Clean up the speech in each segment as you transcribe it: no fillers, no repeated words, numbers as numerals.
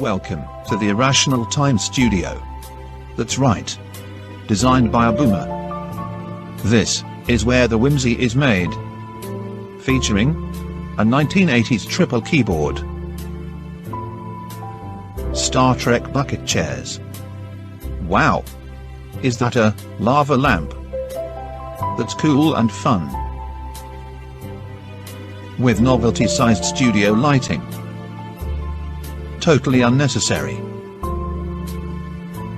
Welcome to the Irrational Time Studio. That's right. Designed by a boomer. This is where the whimsy is made. Featuring a 1980s triple keyboard, Star Trek bucket chairs. Wow! Is that a lava lamp? That's cool and fun. With novelty-sized studio lighting. Totally unnecessary.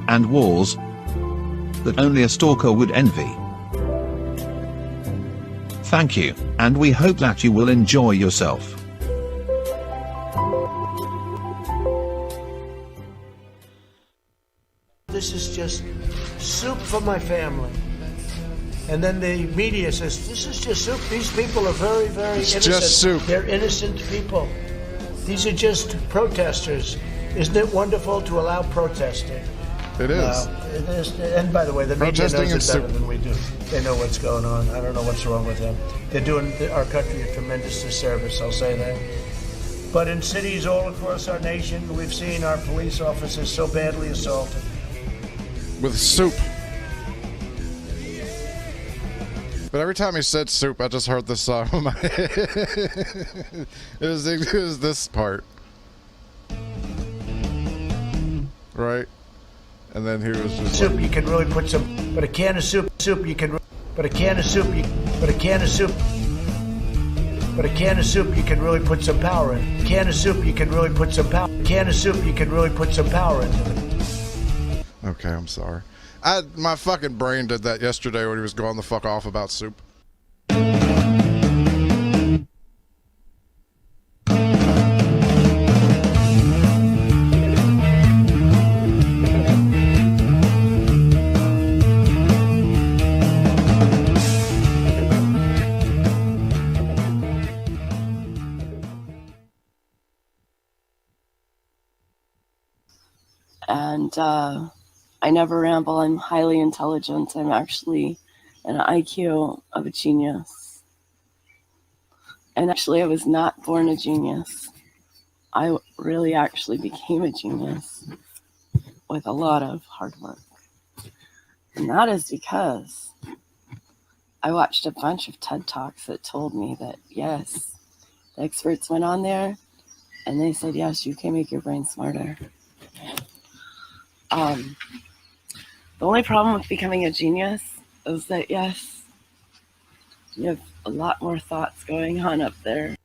And walls that only a stalker would envy. Thank you, and we hope that you will enjoy yourself. This is just soup for my family. And then the media says, this is just soup. These people are very, very innocent. It's just soup. They're innocent people. These are just protesters. Isn't it wonderful to allow protesting? It is. It is. And by the way, the media knows it better soup. than we do. They know what's going on. I don't know what's wrong with them. They're doing our country a tremendous disservice, I'll say that. But in cities all across our nation, we've seen our police officers so badly assaulted. With soup. But every time he said soup, I just heard this song in my head. it was this part. Right? And then he was just soup, like, you can really put some, but a can of soup, you can, but a can of soup, you can really put some power in. Can of soup, you can really put some power. Can of soup, you can really put some power into it. Okay, I'm sorry. My fucking brain did that yesterday when he was going the fuck off about soup. And I never ramble. I'm highly intelligent. I'm actually an IQ of a genius. And actually, I was not born a genius. I really actually became a genius with a lot of hard work. And that is because I watched a bunch of TED Talks that told me that, yes, the experts went on there and they said, yes, you can make your brain smarter. The only problem with becoming a genius is that, yes, you have a lot more thoughts going on up there.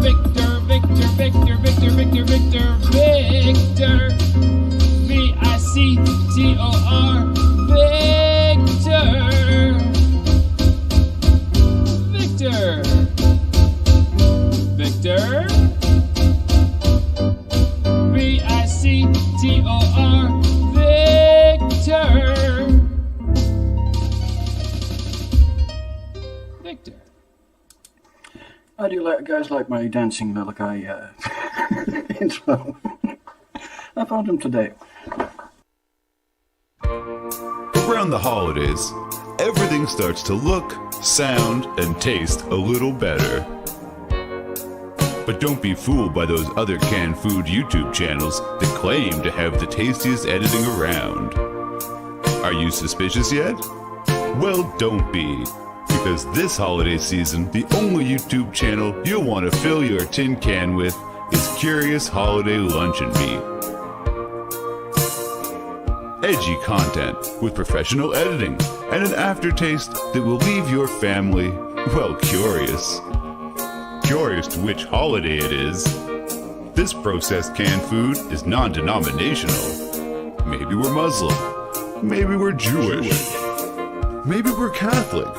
Victor, Victor, Victor, Victor, Victor, Victor, Victor, Victor, V-I-C-T-O-R, Victor, Victor, Victor, V-I-C-T-O-R, Victor. Victor. How do you guys like my dancing lullaby intro? I found him today. Around the holidays, everything starts to look, sound, and taste a little better. But don't be fooled by those other canned food YouTube channels that claim to have the tastiest editing around. Are you suspicious yet? Well, don't be. Because this holiday season, the only YouTube channel you'll want to fill your tin can with is Curious Holiday Luncheon Meat. Edgy content with professional editing and an aftertaste that will leave your family, well, curious. Curious to which holiday it is. This processed canned food is non-denominational. Maybe we're Muslim. Maybe we're Jewish. Maybe we're Catholic.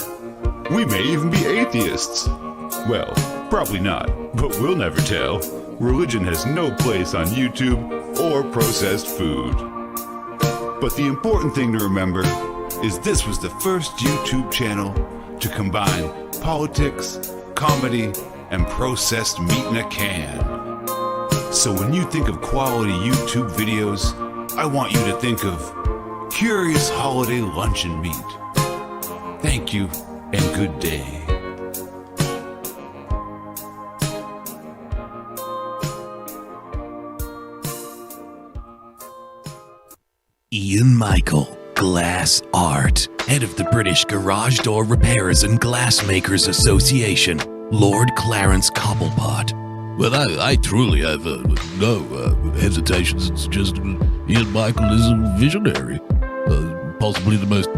We may even be atheists. Well, probably not, but we'll never tell. Religion has no place on YouTube or processed food. But the important thing to remember is this was the first YouTube channel to combine politics, comedy, and processed meat in a can. So when you think of quality YouTube videos, I want you to think of Curious Holiday Luncheon Meat. Thank you, and good day. Ian Michael, Glass Art, head of the British Garage Door Repairers and Glassmakers Association, Lord Clarence Cobblepot. Well, I truly have no hesitations. It's just Ian Michael is a visionary. Possibly the most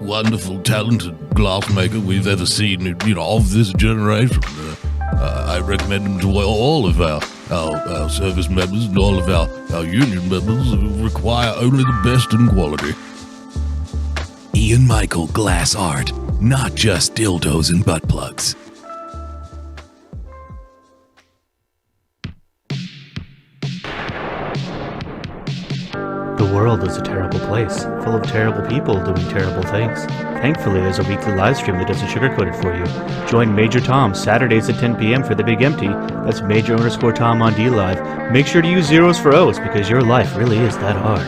wonderful, talented glassmaker we've ever seen, of this generation. I recommend him to all of our service members and all of our union members who require only the best in quality. Ian Michael Glass Art, not just dildos and butt plugs. The world is a terrible place, full of terrible people doing terrible things. Thankfully, there's a weekly live stream that doesn't sugarcoat it for you. Join Major Tom Saturdays at 10 p.m. for The Big Empty. That's Major_Tom on D Live. Make sure to use zeros for O's because your life really is that hard.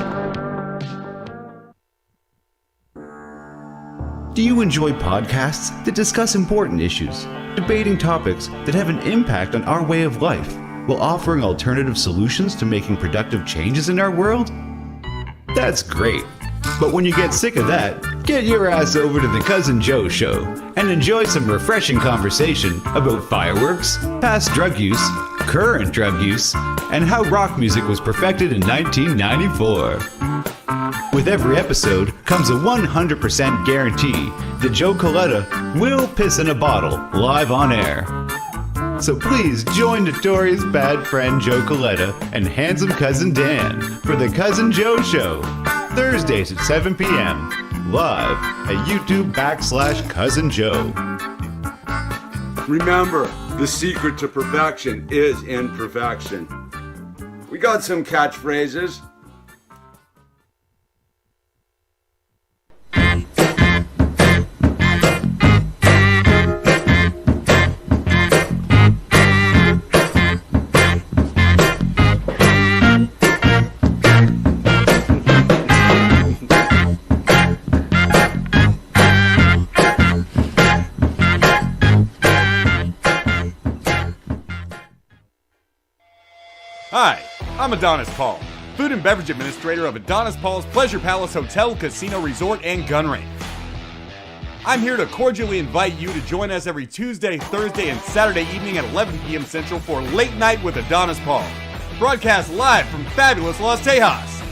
Do you enjoy podcasts that discuss important issues, debating topics that have an impact on our way of life, while offering alternative solutions to making productive changes in our world? That's great. But when you get sick of that, get your ass over to the Cousin Joe Show and enjoy some refreshing conversation about fireworks, past drug use, current drug use, and how rock music was perfected in 1994. With every episode comes a 100% guarantee that Joe Coletta will piss in a bottle live on air. So please join notorious bad friend Joe Coletta and handsome cousin Dan for the Cousin Joe Show, Thursdays at 7 p.m. live at YouTube.com/Cousin Joe. Remember, the secret to perfection is imperfection. We got some catchphrases. Hi, I'm Adonis Paul, Food and Beverage Administrator of Adonis Paul's Pleasure Palace Hotel, Casino Resort, and Gun Range. I'm here to cordially invite you to join us every Tuesday, Thursday, and Saturday evening at 11 p.m. Central for Late Night with Adonis Paul, broadcast live from fabulous Las Tejas.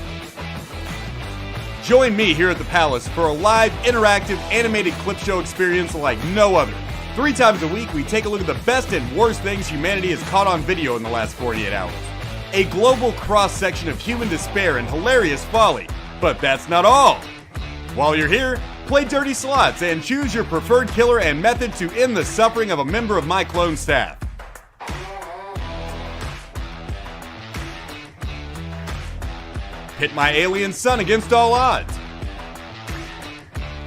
Join me here at the Palace for a live, interactive, animated clip show experience like no other. 3 times a week, we take a look at the best and worst things humanity has caught on video in the last 48 hours. A global cross-section of human despair and hilarious folly. But that's not all. While you're here, play dirty slots and choose your preferred killer and method to end the suffering of a member of my clone staff. Pit my alien son against all odds.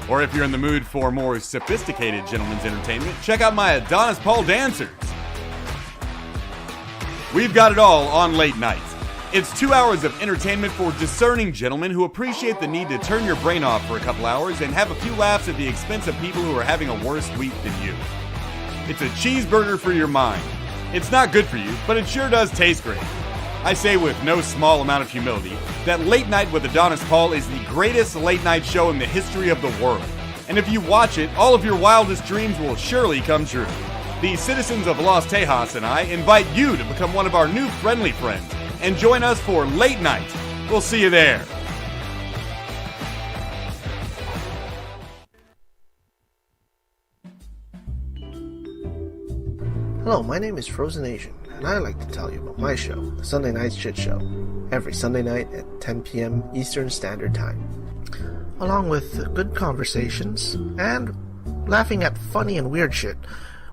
Or if you're in the mood for more sophisticated gentlemen's entertainment, check out my Adonis Paul Dancers. We've got it all on Late Night. It's 2 hours of entertainment for discerning gentlemen who appreciate the need to turn your brain off for a couple hours and have a few laughs at the expense of people who are having a worse week than you. It's a cheeseburger for your mind. It's not good for you, but it sure does taste great. I say with no small amount of humility that Late Night with Adonis Paul is the greatest late night show in the history of the world. And if you watch it, all of your wildest dreams will surely come true. The citizens of Las Tejas and I invite you to become one of our new friendly friends and join us for Late Night. We'll see you there. Hello, my name is Frozen Asian, and I'd like to tell you about my show, The Sunday Night Shit Show, every Sunday night at 10 p.m. Eastern Standard Time. Along with good conversations and laughing at funny and weird shit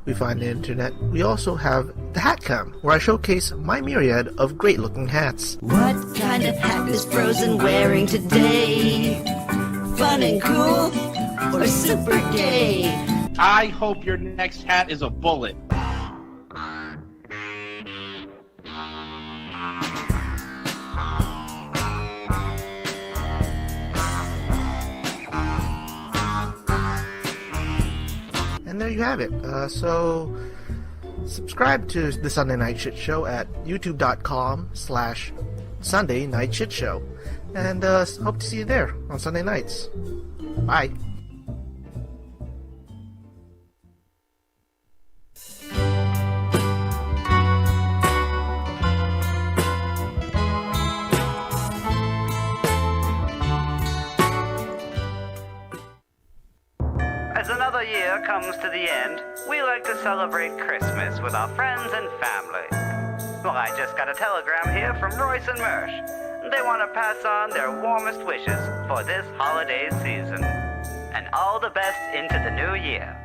we find on the internet, we also have the Hat Cam, where I showcase my myriad of great-looking hats. What kind of hat is Frozen wearing today? fun and cool, or super gay. I hope your next hat is a bullet. And there you have it. So subscribe to the Sunday Night Shit Show at youtube.com/Sunday Night Shit Show. And hope to see you there on Sunday nights. Bye. As another year comes to the end, we like to celebrate Christmas with our friends and family. Well, I just got a telegram here from Royce and Mersch. They want to pass on their warmest wishes for this holiday season. And all the best into the new year.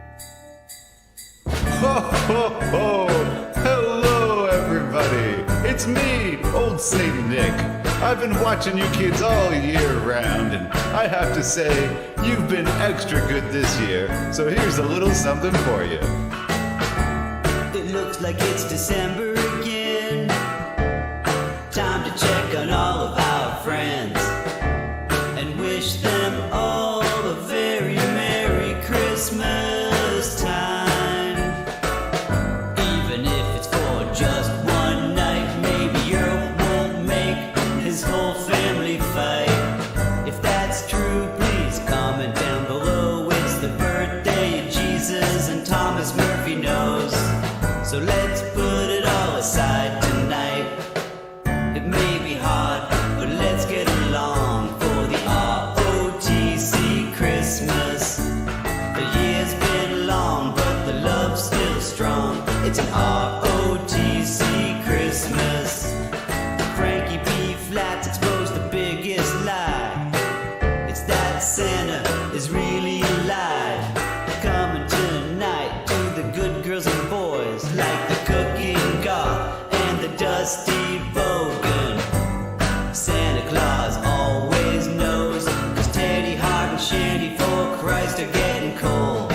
Ho, ho, ho! Hello, everybody! It's me, Old Saint Nick. I've been watching you kids all year round, and I have to say, you've been extra good this year, so here's a little something for you. It looks like it's December again. Time to check on all of our friends and wish them all a very Merry Christmas time. Even if it's for just one night, maybe Earl won't make his whole family fight. If that's true, please comment down below. It's the birthday of Jesus and Thomas Murphy knows. So let's put it all aside tonight. It may be hard, but let's get along for the ROTC Christmas. The year's been long, but the love's still strong. It's an ROTC Christmas. Frankie B. Flats exposed the biggest lie. It's that Santa is really alive. Coming tonight to the good girls and boys, like the Cooking Goth and the Dusty Bogan. Santa Claus always knows, 'cause Teddy Hart and Shanty for Christ are getting cold.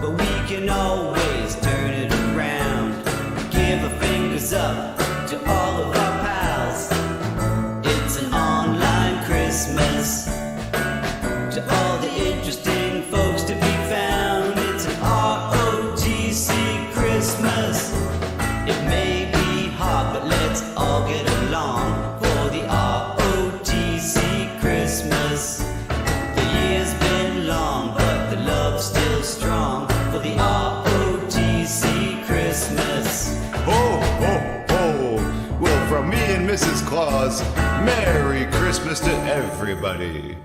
But we can always turn it around. Give our fingers up to all of our pals. It's an online Christmas. To all the interesting folks to be found, it's an ROTC Christmas. It may be hard, but let's all get along for the ROTC Christmas. The year's been long, but the love's still strong for the ROTC Christmas. Ho, ho, ho! Well, from me and Mrs. Claus, Merry Christmas to everybody!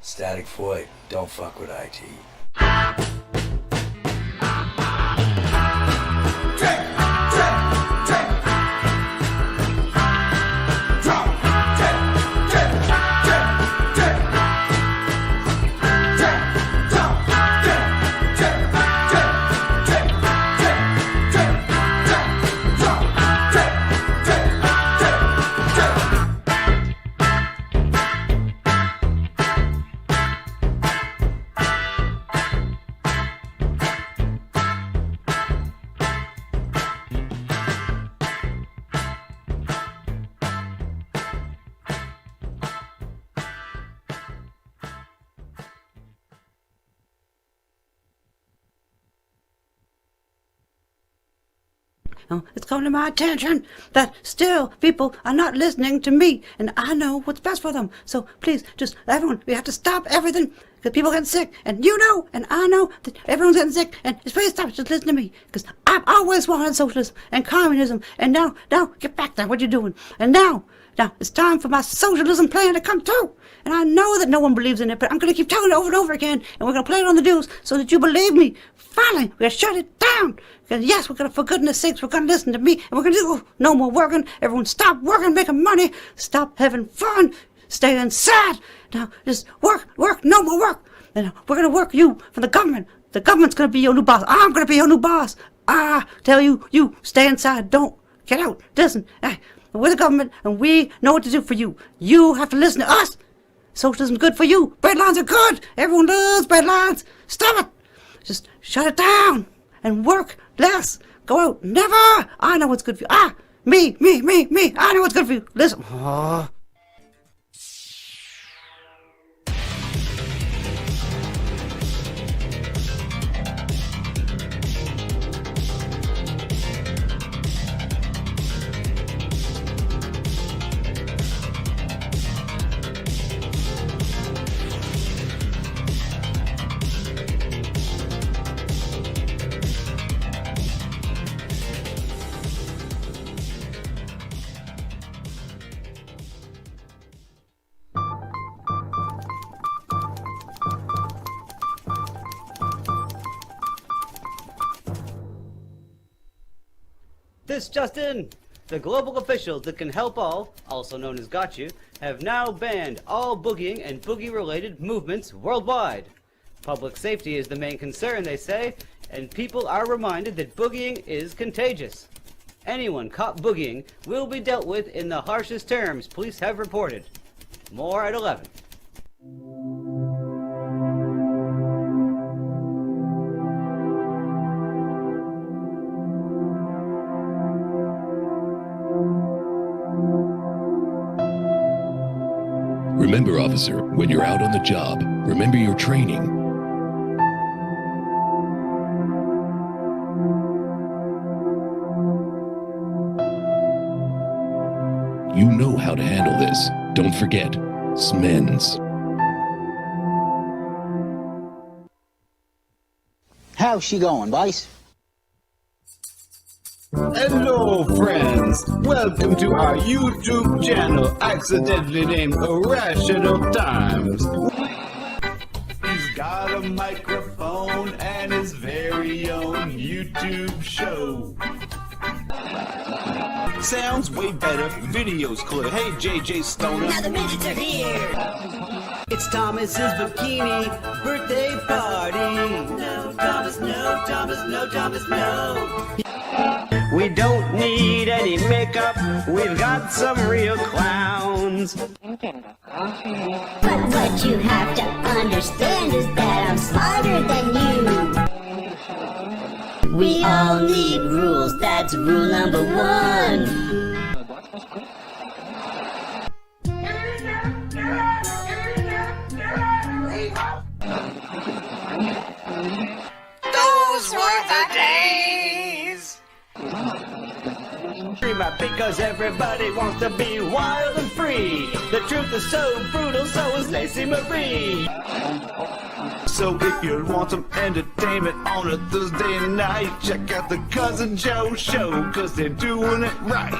Static Void, don't fuck with IT. It's come to my attention that still people are not listening to me, and I know what's best for them. So please, just everyone, we have to stop everything because people get sick, and you know, and I know that everyone's getting sick, and just please stop, just listen to me, because I've always wanted socialism and communism, and now get back there, what you're doing, and now Now, it's time for my socialism plan to come true. And I know that no one believes in it, but I'm going to keep telling it over and over again. And we're going to play it on the news so that you believe me. Finally, we're going to shut it down. Because yes, we're going to, for goodness sakes, we're going to listen to me. And we're going to do no more working. Everyone stop working, making money. Stop having fun. Stay inside. Now, just work, no more work. And we're going to work you for the government. The government's going to be your new boss. I'm going to be your new boss. I tell you, you stay inside. Don't get out. Listen, we're the government, and we know what to do for you. You have to listen to us. Socialism's good for you. Bread lines are good. Everyone loves bread lines. Stop it. Just shut it down and work less. Go out. Never. I know what's good for you. Me. I know what's good for you. Listen. This just in. The global officials that can help all, also known as Got You, have now banned all boogieing and boogie-related movements worldwide. Public safety is the main concern, they say, and people are reminded that boogieing is contagious. Anyone caught boogieing will be dealt with in the harshest terms police have reported. More at 11. Remember, officer, when you're out on the job, remember your training. You know how to handle this. Don't forget, SMENS. How's she going, boys? Hello friends, welcome to our YouTube channel, accidentally named Irrational Times. He's got a microphone and his very own YouTube show. Sounds way better, videos clear. Hey JJ Stoner. Now the midgets are here. It's Thomas's bikini birthday party. No, Thomas, no, Thomas, no, Thomas, no. We don't need any makeup, we've got some real clowns. But what you have to understand is that I'm smarter than you. We all need rules, that's rule number 1. Those were the days. Because everybody wants to be wild and free. The truth is so brutal, so is Lacey Marie. So if you want some entertainment on a Thursday night, check out the Cousin Joe show, cause they're doing it right.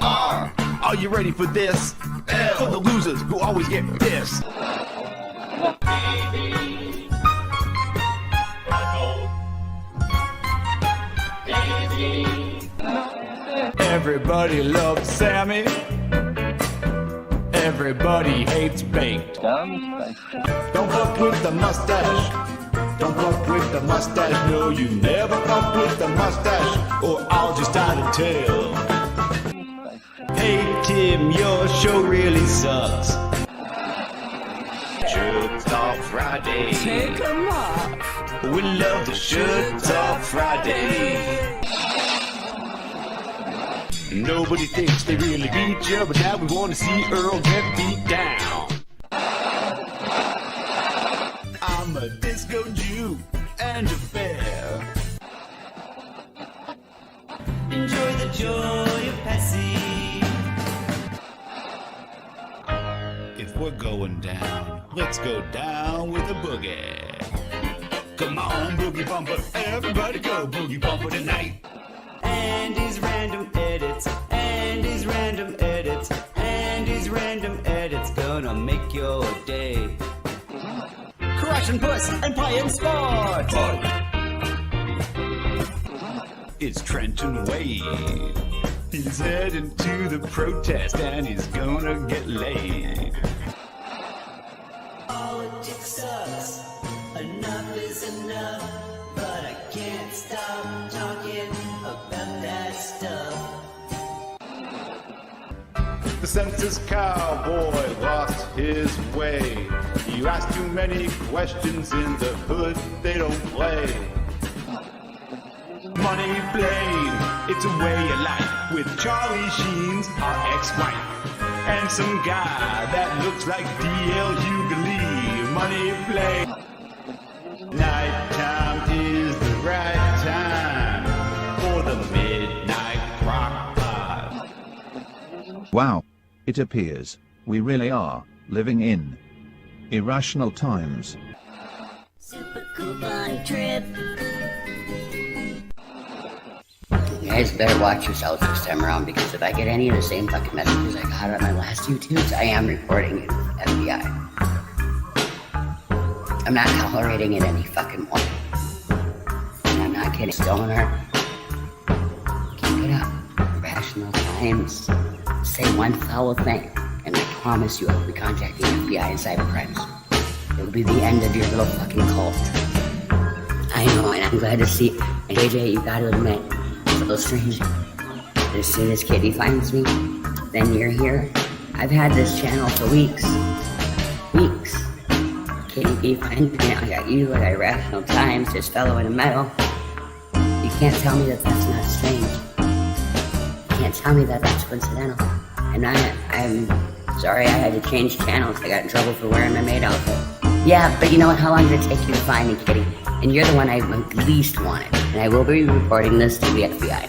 R, are you ready for this? L, for the losers who always get pissed. Everybody loves Sammy. Everybody hates baked. Don't fuck with the mustache. Don't fuck with the mustache. No, you never fuck with the mustache, or I'll just die to tell. Hey Tim, your show really sucks. Shirts Off Friday. Take 'em off. We love the Shirts Off Friday. Nobody thinks they really beat you, but now we want to see Earl get beat down. I'm a disco Jew and a bear. Enjoy the joy of Pepsi. If we're going down, let's go down with a boogie. Come on, boogie bumper, everybody go boogie bumper tonight. And his random edits, and his Andy's random edits. Andy's random edits gonna make your day. Crushing puss and playing sports. It's Trenton Wade. He's heading to the protest and he's gonna get laid. Politics sucks. Enough is enough. But I can't stop talking about that stuff. The census cowboy lost his way. You ask too many questions in the hood, they don't play. Money Blade, it's a way of life with Charlie Sheen's our ex-wife and some guy that looks like D.L. Hughley. Money Blade. Nighttime is the right time for the midnight crock pot. Wow. It appears we really are living in irrational times. Super coupon trip. You guys better watch yourselves this time around, because if I get any of the same fucking messages I got on my last YouTubes, I am reporting you to the FBI. I'm not tolerating it any fucking more. And I'm not kidding. Stoner. Keep it up. Rational times. Say one foul thing, and I promise you I will be contacting the FBI and cybercrimes. It'll be the end of your little fucking cult. I know, and I'm glad to see. And JJ, you gotta admit, it's a little strange. But as soon as Kitty finds me, then you're here. I've had this channel for weeks. Weeks. Kitty finds me, I got you, I got Rational Times, this fellow in the metal. You can't tell me that that's not strange. You can't tell me that that's coincidental. And I'm sorry I had to change channels. I got in trouble for wearing my maid outfit. Yeah, but you know what? How long did it take you to find me, Kitty? And you're the one I least wanted. And I will be reporting this to the FBI.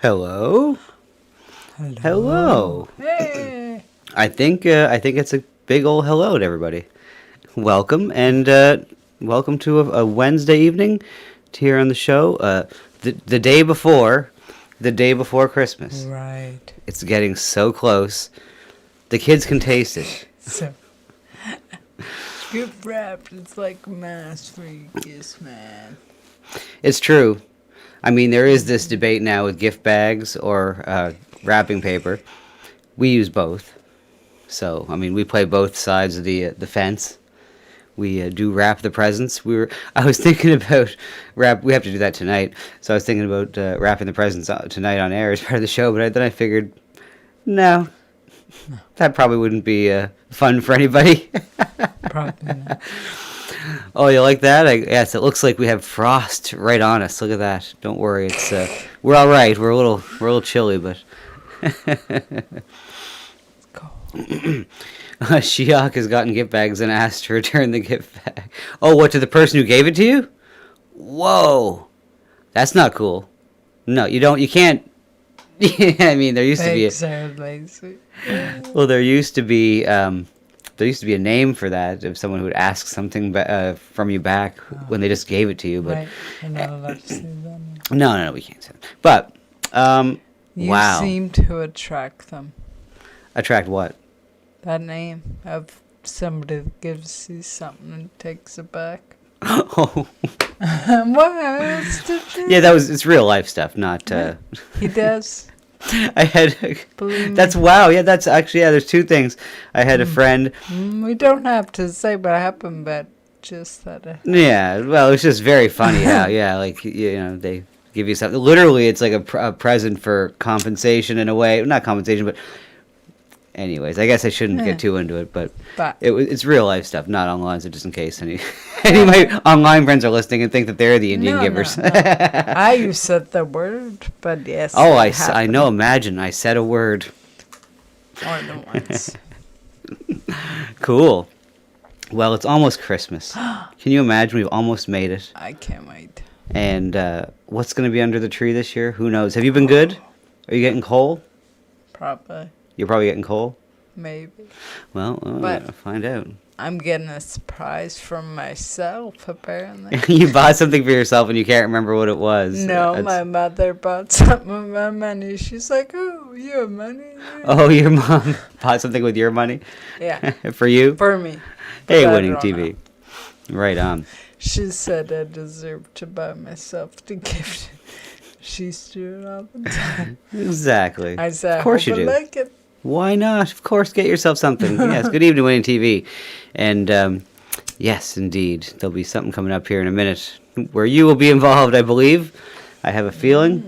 Hello? Hello. Hey. I think it's a big old hello to everybody. Welcome, and welcome to a Wednesday evening here on the show. The day before Christmas. Right. It's getting so close. The kids can taste it. So, Gift wrapped, it's like mass free gifts, man. It's true. I mean, there is this debate now with gift bags or wrapping paper. We use both. So, I mean, we play both sides of the fence. We do wrap the presents. I was thinking about we have to do that tonight. So I was thinking about wrapping the presents tonight on air as part of the show. But then I figured, no, that probably wouldn't be fun for anybody. Probably not. Oh, you like that? Yes, it looks like we have frost right on us. Look at that. Don't worry, it's we're all right. We're a little chilly, but. Shiok has gotten gift bags and asked to return the gift bag. Oh, what, to the person who gave it to you? Whoa, that's not cool. No, you can't. I mean, there used to be. Well, there used to be. There used to be a name for that of someone who would ask something from you back when they just gave it to you. But right. We're not allowed to say that. No, we can't say that. But you wow. seem to attract them. Attract what? That name of somebody that gives you something and takes it back. Oh. What else did you? Yeah, it's real life stuff, not. He does. I had. That's wow. Yeah, that's actually there's two things. I had a friend. We don't have to say what happened, but just that. Yeah, well, it's just very funny how like they give you something. Literally, it's like a present for compensation in a way. Not compensation, but. Anyways, I guess I shouldn't get too into it, but it's real life stuff, not online. So just in case any of my online friends are listening and think that they're the Indian givers. No. I said the word, but yes. Oh, I know. Imagine I said a word. More than once. Cool. Well, it's almost Christmas. Can you imagine? We've almost made it. I can't wait. And what's going to be under the tree this year? Who knows? Have you been good? Are you getting coal? Probably. You're probably getting coal? Maybe. Well, but find out. I'm getting a surprise from myself, apparently. You bought something for yourself and you can't remember what it was. No, my mother bought something with my money. She's like, oh, you have money? Yeah. Oh, your mom bought something with your money? Yeah. For you? For me. Hey, Winning TV. Right on. She said I deserve to buy myself the gift. She's doing it all the time. Exactly. I said, of course you do. Like it. Why not? Of course, get yourself something. Yes, good evening, Winning TV. And yes, indeed, there'll be something coming up here in a minute where you will be involved, I believe. I have a feeling.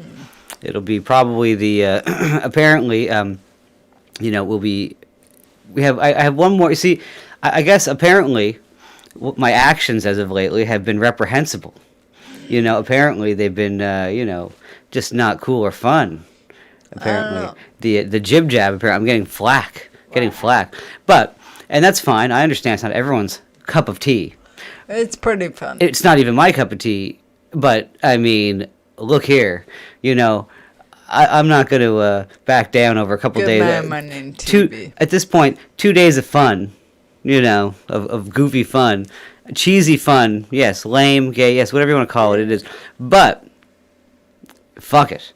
It'll be probably the, apparently, we'll be, I have one more. You see, I guess apparently my actions as of lately have been reprehensible. Apparently they've been, just not cool or fun. Apparently, the jib jab. Apparently, I'm getting flack. But that's fine. I understand it's not everyone's cup of tea. It's pretty fun. It's not even my cup of tea. But I mean, look here. I'm not going to back down over a couple days. At this point, 2 days of fun. Of goofy fun, cheesy fun. Yes, lame, gay. Yes, whatever you want to call it. It is. But. Fuck it.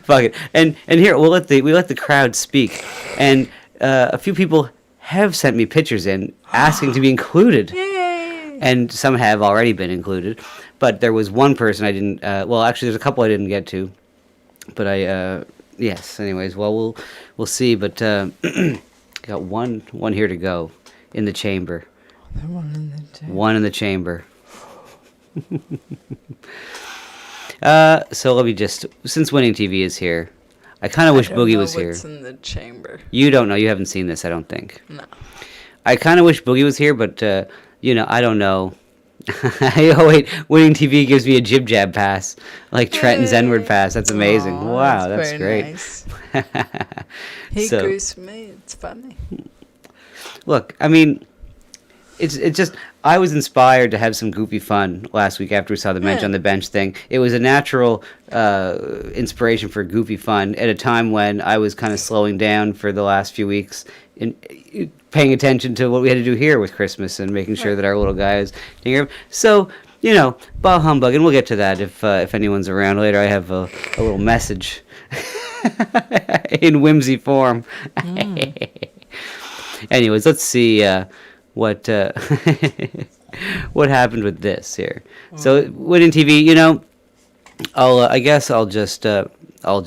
Fuck it. And here we let the crowd speak. And a few people have sent me pictures in asking to be included. Yay! And some have already been included. But there was one person I didn't actually there's a couple I didn't get to. But yes, anyways, well we'll see, but got one here to go in the chamber. One in the chamber. So let me just, since Winning TV is here, I kind of wish Boogie was here. What's in the chamber? You don't know. You haven't seen this, I don't think. No. I kind of wish Boogie was here, but, I don't know. Oh, wait. Winning TV gives me a jib jab pass, like Trenton's N-word pass. That's amazing. Aww, wow, that's great. Nice. He agrees with me. It's funny. Look, I mean, it's just, I was inspired to have some goofy fun last week after we saw the Bench on the Bench thing. It was a natural inspiration for goofy fun at a time when I was kind of slowing down for the last few weeks and paying attention to what we had to do here with Christmas and making sure that our little guy is taking care of. So, bah humbug, and we'll get to that if anyone's around later. I have a little message in whimsy form. Anyways, let's see what what happened with this here. So winning TV, you know, I guess I'll just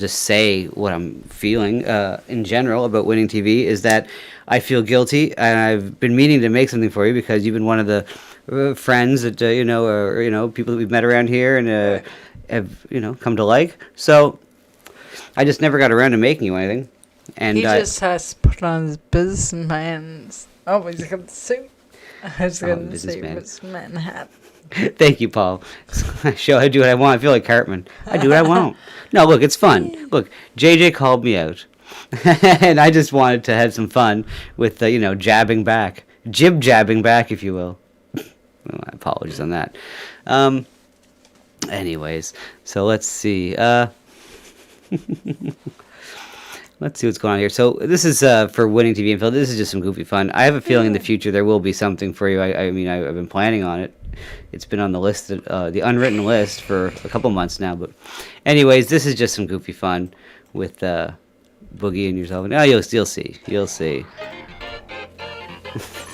say what I'm feeling in general about winning TV is that I feel guilty, and I've been meaning to make something for you because you've been one of the friends that you know, or you know, people that we've met around here and have come to like. So I just never got around to making you anything. And he just has to put on his businessman's. Oh, he's got the suit. I was going to say businessman hat. Thank you, Paul. I do what I want. I feel like Cartman. I do what I want. No, look, it's fun. Look, JJ called me out, and I just wanted to have some fun with jabbing back, jabbing back, if you will. Well, apologies on that. Anyways, so let's see. Let's see what's going on here. So this is for winning TV info. This is just some goofy fun. I have a feeling in the future there will be something for you. I mean, I've been planning on it. It's been on the list, the unwritten list, for a couple months now. But anyways, this is just some goofy fun with Boogie and yourself. Oh, you'll see. You'll see.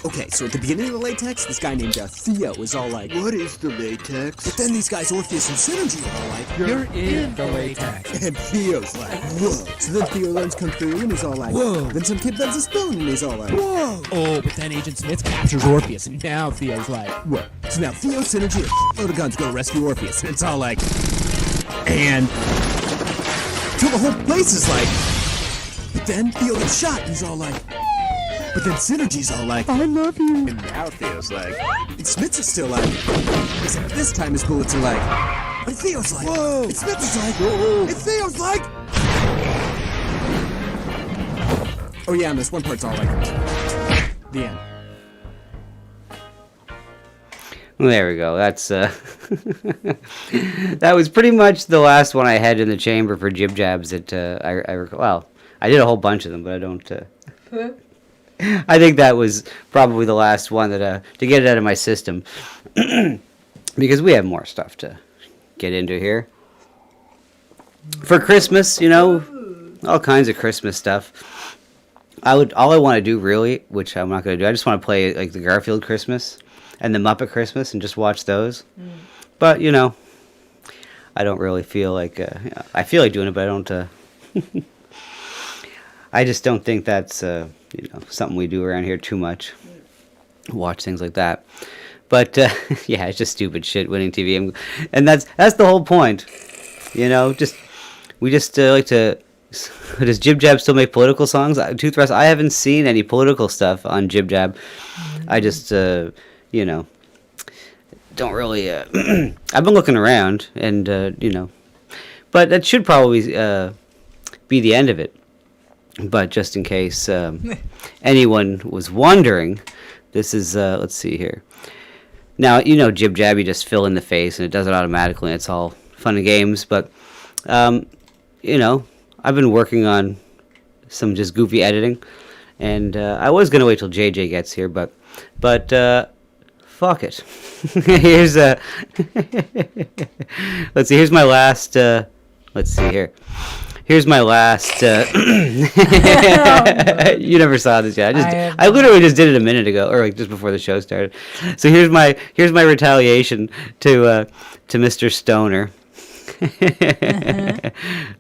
Okay, so at the beginning of the latex, this guy named Theo is all like, "What is the latex?" But then these guys, Orpheus and Synergy, are all like, "You're in the latex." And Theo's like, "Whoa." So then Theo learns Kung Fu and he's all like, "Whoa." Then some kid bends a spoon and he's all like, "Whoa." Oh, but then Agent Smith captures Orpheus and now Theo's like, "What?" So now Theo, Synergy, and a load of guns go to rescue Orpheus and it's all like, and till the whole place is like, but then Theo gets shot and he's all like, but then Synergy's all like, "I love you." And now Theo's like, and Smith's is still like, except this time his bullets are like, and Theo's like, "Whoa." And Smith is like, "Whoa." And Theo's like, oh yeah, and this one part's all like, the end. Well, there we go. That's that was pretty much the last one I had in the chamber for jib jabs that I recall. Well, I did a whole bunch of them, but I don't. I think that was probably the last one that to get it out of my system, because we have more stuff to get into here for Christmas. You know, all kinds of Christmas stuff. All I want to do really, which I'm not going to do, I just want to play like the Garfield Christmas and the Muppet Christmas and just watch those. But I don't really feel like I feel like doing it, but I don't. I just don't think that's something we do around here too much. Watch things like that. But yeah, it's just stupid shit, winning TV, and that's the whole point. We just like to. Does Jib Jab still make political songs? Toothbrush, I haven't seen any political stuff on Jib Jab. I just don't really. I've been looking around, and but that should probably be the end of it. But just in case anyone was wondering, this is, let's see here. Now, Jib Jab, you just fill in the face and it does it automatically and it's all fun and games. But, I've been working on some just goofy editing. And I was going to wait till JJ gets here, but fuck it. Here's, let's see, here's my last, let's see here. Here's my last. You never saw this yet. I literally just did it a minute ago, or like just before the show started. So here's my retaliation to Mr. Stoner.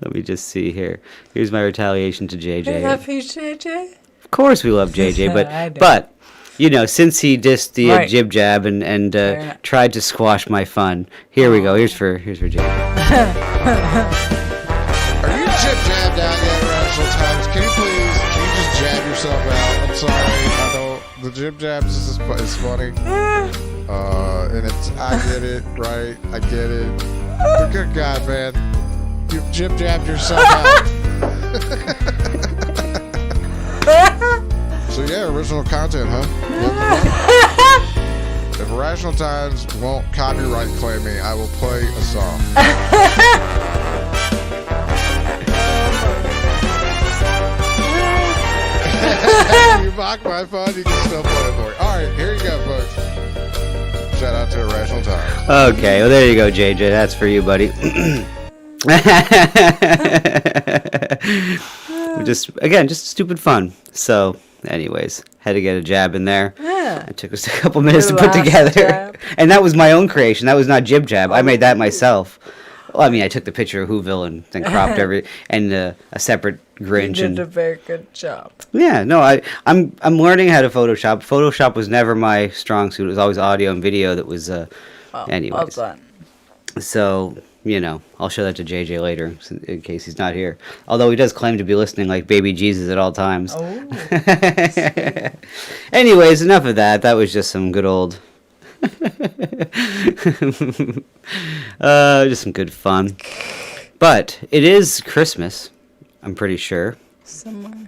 Let me just see here. Here's my retaliation to JJ. I love you, JJ. Of course we love JJ, but since he dissed the Jib Jab and tried to squash my fun, here we go. Here's for JJ. Are you jib jabbed out yet, Rational Times? Can you just jab yourself out? I'm sorry, I know the jib jabs is funny. And I get it, right? I get it. But good God, man. You've jib jabbed yourself out. So yeah, original content, huh? Yep. If Rational Times won't copyright claim me, I will play a song. You mock my fun, you can still play it for me. Alright, here you go, folks. Shout out to Irrational Times. Okay, well there you go, JJ. That's for you, buddy. just stupid fun. So, anyways, Had to get a jab in there. Yeah. It took us a couple minutes Your to put last together. jab. And that was my own creation. That was not Jib Jab. I made that myself. Well, I mean, I took the picture of Whoville and then cropped a separate Grinch. You and did a very good job. yeah, no, I'm learning how to Photoshop. Photoshop was never my strong suit. It was always audio and video that was. Anyways, well done. so you know, I'll show that to JJ later in case he's not here. Although he does claim to be listening like baby Jesus at all times. Oh. Anyways, enough of that. That was just some good old. Just some good fun. But it is Christmas, I'm pretty sure. Somewhere.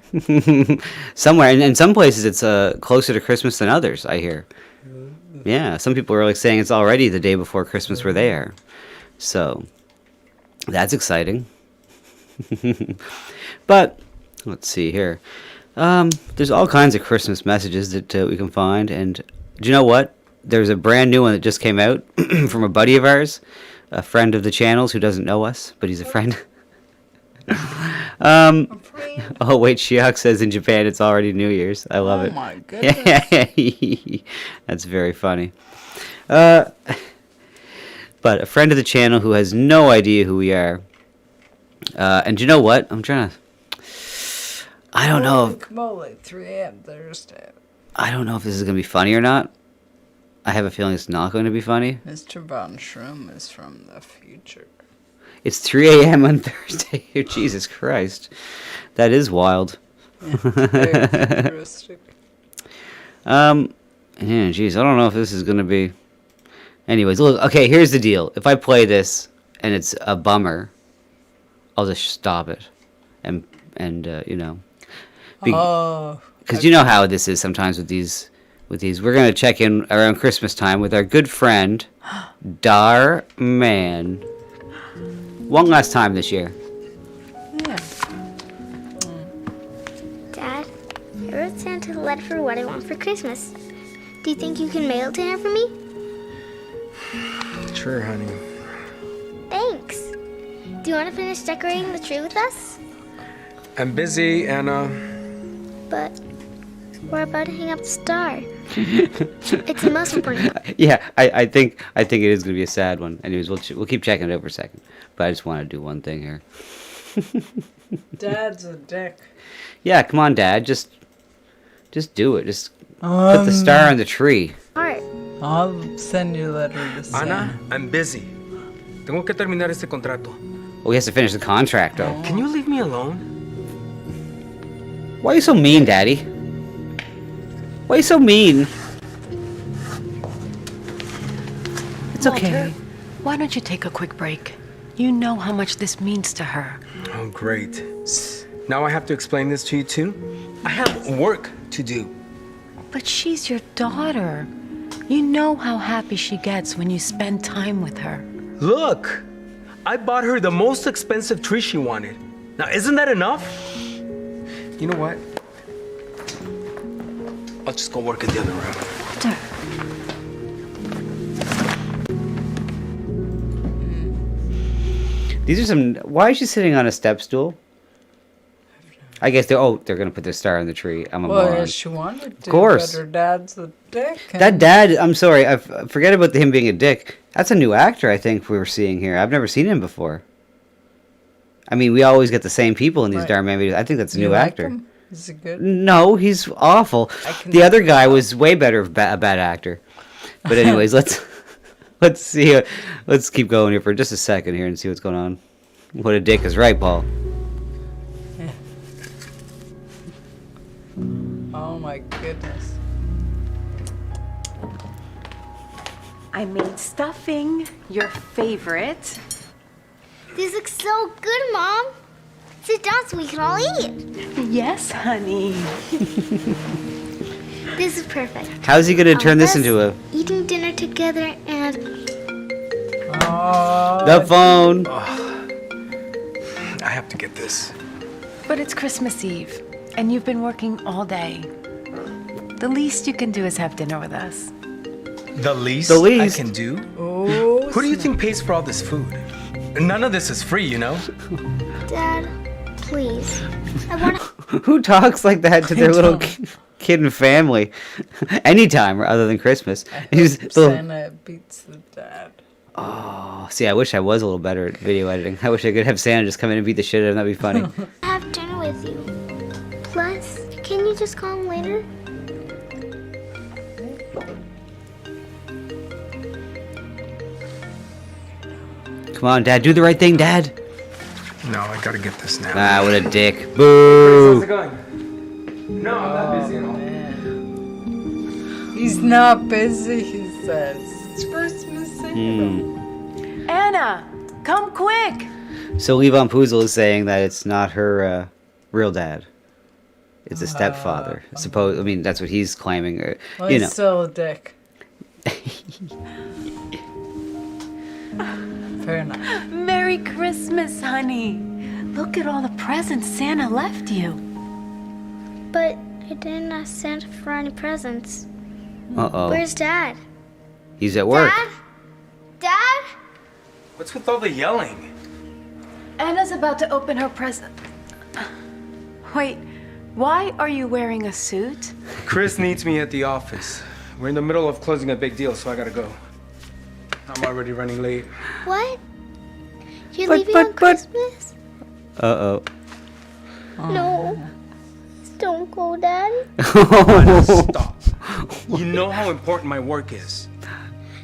And in some places it's closer to Christmas than others, I hear. Yeah, some people are like saying it's already the day before Christmas where they are. So, that's exciting. But, let's see here. There's all kinds of Christmas messages that we can find. And do you know what? There's a brand new one that just came out from a buddy of ours, a friend of the channels who doesn't know us, but he's a friend. Oh wait, Shiok says in Japan it's already New Year's. I love it. Oh my goodness. That's very funny. But a friend of the channel who has no idea who we are. And you know what? I don't know. Come on, like 3 a.m. Thursday. I don't know if this is going to be funny or not. I have a feeling it's not going to be funny. Mr. Von Shroom is from the future. It's 3 a.m. on Thursday. Jesus Christ. That is wild. Yeah, very futuristic. Yeah, geez, I don't know if this is going to be... Anyways, look, okay, here's the deal. If I play this and it's a bummer, I'll just stop it. And you know... Because you know how this is sometimes with these... We're going to check in around Christmas time with our good friend, Dar Man. One last time this year. Yeah. Dad, I wrote Santa a letter for what I want for Christmas. Do you think you can mail it to him for me? Sure, honey. Thanks. Do you want to finish decorating the tree with us? I'm busy, Anna. But we're about to hang up the star. It's the most important. Yeah, I think it is going to be a sad one. Anyways, we'll keep checking it out for a second. But I just want to do one thing here. Dad's a dick. Yeah, come on, Dad. Just do it. Just put the star on the tree. Art. I'll send you a letter to Santa. Ana, I'm busy. Tengo que terminar este contrato. Oh, he has to finish the contract, though. Can you leave me alone? Why are you so mean, Daddy? Why are you so mean? It's okay. Why don't you take a quick break? You know how much this means to her. Oh, great. Now I have to explain this to you too? I have work to do. But she's your daughter. You know how happy she gets when you spend time with her. Look! I bought her the most expensive tree she wanted. Now, isn't that enough? You know what? I'll just go work in the other room. Walter. These are some... Why is she sitting on a step stool? I guess they're going to put their star on the tree. I'm a moron. Well, she wanted to, of course. but her dad's a dick. That dad, I'm sorry, I forget about him being a dick. That's a new actor, I think, we were seeing here. I've never seen him before. I mean, we always get the same people in these Dar Man videos. I think that's a new actor. Him? Is he good? No, he's awful. The other guy was way better, a bad actor. But anyways, let's see. Let's keep going here for just a second here and see what's going on. What a dick is right, Paul. Yeah. Oh my goodness. I made stuffing, your favorite. This looks so good, Mom. Sit down so we can all eat. Yes, honey. This is perfect. How's he going to turn this into a... Eating dinner together and... The phone. I have to get this. But it's Christmas Eve, and you've been working all day. The least you can do is have dinner with us. The least I can do? Oh, who do you think pays for all this food? None of this is free, you know? Dad, please. I want to... Who talks like that to their little kid? kid and family. Anytime other than Christmas. I hope Santa beats the dad. Oh, see, I wish I was a little better at video editing. I wish I could have Santa just come in and beat the shit out of him. That'd be funny. Have dinner with you. Plus, can you just call him later? Come on, Dad. Do the right thing, Dad. No, I gotta get this now. Ah, what a dick. Boo. How's it going? No, I'm not busy at all. He's not busy, he says. It's Christmas Eve. Anna, come quick. So Levon Puzel is saying that it's not her real dad. It's a stepfather. I mean, that's what he's claiming. Well, you he's know. still a dick. Fair enough. Merry Christmas, honey. Look at all the presents Santa left you. But I didn't ask Santa for any presents. Uh-oh. Where's Dad? He's at work. Dad? What's with all the yelling? Anna's about to open her present. Wait, why are you wearing a suit? Chris needs me at the office. We're in the middle of closing a big deal, so I gotta go. I'm already running late. What? You're leaving on Christmas? Uh-oh. No. Don't go, Daddy. Anna, stop. You know how important my work is.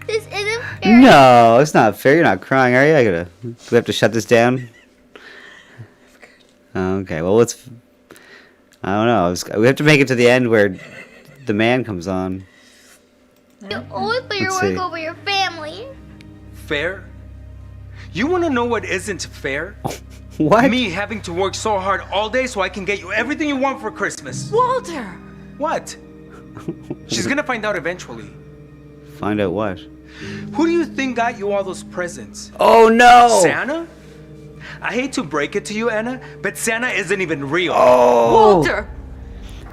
This isn't fair. No, it's not fair. You're not crying, are you? Do we have to shut this down? Okay, well, let's... I don't know. We have to make it to the end where the man comes on. You always put your Let's work see. over your family. Fair? You wanna know what isn't fair? What? Me having to work so hard all day so I can get you everything you want for Christmas. Walter! What? She's gonna find out eventually. Find out what? Who do you think got you all those presents? Oh, no! Santa? I hate to break it to you, Anna, but Santa isn't even real. Oh! Walter!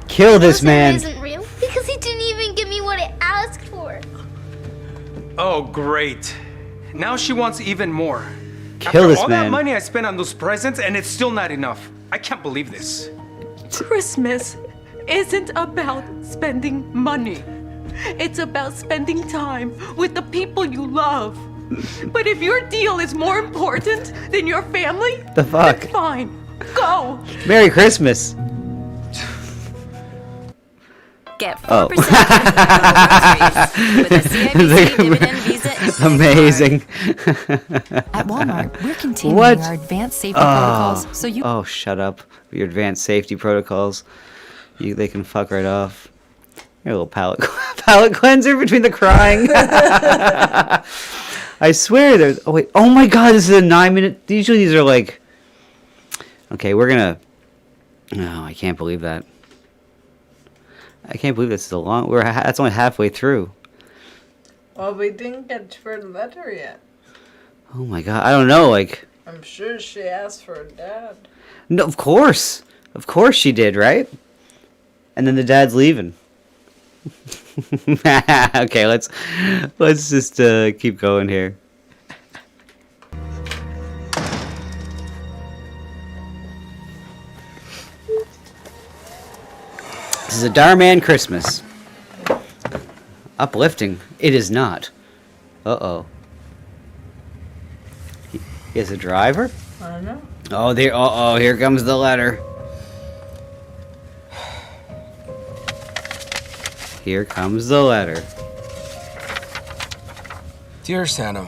Kill this man. Isn't real because he didn't even give me what I asked for. Oh, great. Now she wants even more. Kill After this all man. that money I spent on those presents, and it's still not enough. I can't believe this. Christmas isn't about spending money. It's about spending time with the people you love. But if your deal is more important than your family, The fuck? then fine. Go. Merry Christmas. Get 4% Oh. with a CIBC dividend Visa and Amazing. At Walmart, we're continuing What? our advanced safety protocols so you Oh, shut up. Your advanced safety protocols. They can fuck right off. Your little palate cleanser between the crying. I swear there's... Oh, wait. Oh, my God. This is a 9-minute... Usually these are like... Okay, we're gonna... No, I can't believe that. I can't believe this is a long... That's only halfway through. Well, we didn't get to her letter yet. Oh, my God. I don't know, like... I'm sure she asked for a dad. No, of course. Of course she did, right? And then the dad's leaving. Okay, let's just keep going here. This is a Darman Christmas. Uplifting. It is not. Uh-oh. He is a driver? I don't know. Oh, there. Uh-oh, here comes the letter. Here comes the letter. Dear Santa,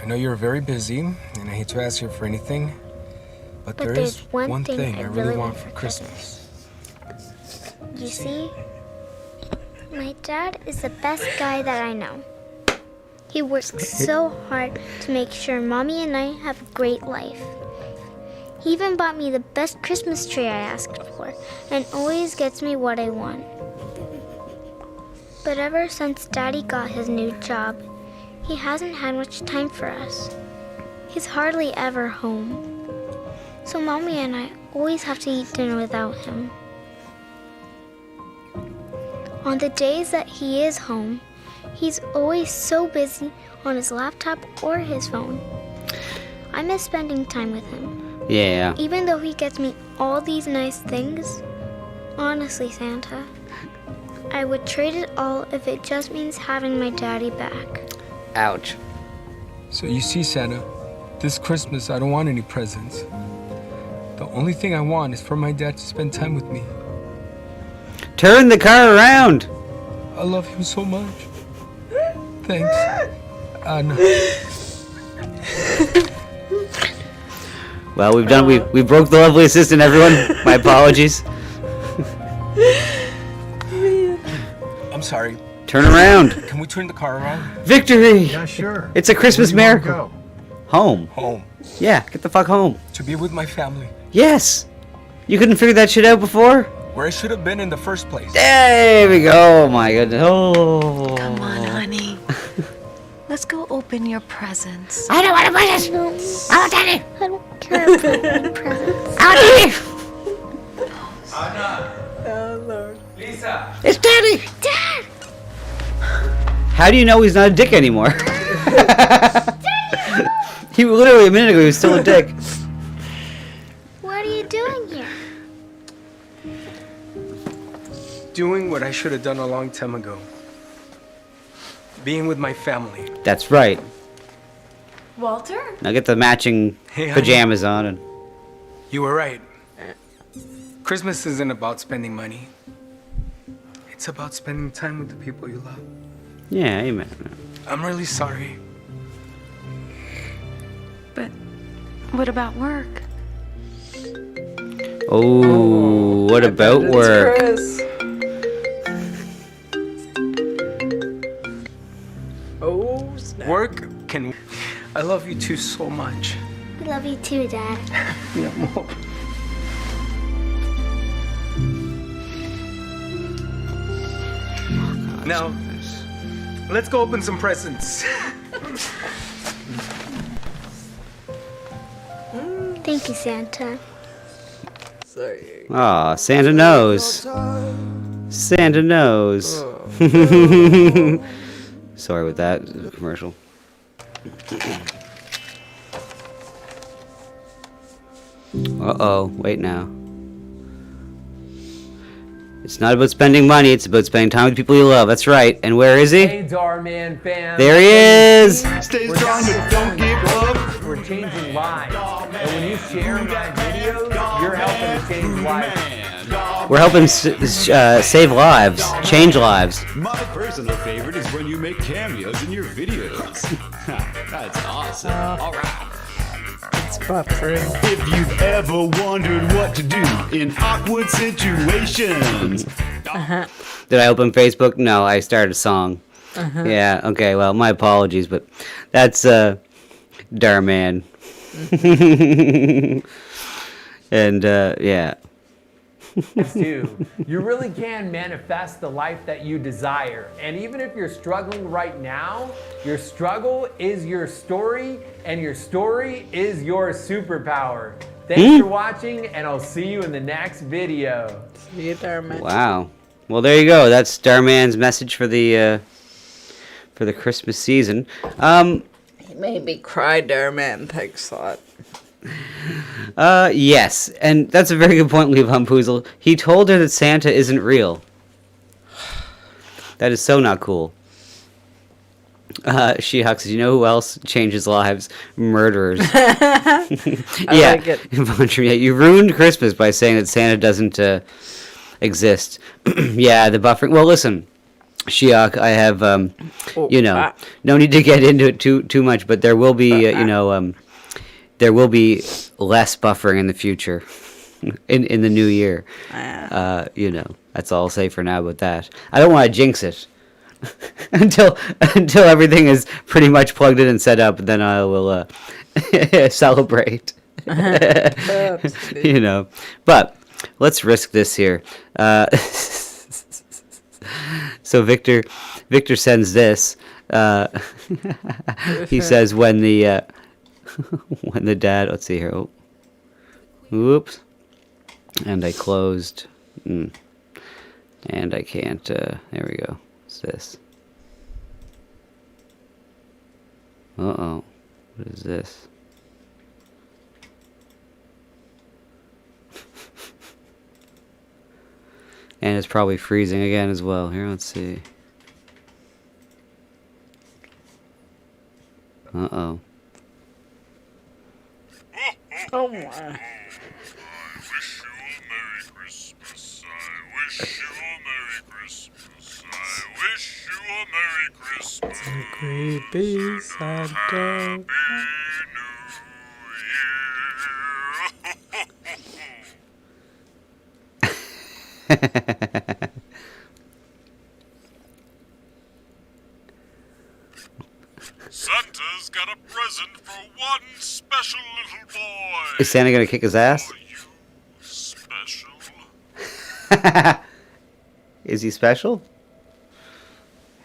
I know you're very busy, and I hate to ask you for anything, but there there's is one one thing thing I I really really want want for for Christmas. You see, my dad is the best guy that I know. He works so hard to make sure Mommy and I have a great life. He even bought me the best Christmas tree I asked for and always gets me what I want. But ever since Daddy got his new job, he hasn't had much time for us. He's hardly ever home. So Mommy and I always have to eat dinner without him. On the days that he is home, he's always so busy on his laptop or his phone. I miss spending time with him. Yeah. Even though he gets me all these nice things. Honestly, Santa, I would trade it all if it just means having my daddy back. Ouch. So you see, Santa, this Christmas I don't want any presents. The only thing I want is for my dad to spend time with me. Turn the car around. I love him so much. Thanks, Anna. Well, we broke the lovely assistant, everyone. My apologies. I'm sorry. Turn around. Can we turn the car around? Victory! Yeah, sure. It's a Christmas Where do you miracle. wanna Home. Home. Yeah, get the fuck home. To be with my family. Yes. You couldn't figure that shit out before? Where I should have been in the first place. There we go. Oh my goodness. Oh. Come on, honey. Let's go open your presents. I don't want to buy this. I want daddy. I don't care about presents. I want daddy. Anna. Oh, Lord. Lisa. It's daddy. Dad. How do you know he's not a dick anymore? He literally a minute ago he was still a dick. What are you doing here? Doing what I should have done a long time ago. Being with my family. That's right. Walter? Now get the matching Hey, honey. pajamas on and You were right. Christmas isn't about spending money. It's about spending time with the people you love. yeah, amen. I'm really sorry. But what about work? Oh, what about It's work? Chris. Oh, snap. Work can... I love you two so much. We love you too, Dad. Mi amor. Now, let's go open some presents. Thank you, Santa. Sorry. Aw, Santa knows. Santa knows. Sorry with that commercial. Uh-oh, wait now. It's not about spending money, it's about spending time with people you love. That's right. And where is he? Hey, Darman fans. There he is! Stay strong, but don't give up. We're changing lives. And when you share my videos, you're helping to change lives. We're helping save lives, change lives. My personal favorite is when you make cameos in your videos. That's awesome. All right. It's buffering. If you've ever wondered what to do in awkward situations. Did I open Facebook? No, I started a song. Yeah, okay, well, my apologies, but that's Darman. And yeah. Too. You really can manifest the life that you desire. And even if you're struggling right now, your struggle is your story, and your story is your superpower. Thanks for watching, and I'll see you in the next video. See you, Darman. Wow. Well, there you go. That's Darman's message for the Christmas season. He made me cry, Darman. Thanks a lot. Yes, and that's a very good point, Leave Humpoozle. He told her that Santa isn't real. That is so not cool. She-Huck says, you know who else changes lives? Murderers. I Yeah. like it. Vondra, yeah, you ruined Christmas by saying that Santa doesn't exist. Yeah, the buffering. Well, listen, She-Huck, I have, you know, no need to get into it too much, but there will be, you know, there will be less buffering in the future, in the new year. You know, that's all I'll say for now about that. I don't want to jinx it until everything is pretty much plugged in and set up. Then I will celebrate. You know, but let's risk this here. So Victor sends this. He says when the when the dad, let's see here. Oh. Whoops. And I closed. And I can't, there we go. What's this? Uh-oh. What is this? And it's probably freezing again as well. Here, let's see. Uh-oh. Oh my. Creepy Santa. Santa's got a present for one special little boy. Is Santa gonna kick his ass? Special? Is he special?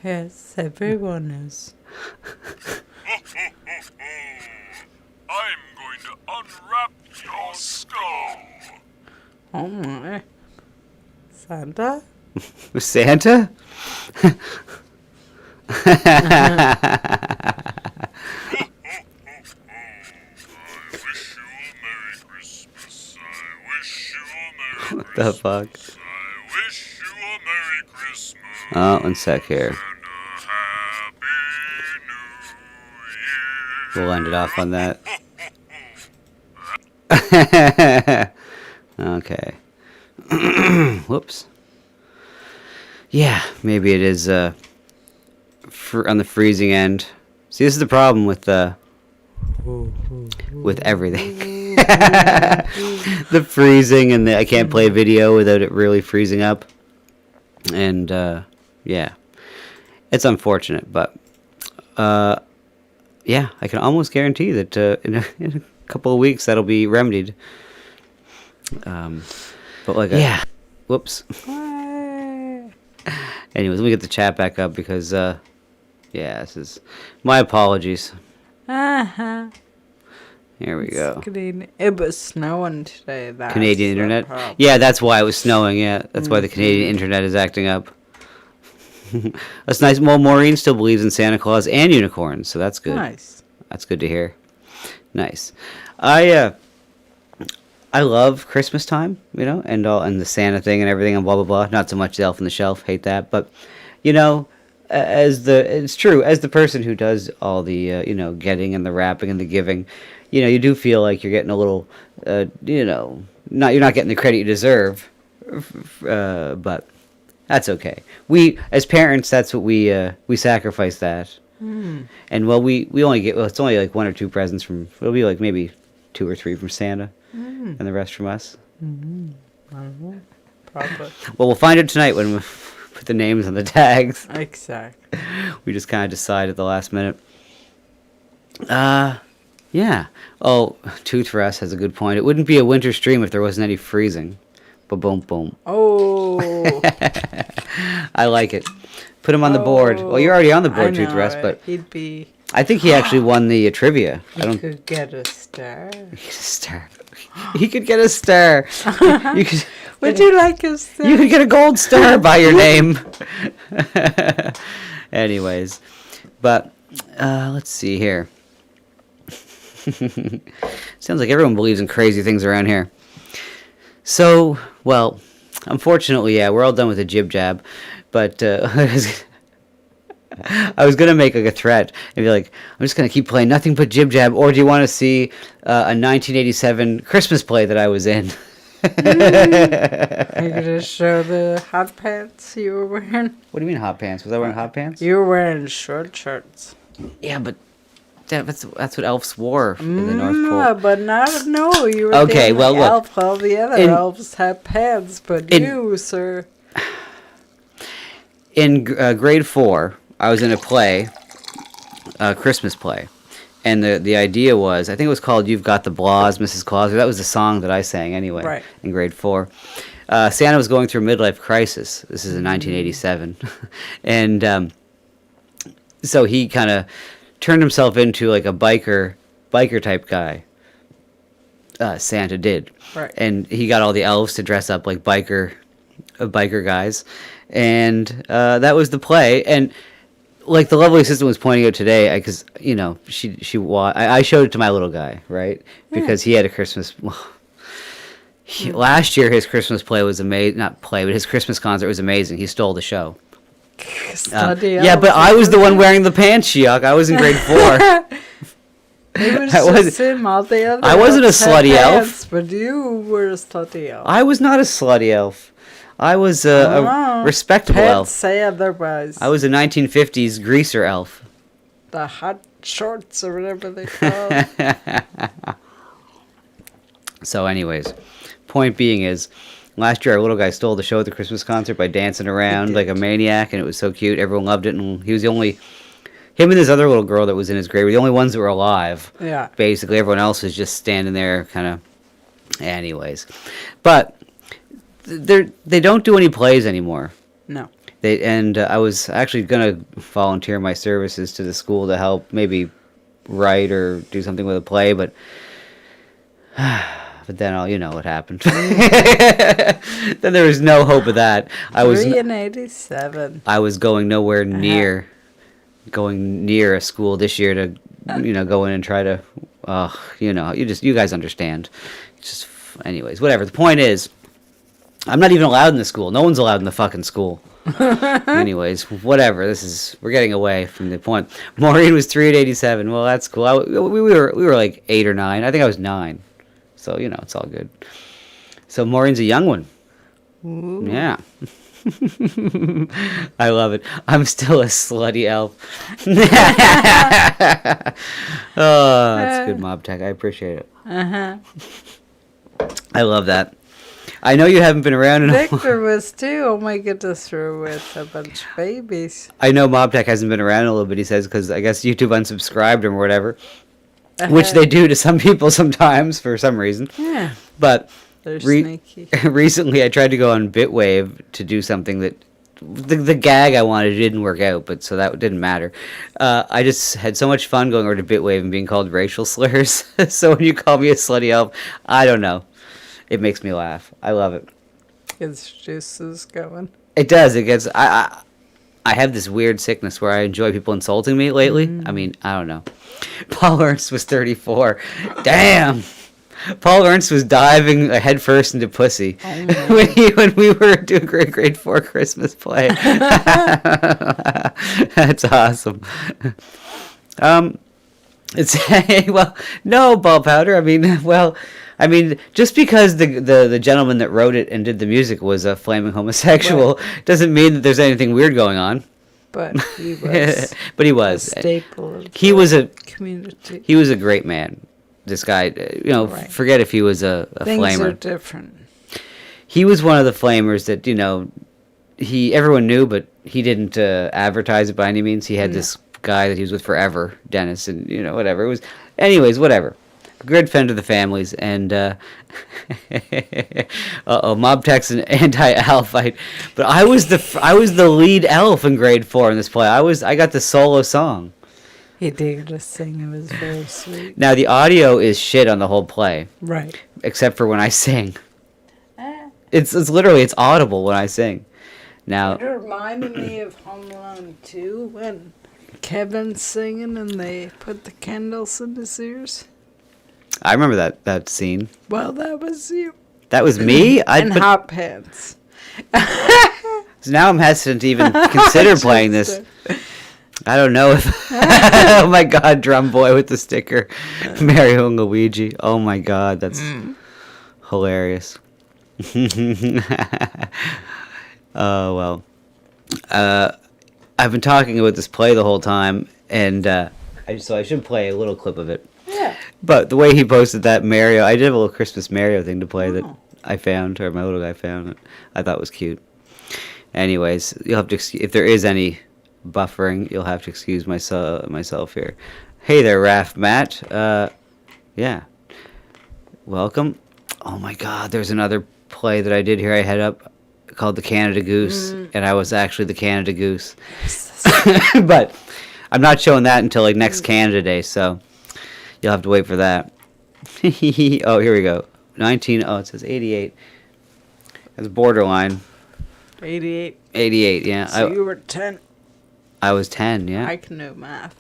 Yes, everyone is. I'm going to unwrap your skull. Oh my. Santa? Santa? What the fuck? Oh, one sec here. We'll end it off on that. Okay. Whoops. Yeah, maybe it is on the freezing end. See, this is the problem with everything. The freezing and I can't play a video without it really freezing up. And yeah, it's unfortunate, but yeah, I can almost guarantee that in a couple of weeks that'll be remedied. But like, yeah, whoops. Anyways, let me get the chat back up because yeah, this is my apologies. Uh-huh. Here we go. It was snowing today. That's Canadian internet. Yeah, that's why it was snowing. Yeah, that's why the Canadian internet is acting up. That's nice. Well, Maureen still believes in Santa Claus and unicorns, so that's good. Nice. That's good to hear. Nice. I love Christmas time, you know, and the Santa thing and everything and blah blah blah. Not so much the Elf on the Shelf, hate that, but you know, it's true, as the person who does all the you know, getting and the wrapping and the giving, you know, you do feel like you're getting a little you know, you're not getting the credit you deserve, but that's okay. We as parents, that's what we sacrifice that. And well, we only get, well, it's only like 1 or 2 presents from, it'll be like maybe 2 or 3 from Santa, and the rest from us. Probably. Well, we'll find it tonight when we put the names on the tags. Exactly. We just kind of decide at the last minute. Yeah. Oh, Tooth for Us has a good point. It wouldn't be a winter stream if there wasn't any freezing. Ba-boom, boom. Oh. I like it. Put him on the board. Well, you're already on the board, Tooth for Us, but he'd be. I think he actually won the trivia. He could get a star. He could get a star. You could, would you like a star? You could get a gold star by your name. Anyways, but let's see here. Sounds like everyone believes in crazy things around here. So, well, unfortunately, yeah, we're all done with the jib jab. But I was gonna make like a threat and be like, I'm just gonna keep playing nothing but jib jab. Or do you want to see a 1987 Christmas play that I was in? Are you gonna show the hot pants you were wearing? What do you mean hot pants? Was I wearing hot pants? You were wearing short shorts. Yeah, but that's what elves wore in the North Pole. But no, you were okay. Well, look, elf. All the other elves had pants, but you, sir. In grade 4, I was in a play, a Christmas play, and the idea was, I think it was called "You've Got the Blahs, Mrs. Claus." That was the song that I sang anyway. Right. In grade 4, Santa was going through a midlife crisis. This is in 1987, and so he kind of turned himself into like a biker type guy. Santa did, right? And he got all the elves to dress up like biker guys. And that was the play, and like the lovely assistant was pointing out today, because you know I showed it to my little guy, right? Because he had a Christmas. Last year, his Christmas play was amazing. Not play, but his Christmas concert was amazing. He stole the show. Yeah, but I was the one wearing the pants, Shiok. I was in grade 4. It was just him, all the other I wasn't a elves had slutty elf. pants, but you were a slutty elf. I was not a slutty elf. I was a respectable Pants elf. say otherwise. I was a 1950s greaser elf. The hot shorts or whatever they call it. So anyways, point being is, last year our little guy stole the show at the Christmas concert by dancing around like a maniac, and it was so cute. Everyone loved it, and he was the only... Him and this other little girl that was in his grade were the only ones that were alive. Yeah. Basically, everyone else was just standing there kind of... Anyways. But they don't do any plays anymore. No. I was actually going to volunteer my services to the school to help maybe write or do something with a play, but then you know what happened. Then there was no hope of that. I was 3 and 87. I was going nowhere near a school this year to go in and try to you guys understand. It's just anyways, whatever. The point is, I'm not even allowed in the school. No one's allowed in the fucking school. Anyways, whatever. We're getting away from the point. Maureen was 3 at 87. Well, that's cool. We were like 8 or 9. I think I was 9. So it's all good. So Maureen's a young one. Ooh. Yeah. I love it. I'm still a slutty elf. Oh, that's good, Mob Tech. I appreciate it. I love that. I know you haven't been around in a Victor was too. Oh my goodness, we're with a bunch of babies. I know Mob Tech hasn't been around in a little bit, he says, because I guess YouTube unsubscribed him or whatever. Which they do to some people sometimes for some reason. Yeah. But they're sneaky. Recently I tried to go on Bitwave to do something that the gag I wanted didn't work out, but so that didn't matter. I just had so much fun going over to Bitwave and being called racial slurs. So when you call me a slutty elf, I don't know. It makes me laugh. I love it. Gets juices going. It does. It gets. I have this weird sickness where I enjoy people insulting me lately. I mean, I don't know. Paul Ernst was 34. Damn. Paul Ernst was diving headfirst into pussy when we were doing grade 4 Christmas play. That's awesome. It's well, no, Ball Powder. I mean, just because the gentleman that wrote it and did the music was a flaming homosexual doesn't mean that there's anything weird going on. But he was. But he was. A staple of he was a community. He was a great man. This guy, forget if he was a Things flamer. Things are different. He was one of the flamers that everyone knew, but he didn't advertise it by any means. He had this guy that he was with forever, Dennis, and whatever. It was, anyways, whatever. Good friend of the families, and Mob Tech's an anti-elfite, but I was the lead elf in grade 4 in this play. I got the solo song. He did to sing. It was very sweet. Now the audio is shit on the whole play, right? Except for when I sing. It's literally it's audible when I sing. Now it reminded me of Home Alone 2 when Kevin's singing and they put the candles in his ears. I remember that scene. Well, that was you. That was me? And hot pants. So now I'm hesitant to even consider playing this. I don't know if... Oh my god, Drum Boy with the sticker. Mario and Luigi. Oh my god, that's hilarious. Oh, well. I've been talking about this play the whole time, and so I should play a little clip of it. Yeah. But the way he posted that Mario, I did have a little Christmas Mario thing to play that I found, or my little guy found, that I thought was cute. Anyways, you'll have to, if there is any buffering, you'll have to excuse myself here. Hey there, Raph Matt. Yeah. Welcome. Oh my god, there's another play that I did here I had up called The Canada Goose, and I was actually the Canada Goose. But I'm not showing that until like next Canada Day, so you'll have to wait for that. Oh, here we go. It says 88. That's borderline. 88. 88, yeah. So you were 10. I was 10, yeah. I can do math.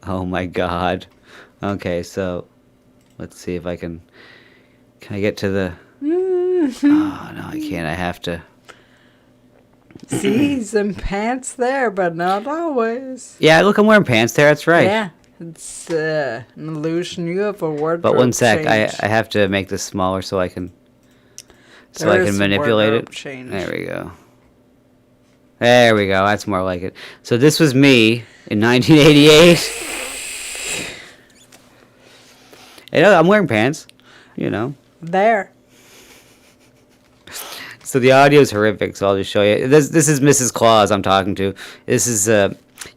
Oh my god. Okay, so Let's see if I can. Can I get to the? Oh no, I can't. I have to. See, some pants there, but not always. Yeah, look, I'm wearing pants there. That's right. Yeah, it's an illusion. You have a wardrobe But one sec, I change. have to make this smaller so I can. So There I is can a manipulate wardrobe it. change. There we go. There we go. That's more like it. So this was me in 1988. And I'm wearing pants, you know. There. So the audio is horrific, so I'll just show you. This is Mrs. Claus I'm talking to. This is,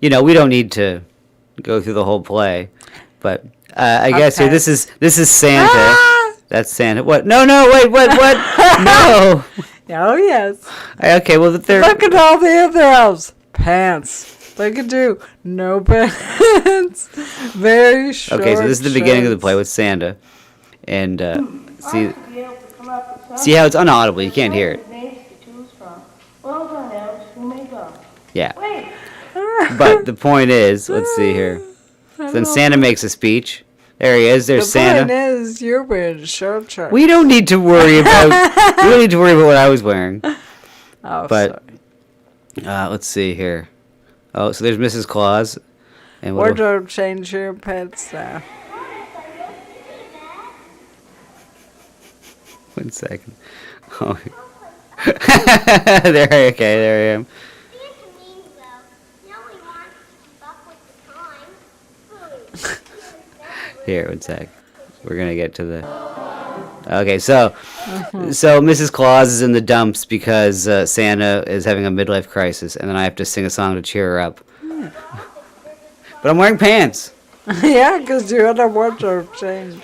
you know, we don't need to go through the whole play, but I guess here this is Santa. Ah! That's Santa. What? No, wait, what? No. Oh yes. Okay, well they're. Look at all the other elves. Pants. Look at you. No pants. Very short. Okay, so this is the beginning of the play with Santa, and see how it's unaudible. You can't hear it. Yeah. But the point is, let's see here. So then Santa makes a speech. There he is. There's Santa. The point is, you're wearing short shorts. We don't need to worry about. We don't need to worry about what I was wearing. Oh, but let's see here. Oh, so there's Mrs. Claus. And Wardrobe change your pants now. 1 second. Oh. There I am. Here, 1 sec. We're gonna get to the. Okay, so Mrs. Claus is in the dumps because Santa is having a midlife crisis, and then I have to sing a song to cheer her up. But I'm wearing pants. Yeah, because you had a wardrobe change.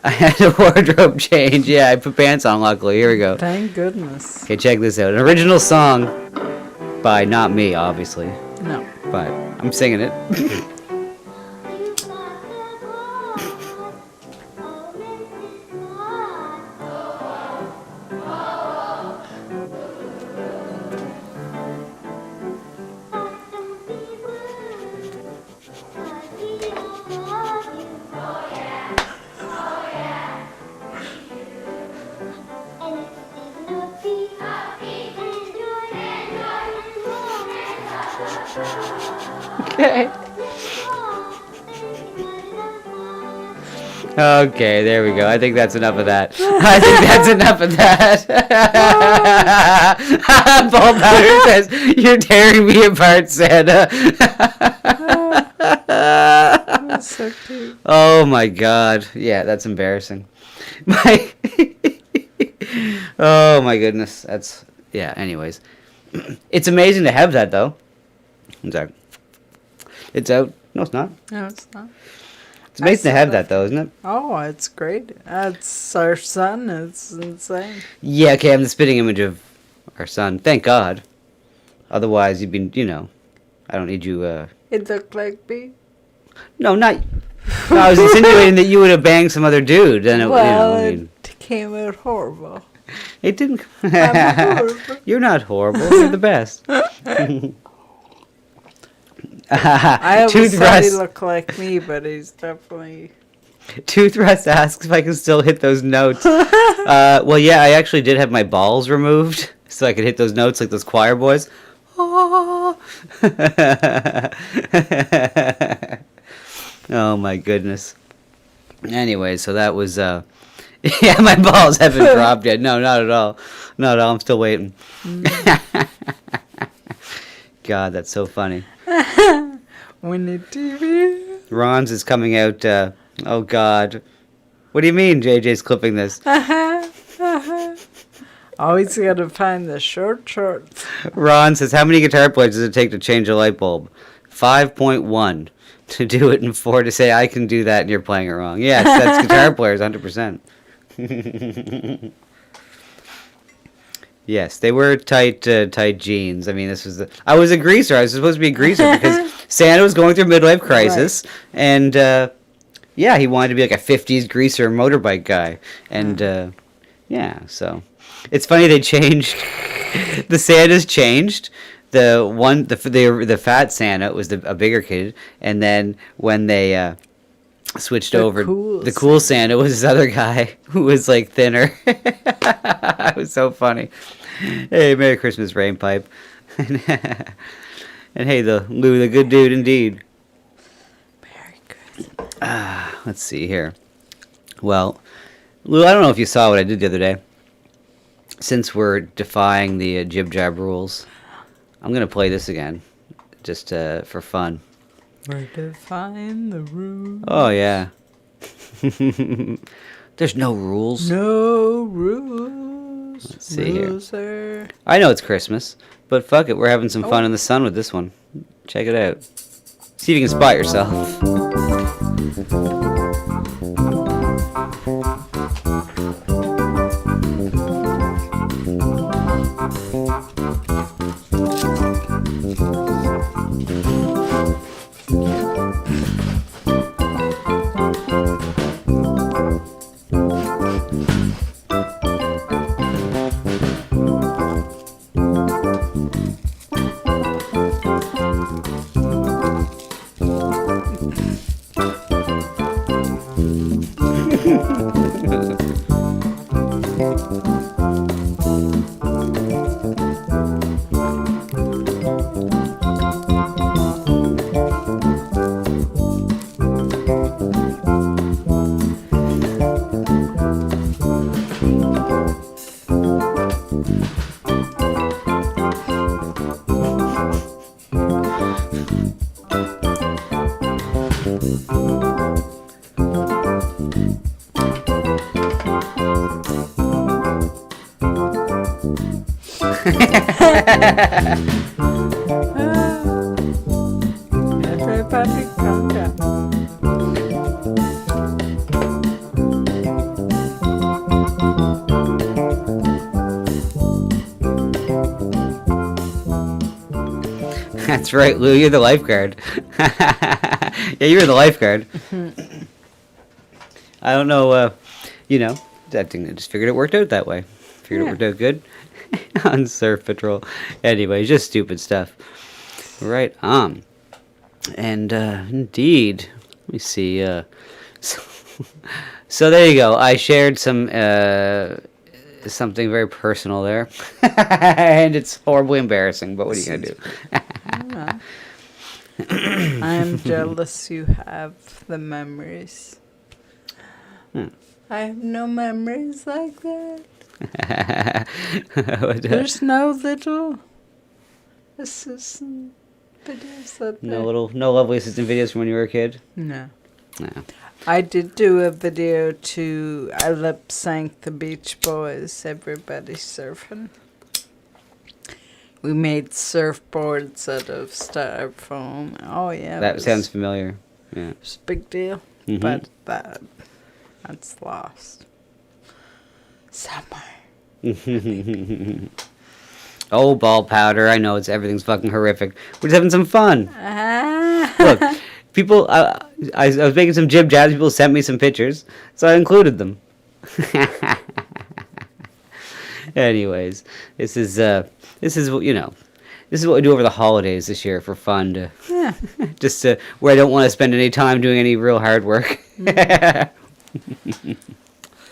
I had a wardrobe change. Yeah, I put pants on. Luckily, here we go. Thank goodness. Okay, check this out. An original song by not me, obviously. No. But I'm singing it. Okay. Okay, there we go. I think that's enough of that. I think that's enough of that. Paul Powder says, "You're tearing me apart, Santa." That's so cute. Oh my God. Yeah, that's embarrassing. Oh my goodness. That's yeah. Anyways, it's amazing to have that though. It's out. It's out. No, it's not. No, it's not. It's amazing to have that though, isn't it? Oh, it's great. It's our son. It's insane. Yeah, okay, I'm the spitting image of our son. Thank God. Otherwise, you'd be, you know, I don't need you, It looked like me. No, not... No, I was insinuating that you would have banged some other dude. Then it, Well, you know, I mean, it came out horrible. it didn't... I'm horrible. You're not horrible. You're the best. I always Tooth thought he Russ. looked like me, but he's definitely... Tooth Russ asks if I can still hit those notes. Well, yeah, I actually did have my balls removed, so I could hit those notes like those choir boys. Oh my goodness. Anyway, so that was yeah, my balls haven't dropped yet. No, not at all. Not at all. I'm still waiting. God, that's so funny. Winnie TV. Ron's is coming out. Oh God. What do you mean JJ's clipping this? Always gotta find the short shorts. Ron says, how many guitar players does it take to change a light bulb? 5.1 to do it, and 4 to say I can do that and you're playing it wrong. Yes, that's guitar players, 100%. Yes, they were tight jeans. I mean, this was I was a greaser. I was supposed to be a greaser because Santa was going through midlife crisis, right. And yeah, he wanted to be like a 50s greaser motorbike guy, and yeah, so it's funny they changed the Santas changed. The fat Santa was a bigger kid, and then when they switched The over. cool The cool Santa was this other guy who was like thinner. It was so funny. Hey, Merry Christmas, Rain Pipe. And hey, the Lou, the good dude indeed. Merry Christmas. Let's see here. Well, Lou, I don't know if you saw what I did the other day. Since we're defying the Jib Jab rules, I'm going to play this again, just for fun. We're defying the rules. Oh, yeah. There's no rules. No rules. Let's see here. Loser. I know it's Christmas, but fuck it, we're having some fun in the sun with this one. Check it out. See if you can spot yourself. Everybody calm down. That's right, Lou, you're the lifeguard. Yeah, you were the lifeguard. I don't know, you know, I think I just figured it worked out that way. Figured it worked out good on Surf Patrol. Anyway, just stupid stuff. Right on. And indeed, let me see. So there you go. I shared some something very personal there, and it's horribly embarrassing. But what are you gonna do? I'm jealous you have the memories. I have no memories like that. There's no little assistant videos that No lovely assistant videos from when you were a kid. No. No. I did do a video to, I lip sync the Beach Boys, Everybody Surfing. We made surfboards out of styrofoam. Oh yeah. That sounds familiar. Yeah. It's a big deal. Mhm. But that's lost. Somewhere. Oh, ball powder. I know everything's fucking horrific. We're just having some fun. Look, people, I was making some jib jabs. People sent me some pictures, so I included them. Anyways, this is you know, this is what we do over the holidays this year for fun. Yeah. Just where I don't want to spend any time doing any real hard work.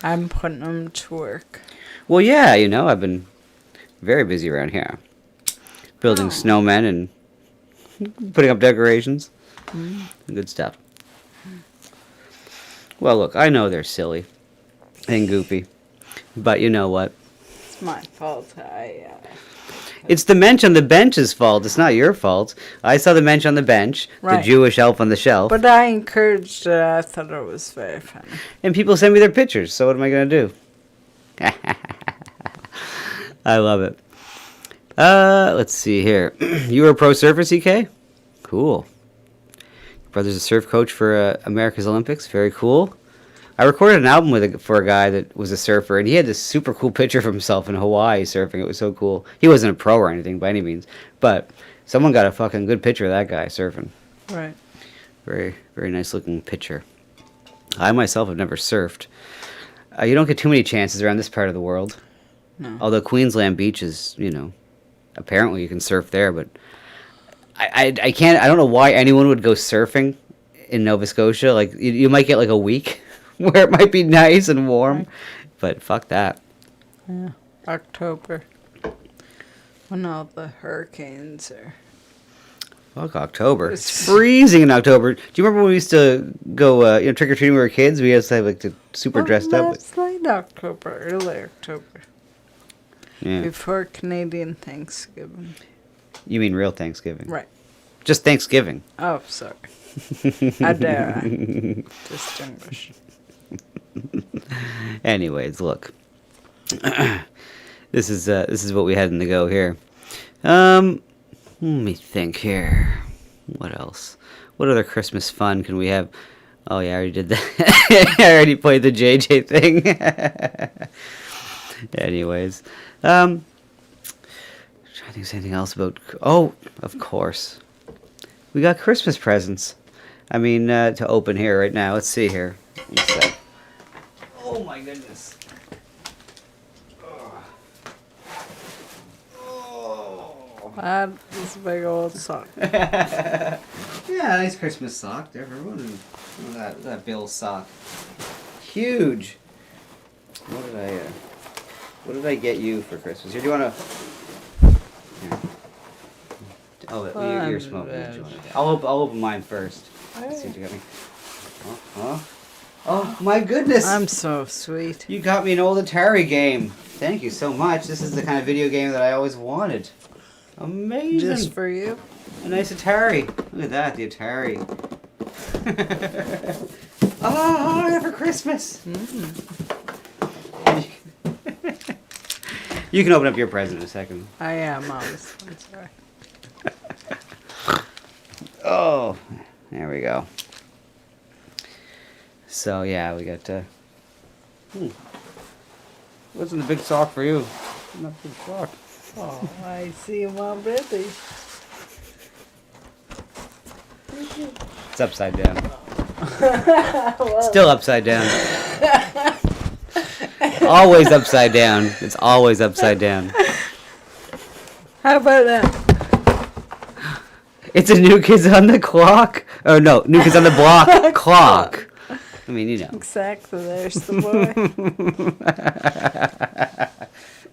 I'm putting them to work. Well, yeah, you know, I've been very busy around here, building snowmen and putting up decorations. Good stuff. Well, look, I know they're silly and goofy, but you know what? It's my fault. It's the mensch on the bench's fault. It's not your fault. I saw the mensch on the bench, Right. the Jewish elf on the shelf, But I encouraged it. I thought it was very funny. and people send me their pictures. So what am I gonna do? I love it. Let's see here. You were a pro surfer, CK? Cool. Your brother's a surf coach for America's Olympics. Very cool. I recorded an album for a guy that was a surfer, and he had this super cool picture of himself in Hawaii surfing. It was so cool. He wasn't a pro or anything by any means, but someone got a fucking good picture of that guy surfing. Right. Very, very nice looking picture. I myself have never surfed. You don't get too many chances around this part of the world. No. Although Queensland beaches, you know, apparently you can surf there, but I can't. I don't know why anyone would go surfing in Nova Scotia. Like you might get like a week where it might be nice and warm, but fuck that. Yeah, October. When all the hurricanes are. Fuck October. It's freezing in October. Do you remember when we used to go, trick or treating when we were kids? We used to have like the super dressed up. That's late October, early October. Yeah. Before Canadian Thanksgiving. You mean real Thanksgiving? Right. Just Thanksgiving. Oh, sorry. How dare I distinguish? Anyways, look. This is what we had in the go here. Let me think here. What else? What other Christmas fun can we have? Oh yeah, I already did that. I already played the JJ thing. Anyways, trying to think of anything else about. Oh, of course, we got Christmas presents. I mean, to open here right now. Let's see here. Oh my goodness. That is a big old sock. Yeah, nice Christmas sock there for everyone. Look at that Bill's sock. Huge. What did I get you for Christmas? Here, do you want to? Oh, you're smoking. I'll open mine first. Let's see what you got me. Oh my goodness! I'm so sweet. You got me an old Atari game. Thank you so much. This is the kind of video game that I always wanted. Amazing. Just for you. A nice Atari. Look at that, the Atari. Oh, I got for Christmas. You can open up your present in a second. I am, honest. I'm sorry. Oh, there we go. So yeah, we got. Wasn't a big sock for you? Not a big sock. Oh, I see him already. It's upside down. Still upside down. Always upside down. It's always upside down. How about that? It's a New Kids on the Clock. Oh no, New Kids on the Block clock. I mean, you know. Exactly. There's the boy.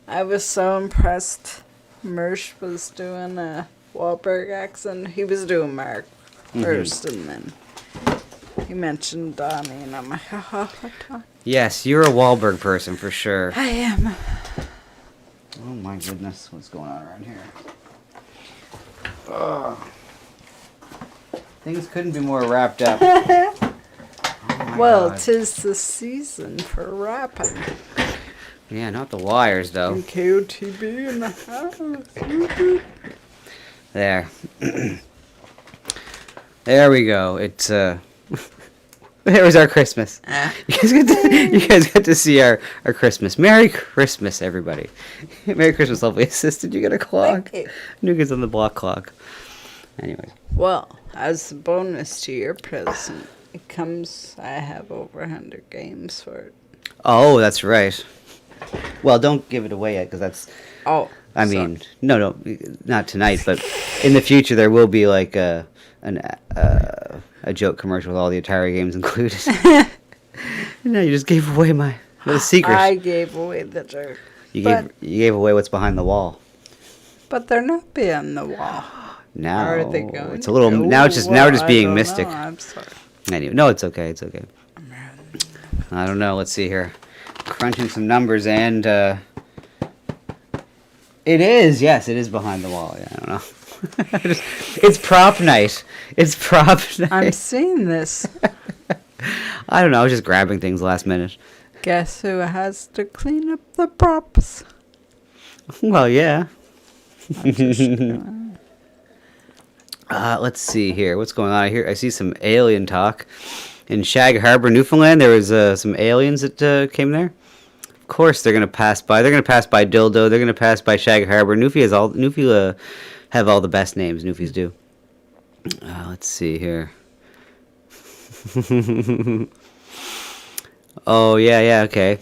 I was so impressed. Mersh was doing a Wahlberg accent. He was doing Mark first, and then he mentioned Donnie, and I'm like, Yes, you're a Wahlberg person for sure. I am. Oh my goodness, what's going on around here? Ugh. Things couldn't be more wrapped up. Well, God. 'tis the season for rapping. Yeah, not the wires though. And KOTB in the house. There. There we go. It's there was our Christmas. You guys got to see our Christmas. Merry Christmas, everybody. Merry Christmas, lovely assistant. You got a clock. Thank you. New Kids on the Block clock. Anyway. Well, as a bonus to your present, it comes, I have over 100 games for it. Oh, that's right. Well, don't give it away yet, because that's... Oh, I mean, no, not tonight, but in the future there will be like a joke commercial with all the Atari games included. No, you just gave away my little secret. I gave away the joke. You gave away what's behind the wall. But they're not behind the wall. Now Are they going? it's a little. Now it's just now we're just being mystic. I'm sorry. Anyway, no, it's okay. It's okay. I don't know. Let's see here. Crunching some numbers and it is. Yes, it is behind the wall. Yeah, I don't know. It's prop night. It's prop night. I'm seeing this. I don't know. I was just grabbing things last minute. Guess who has to clean up the props? Well, yeah. I'm just let's see here. What's going on here? I see some alien talk. In Shag Harbor, Newfoundland, there was some aliens that came there. Of course, they're gonna pass by. They're gonna pass by Dildo. They're gonna pass by Shag Harbor. Newfie have all the best names. Newfies do. Let's see here. Oh yeah, okay.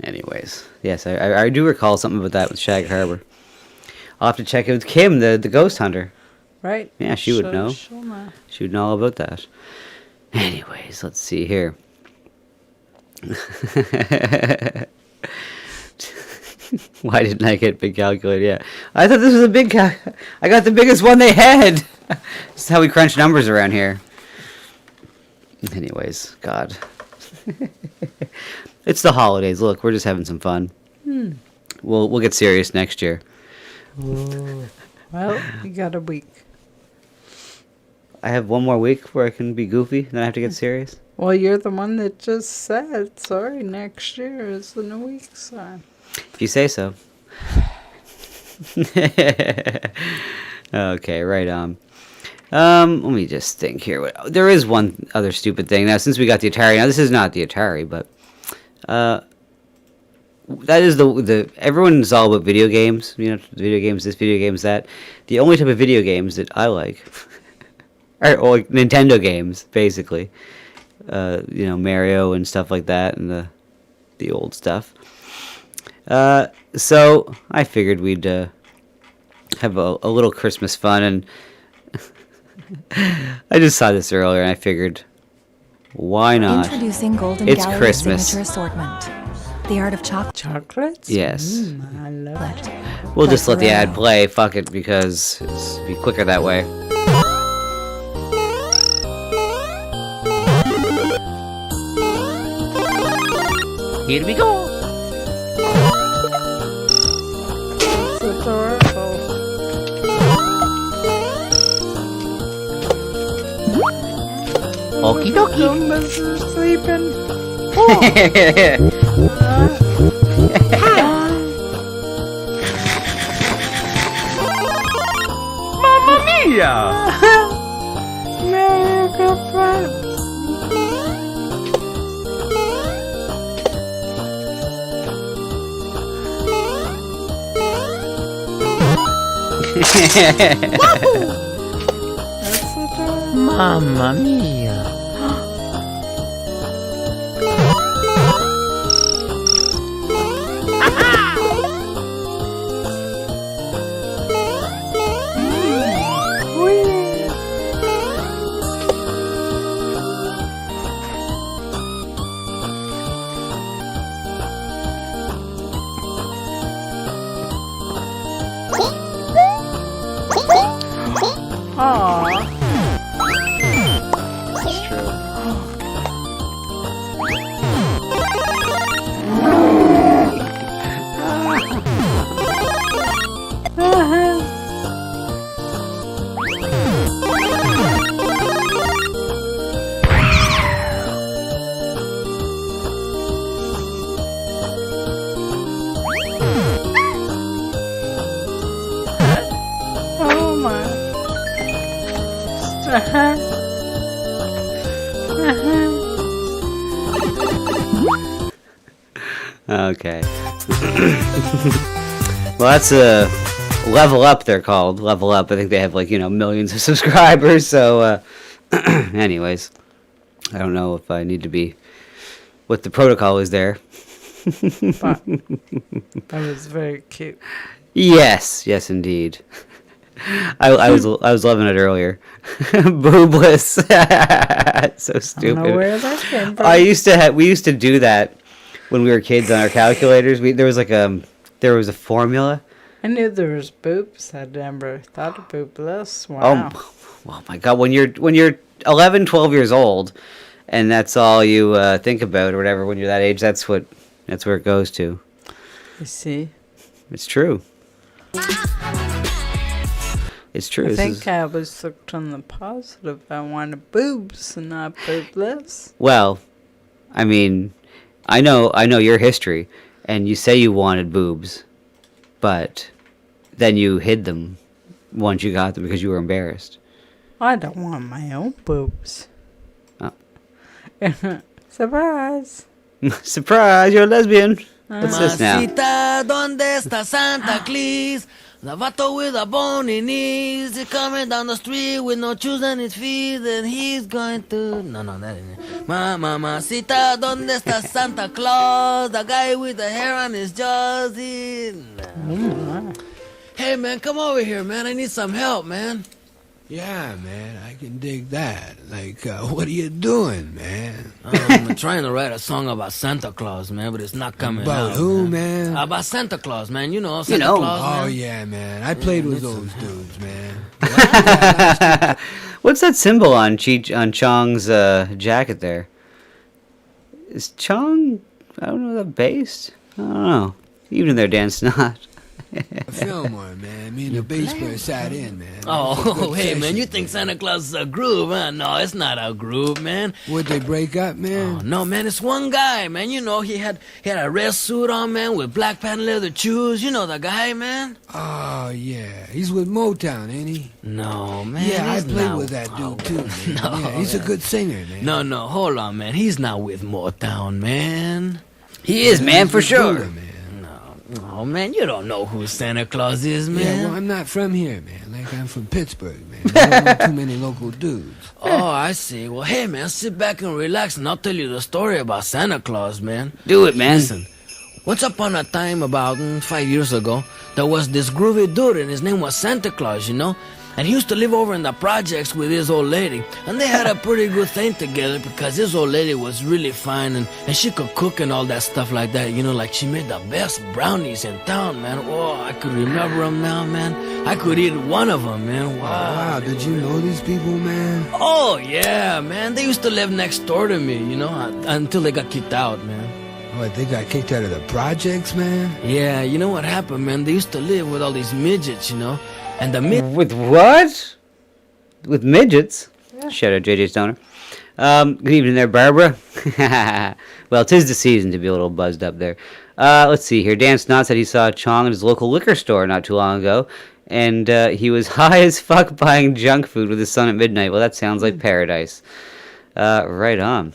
Anyways, yes, I do recall something about that with Shag Harbor. I'll have to check it with Kim, the ghost hunter. Right? Yeah, she would know. She'll know. She would know all about that. Anyways, let's see here. Why didn't I get big calculator? Yeah, I thought this was a big I got the biggest one they had. This is how we crunch numbers around here. Anyways, God. It's the holidays. Look, we're just having some fun. We'll get serious next year. Well, you got a week. I have one more week where I can be goofy, then I have to get serious. Well, you're the one that just said, sorry, next year is in a week's time. If you say so. Okay, right on. Let me just think here. There is one other stupid thing. Now, since we got the Atari, now this is not the Atari, but that is the everyone's all about video games. You know, video games this, video games that. The only type of video games that I like or like Nintendo games, basically. You know, Mario and stuff like that, and the old stuff. So I figured we'd have a little Christmas fun, and I just saw this earlier, and I figured, why not? Introducing Golden It's Gallery's Christmas. signature assortment. The art of chocolates? Yes. I love it. We'll just let the ad play. Fuck it, because it'll be quicker that way. Here we go. It's adorable. Okie dokie. Pumbas are sleeping. Mamma mia! Merry Christmas. Mamma mia! Okay. Well, that's a Level Up, they're called. Level Up. I think they have, like, you know, millions of subscribers. So, anyways, I don't know if I need to be what the protocol is there. But that was very cute. Yes, indeed. I was loving it earlier. Boobless. So stupid. I don't know where that came from. We used to do that when we were kids on our calculators. There was a formula. I knew there was boobs. I never thought of boobless. Wow. Oh my God! When you're 11, 12 years old, and that's all you think about or whatever. When you're that age, that's where it goes to. You see. It's true. It's true. I think I was looked on the positive. I wanted boobs and not boobless. Well, I mean, I know your history, and you say you wanted boobs, but then you hid them once you got them because you were embarrassed. I don't want my own boobs. Oh. Surprise! Surprise! You're a lesbian. What's this now? Mamacita, ¿dónde está Santa Claus? The vato with a bony knees, he's coming down the street with no shoes on his feet, and he's going to... No, that isn't it. Mamacita, ¿dónde está Santa Claus? The guy with the hair on his jaws, he... Hey, man, come over here, man. I need some help, man. Yeah, man, I can dig that. Like, what are you doing, man? I'm trying to write a song about Santa Claus, man, but it's not coming About out. who, man? About Santa Claus, man. You know Santa Claus, man. Oh, yeah, man. I played with those dudes, man. What's that symbol on Chong's jacket there? Is Chong, I don't know, that based? I don't know. Even there, Dan Snot. Fillmore, man. Me and the bass player sat in, man. Oh, hey, man, you think Santa Claus is a groove, huh? No, it's not a groove, man. Would they break up, man? Oh, no, man, it's one guy, man. You know, he had a red suit on, man, with black patent leather shoes. You know the guy, man? Oh, yeah. He's with Motown, ain't he? No, man. Yeah, I he's played not with that dude, too, man. No, yeah, he's a good singer, man. No, hold on, man. He's not with Motown, man. He is, man, for sure. Buddha, man. Oh, man, you don't know who Santa Claus is, man. Yeah, well, I'm not from here, man. Like, I'm from Pittsburgh, man. I don't know too many local dudes. Oh, I see. Well, hey, man, sit back and relax, and I'll tell you the story about Santa Claus, man. Do it, man. Listen, once upon a time, about 5 years ago, there was this groovy dude, and his name was Santa Claus, you know? And he used to live over in the projects with his old lady. And they had a pretty good thing together because his old lady was really fine and she could cook and all that stuff like that. You know, like she made the best brownies in town, man. Oh, I could remember them now, man. I could eat one of them, man. Wow, did you know these people, man? Oh, yeah, man. They used to live next door to me, you know, until they got kicked out, man. What, they got kicked out of the projects, man? Yeah, you know what happened, man? They used to live with all these midgets, you know? And the With what? With midgets? Yeah. Shout out JJ Stoner. Good evening there, Barbara. Well, 'tis the season to be a little buzzed up there. Let's see here. Dan Snot said he saw Chong at his local liquor store not too long ago, and he was high as fuck buying junk food with his son at midnight. Well, that sounds like paradise. Right on.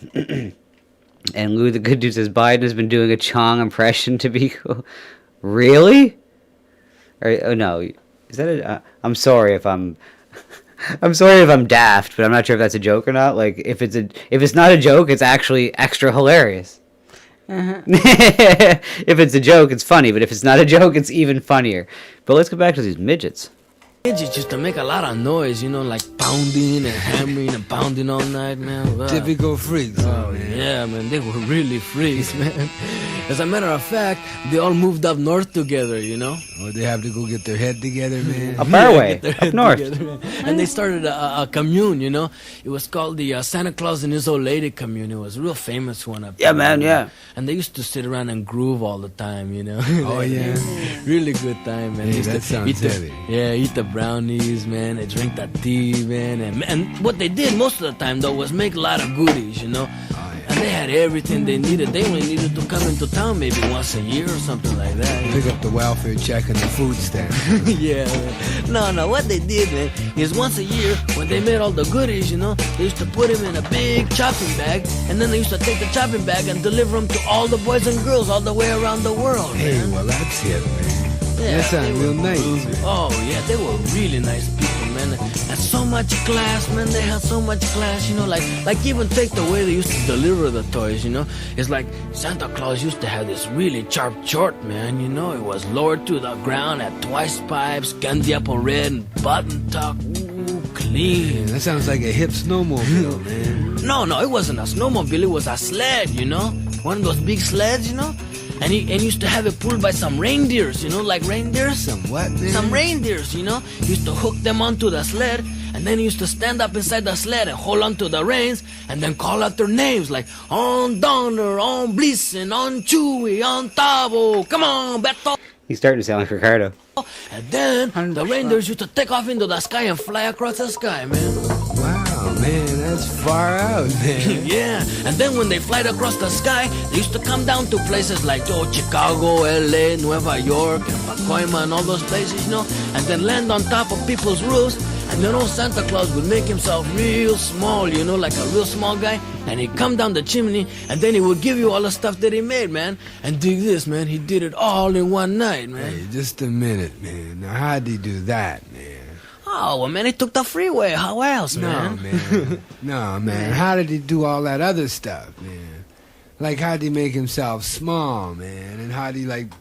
And Lou the Good Dude says Biden has been doing a Chong impression to be cool. Really? Oh, no. Is that I'm sorry if I'm daft, but I'm not sure if that's a joke or not. Like, if it's not a joke, it's actually extra hilarious. Uh-huh. If it's a joke, it's funny, but if it's not a joke, it's even funnier. But let's go back to these midgets. midgets used to make a lot of noise, you know, like pounding and hammering and pounding all night, man. Wow. Typical freaks. Oh, man. Yeah, man, they were really freaks, man. As a matter of fact, they all moved up north together, you know. Oh, they have to go get their head together, man. Up our way, up north. Together, and they started a commune, you know. It was called the Santa Claus and His Old Lady commune. It was a real famous one up there. Yeah, man, yeah. And they used to sit around and groove all the time, you know. Oh, yeah. Really good time, man. Hey, that sounds heavy. Eat the brownies, man. They drink that tea, man. And what they did most of the time, though, was make a lot of goodies, you know. And they had everything they needed. They only needed to come into town maybe once a year or something like that. Pick up the welfare check and the food stamp. Yeah, man. No, what they did, man, is once a year, when they made all the goodies, you know, they used to put them in a big chopping bag, and then they used to take the chopping bag and deliver them to all the boys and girls all the way around the world, Hey, man. well, that's it, man. Yeah, that sounds real nice. Oh, yeah, they were really nice people, man. And so much class, man. They had so much class, you know, like even take the way they used to deliver the toys, you know. It's like Santa Claus used to have this really sharp short, man, you know. It was lowered to the ground at Twas pipes, candy apple red, and button tuck. Ooh, clean. Yeah, that sounds like a hip snowmobile, man. No, it wasn't a snowmobile. It was a sled, you know. One of those big sleds, you know. And he used to have it pulled by some reindeers, you know, like reindeers. Some what, man? Some reindeers, you know. He used to hook them onto the sled, and then he used to stand up inside the sled and hold onto the reins, and then call out their names, like, on Donner, on Blitzen, on Chewy, on Tavo, come on, Beto. He's starting to sound like Ricardo. And then the reindeers used to take off into the sky and fly across the sky, man. Wow, man, that's far out, man. Yeah, and then when they flied across the sky, they used to come down to places like Chicago, LA, Nueva York, and Pacoima, and all those places, you know, and then land on top of people's roofs. And then old Santa Claus would make himself real small, you know, like a real small guy, and he'd come down the chimney, and then he would give you all the stuff that he made, man. And dig this, man, he did it all in one night, man. Hey, just a minute, man. Now, how'd he do that, man? Oh, well, man, he took the freeway. How else, man? No, man. No, man. How did he do all that other stuff, man? Like, how'd he make himself small, man? And how'd he, like,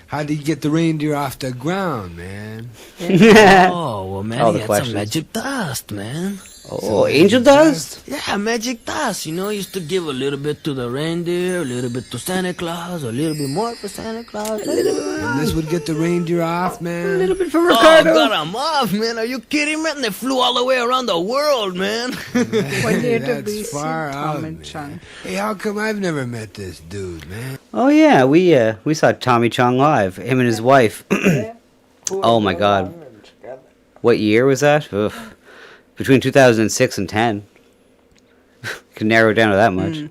How did he get the reindeer off the ground, man? Oh, well, man, All he the had questions. some magic dust, man. Oh, angel dust? Yeah, magic dust. You know, used to give a little bit to the reindeer, a little bit to Santa Claus, a little bit more for Santa Claus. And this would get the reindeer off, man. A little bit for Oh, Ricardo. got 'em off, man. Are you kidding, man? They flew all the way around the world, man. When you're the That's BC far out, Tom man. and Chung. Hey, how come I've never met this dude, man? Oh yeah, we saw Tommy Chong live. Him and his wife. Oh my God. What year was that? Oof. Between 2006 and 10. Can narrow it down to that much.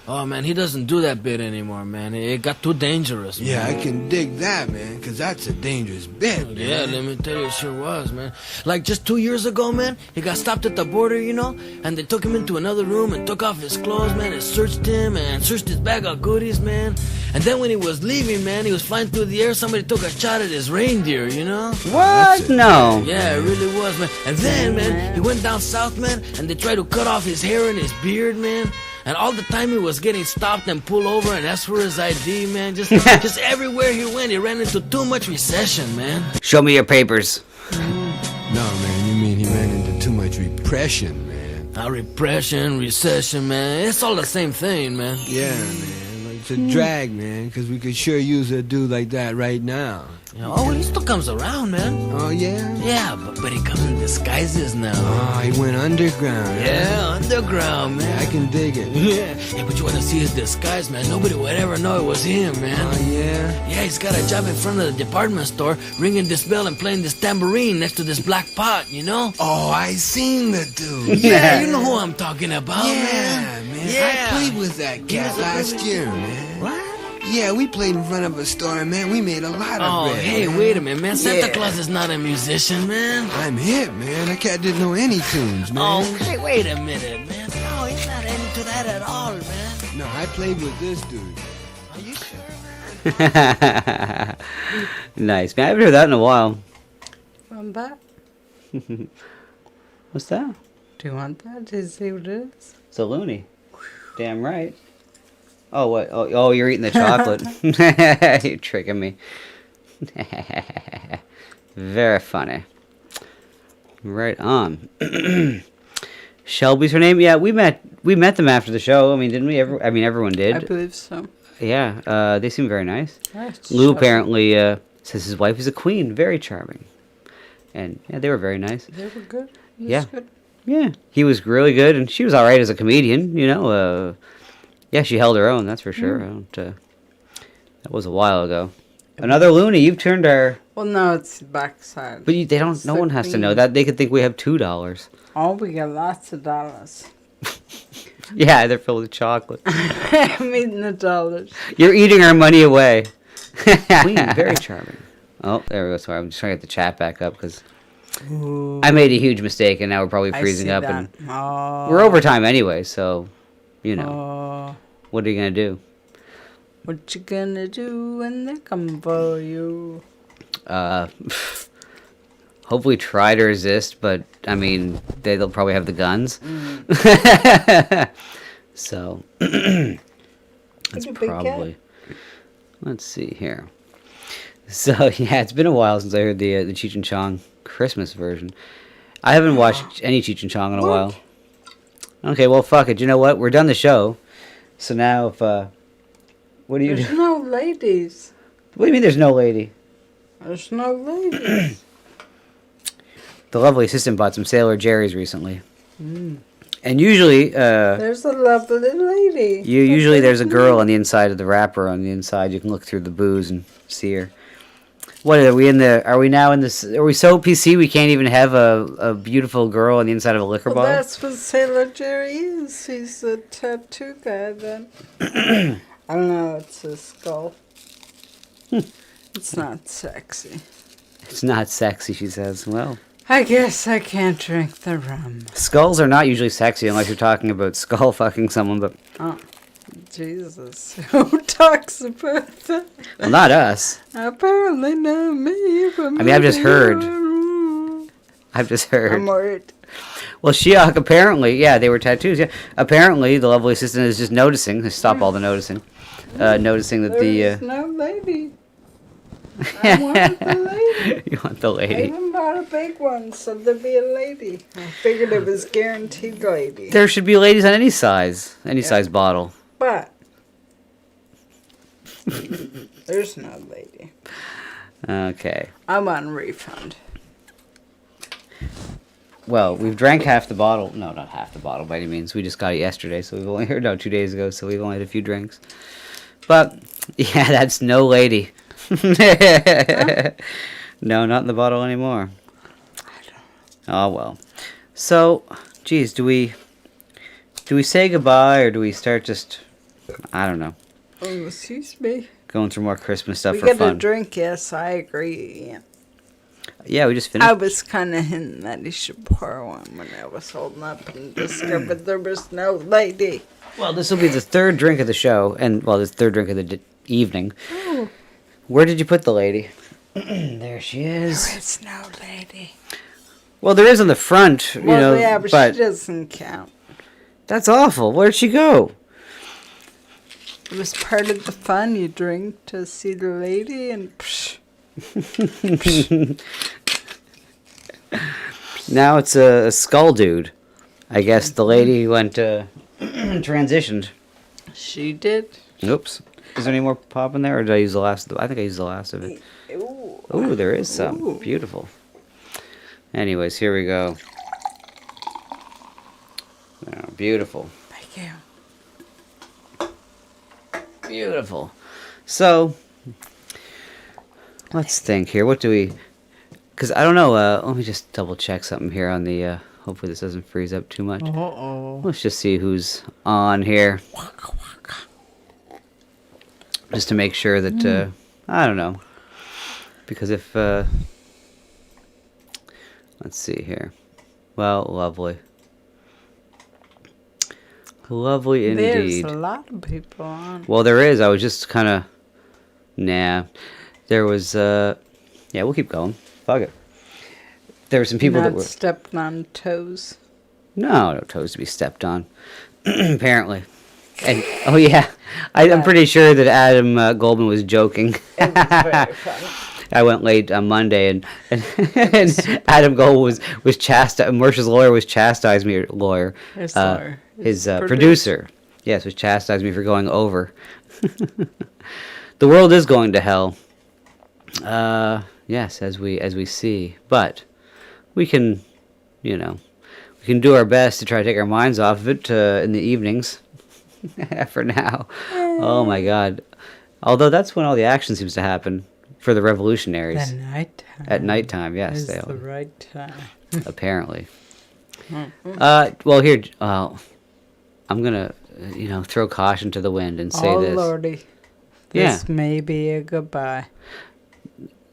Oh, man, he doesn't do that bit anymore, man. It got too dangerous, man. Yeah, I can dig that, man, because that's a dangerous bit, man. Yeah, let me tell you, it sure was, man. Like just 2 years ago, man, he got stopped at the border, you know, and they took him into another room and took off his clothes, man, and searched him and searched his bag of goodies, man. And then when he was leaving, man, he was flying through the air, somebody took a shot at his reindeer, you know? What? No. Yeah, it really was, man. And then, man, he went down south, man, and they tried to cut off his hair and his beard, man. And all the time he was getting stopped and pulled over and asked for his ID, man. Just everywhere he went, he ran into too much recession, man. Show me your papers. No, man, you mean he ran into too much repression, man. Repression, recession, man. It's all the same thing, man. Yeah, man. Like, it's a drag, man, because we could sure use a dude like that right now. Oh, he still comes around, man. Oh, yeah? Yeah, but he comes in disguises now. Oh, he went underground. Yeah, underground, man. I can dig it. Yeah, hey, but you want to see his disguise, man? Nobody would ever know it was him, man. Oh, yeah? Yeah, he's got a job in front of the department store, ringing this bell and playing this tambourine next to this black pot, you know? Oh, I seen the dude. Yeah, you know who I'm talking about, man. I played with that cat last year, man. What? Yeah, we played in front of a store, man. We made a lot of Oh, bread. hey, man. wait a minute, man. Santa Yeah. Claus is not a musician, man. I'm hip, man. That cat didn't know any tunes, man. Oh, hey, wait a minute, man. No, he's not into that at all, man. No, I played with this dude. Are you sure, man? Nice, man. I haven't heard that in a while. Want that? What's that? Do you want that? To see what it is? It's a loony. Damn right. Oh, what? Oh, you're eating the chocolate. You're tricking me. Very funny. Right on. Shelby's her name. Yeah, we met them after the show. I mean, didn't we? Everyone did. I believe so. Yeah, they seem very nice. Right, Lou Shelby. apparently says his wife is a queen, very charming. And yeah, they were very nice. They were good. He was Yeah. good. Yeah, he was really good, and she was all right as a comedian. You know, yeah, she held her own. That's for sure. I don't. That was a while ago. Another loony. You've turned our. Well, no, it's the backside. But they don't. No one has to know that. They could think we have $2. Oh, we got lots of dollars. Yeah, they're filled with chocolate. I'm eating the dollars. You're eating our money away. Queen, very charming. Oh, there we go. Sorry, I'm just trying to get the chat back up because I made a huge mistake, and now we're probably freezing up, and we're overtime anyway. So, you know, what are you gonna do? What you gonna do when they come for you? Hopefully try to resist, but I mean, they'll probably have the guns. So that's probably. Let's see here. So yeah, it's been a while since I heard the Cheech and Chong Christmas version. I haven't watched any Cheech and Chong in a while. Okay, well, fuck it. You know what? We're done the show. So now, if what do you There's do? no ladies. What do you mean? There's no lady? There's no ladies. The lovely assistant bought some Sailor Jerry's recently, Mm. and usually, There's a lovely lady. usually there's a girl on the inside of the wrapper. On the inside, you can look through the booze and see her. What are we in the? Are we now in this? Are we so PC we can't even have a beautiful girl on the inside of a liquor Well, bottle? that's what Sailor Jerry is. He's a tattoo guy then. I don't know, it's a skull. It's not sexy. It's not sexy, she says. Well, I guess I can't drink the rum. skulls are not usually sexy unless you're talking about skull fucking someone, but Oh, Jesus. Who talks about that? well, not us. Apparently not me. But I mean, I've just heard. I'm worried. Well, Shiok, apparently, yeah, they were tattoos, yeah. Apparently, the lovely assistant is just noticing, stop all the noticing, noticing that There's no lady. I want the lady. You want the I lady. even bought a big one so there'd be a lady. I figured it was guaranteed lady. There should be ladies on any size bottle. But there's no lady. Okay. I'm on refund. Well, we've drank half the bottle. No, not half the bottle by any means. We just got it yesterday, so we've only heard 2 days ago, so we've only had a few drinks. But yeah, that's no lady. No, not in the bottle anymore. Oh well. So, geez, do we say goodbye or do we start just? I don't know. Oh, excuse me. Going through more Christmas stuff We for get fun. a drink, yes, I agree. Yeah. Yeah, we just finished. I was kind of hinting that he should pour one when I was holding up and discovered there was no lady. Well, this will be the third drink of the show, and well, the third drink of the evening. Oh. Where did you put the lady? There she is. There is no lady. Well, there is on the front, you Well, know, yeah, but she doesn't count. That's awful. Where'd she go? It was part of the fun. You drink to see the lady and psh. Now it's a skull dude. I guess the lady went transitioned. She did. Oops. Is there any more pop in there, or did I use the last? I think I used the last of it. Ooh, there is some. Ooh. Beautiful. Anyways, here we go. Oh, beautiful. Thank you. Beautiful. So, let's think here. What do we... Because I don't know. Let me just double check something here on the... hopefully this doesn't freeze up too much. Uh-oh. Let's just see who's on here. Just to make sure that... I don't know. Because if... let's see here. Well, lovely. Lovely indeed. There's a lot of people on. Well, there is. I was just kind of... Nah. There was... Yeah, we'll keep going. Fuck it. There were some people that were... stepping on toes. No toes to be stepped on. Apparently. And oh yeah, I'm pretty sure that Adam Goldman was joking. It was very funny. I went late on Monday, and Adam Goldman was chastised. Marsha's lawyer was chastised me. Lawyer, His lawyer. his producer. Yes, was chastised me for going over. The world is going to hell. Yes, as we see, but we can, we can do our best to try to take our minds off of it in the evenings. For now. Oh my God. Although that's when all the action seems to happen for the revolutionaries. At nighttime. At nighttime, yes. Is They the right time. Apparently. Well, here, I'm gonna, throw caution to the wind and say this. Oh Lordy. This may be a goodbye.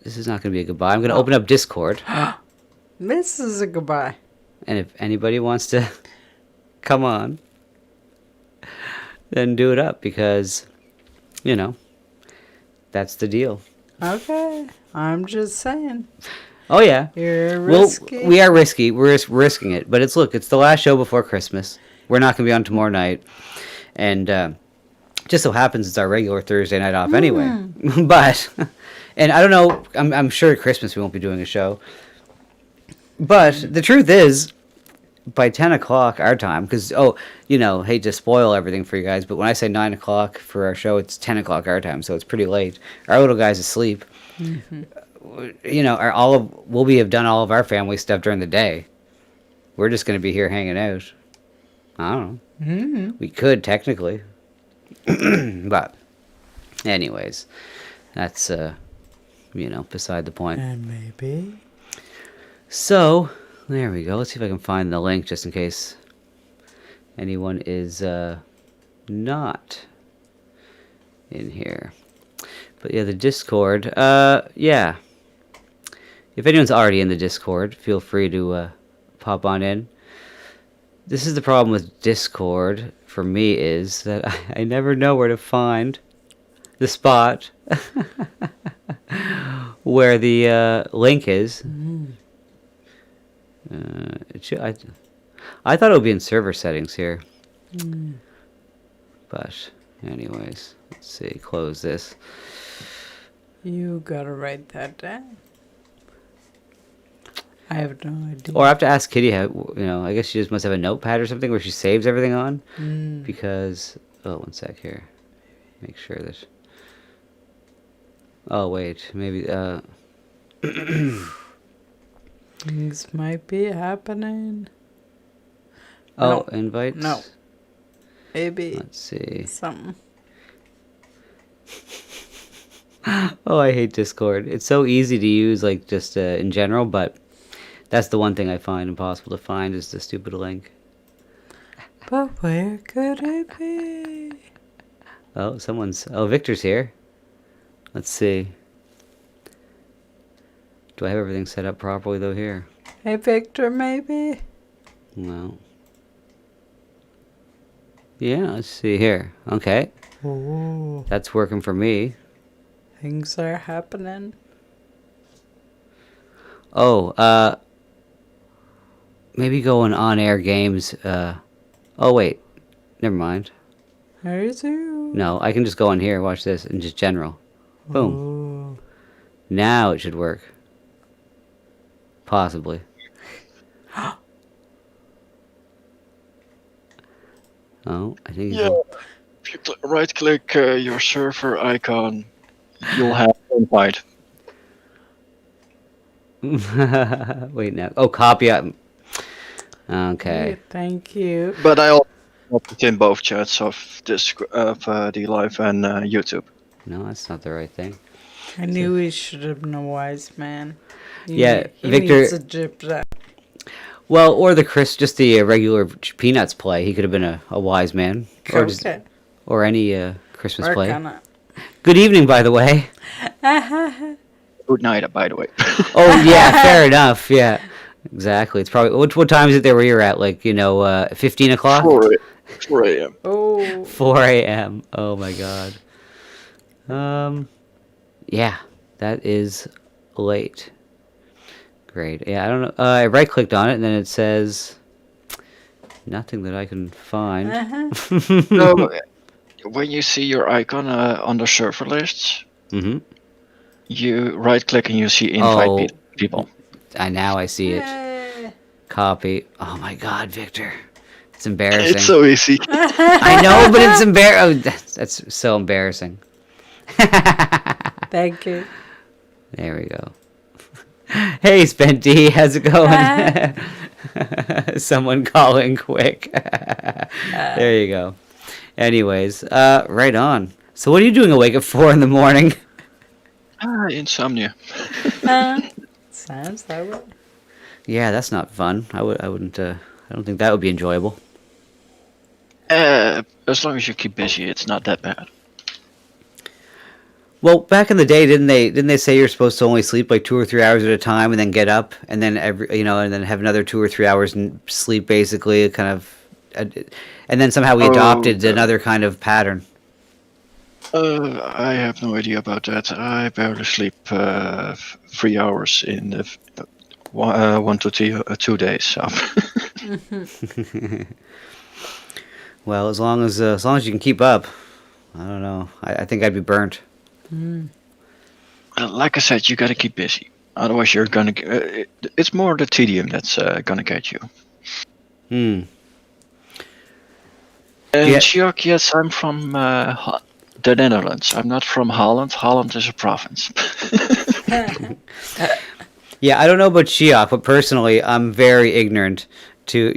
This is not gonna be a goodbye. I'm gonna open up Discord. This is a goodbye. And if anybody wants to come on, then do it up, because, that's the deal. Okay. I'm just saying. Oh, yeah. You're risky. We are risky. We're risking it. But it's the last show before Christmas. We're not going to be on tomorrow night. And just so happens it's our regular Thursday night off anyway. But, and I don't know, I'm sure at Christmas we won't be doing a show. But the truth is, by 10 o'clock our time, because, hate to spoil everything for you guys, but when I say 9 o'clock for our show, it's 10 o'clock our time, so it's pretty late. Our little guy's asleep. Mm-hmm. We'll have done all of our family stuff during the day. We're just going to be here hanging out. I don't know. Mm-hmm. We could, technically. But, anyways, that's, beside the point. And maybe. So... there we go. Let's see if I can find the link just in case anyone is not in here. But yeah, the Discord. Yeah. If anyone's already in the Discord, feel free to pop on in. This is the problem with Discord for me, is that I never know where to find the spot where the link is. I thought it would be in server settings here. But anyways, let's see, close this. You gotta write that down. I have no idea. Or I have to ask Kitty how, I guess she just must have a notepad or something where she saves everything on. Mm. Because, one sec here. Make sure that. Oh, wait. Maybe, Things might be happening. Oh, No. invites? No. Maybe. Let's see. Something. Oh, I hate Discord. It's so easy to use, like, just in general, but that's the one thing I find impossible to find is the stupid link. But where could it be? Oh, Victor's here. Let's see. Do I have everything set up properly, though, here? Hey, Victor, maybe? No. Yeah, let's see here. Okay. Ooh. That's working for me. Things are happening. Oh, maybe go in on-air games. Oh, wait. Never mind. There's you. No, I can just go on here, watch this, and just general. Boom. Ooh. Now it should work. Possibly. Oh, I think... Yeah. If you right-click your server icon, you'll have invite. Wait, now. Oh, copy. Okay. Hey, thank you. But I also put it in both chats of this the live and YouTube. No, that's not the right thing. I knew he should have been a wise man. Yeah, he Victor- needs a gypsy. Well, or just the regular Peanuts play. He could have been a wise man. Or, just, Okay. or any Christmas Or play. kinda. Good evening, by the way. Good night, by the way. Oh, yeah, fair enough. Yeah, exactly. It's probably... What time is it there where you're at? Like, 15 o'clock? 4 a.m. Oh. 4 a.m. Oh, my God. Yeah, that is late. Great. Yeah, I don't know. I right-clicked on it, and then it says nothing that I can find. No, when you see your icon on the server lists, you right-click and you see invite people. Now I see it. Copy. Oh my God, Victor. It's embarrassing. It's so easy. I know, but it's embarrassing. Oh, that's so embarrassing. Thank you. There we go. Hey, Spenty, how's it going? Someone calling quick. There you go. Anyways, right on. So what are you doing awake at 4 in the morning? Insomnia. Sounds that way. Yeah, that's not fun. I wouldn't. I don't think that would be enjoyable. As long as you keep busy, it's not that bad. Well, back in the day, didn't they say you're supposed to only sleep like 2 or 3 hours at a time, and then get up, and then and then have another 2 or 3 hours and sleep, basically, kind of, and then somehow we adopted another kind of pattern. I have no idea about that. I barely sleep 3 hours in the 1 to 2 days. So. Well, as long as you can keep up, I don't know. I think I'd be burnt. Like I said, you got to keep busy. Otherwise, you're gonna. It's more the tedium that's gonna get you. And Chioc, yes, I'm from the Netherlands. I'm not from Holland. Holland is a province. Yeah, I don't know about Chioc, but personally, I'm very ignorant to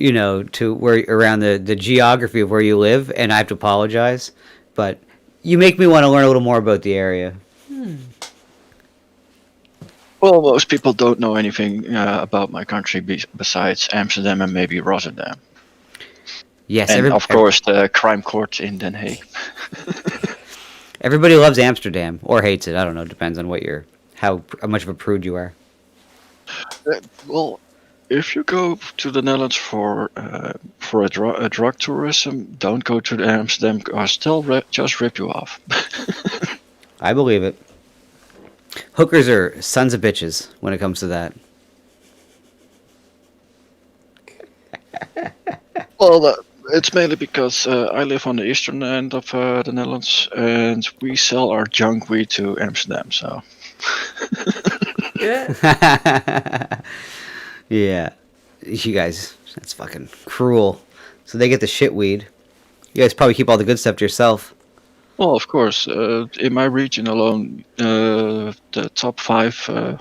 where around the geography of where you live, and I have to apologize. But you make me want to learn a little more about the area. Well, most people don't know anything about my country besides Amsterdam and maybe Rotterdam. Yes, and of course the crime court in Den Haag. Everybody loves Amsterdam or hates it. I don't know. Depends on how much of a prude you are. Well, if you go to the Netherlands for a drug tourism, don't go to Amsterdam. I'll still just rip you off. I believe it. Hookers are sons of bitches when it comes to that. Well, it's mainly because I live on the eastern end of the Netherlands, and we sell our junk weed to Amsterdam. So Yeah. Yeah. You guys, that's fucking cruel. So they get the shitweed. You guys probably keep all the good stuff to yourself. Well, of course, in my region alone, the top 5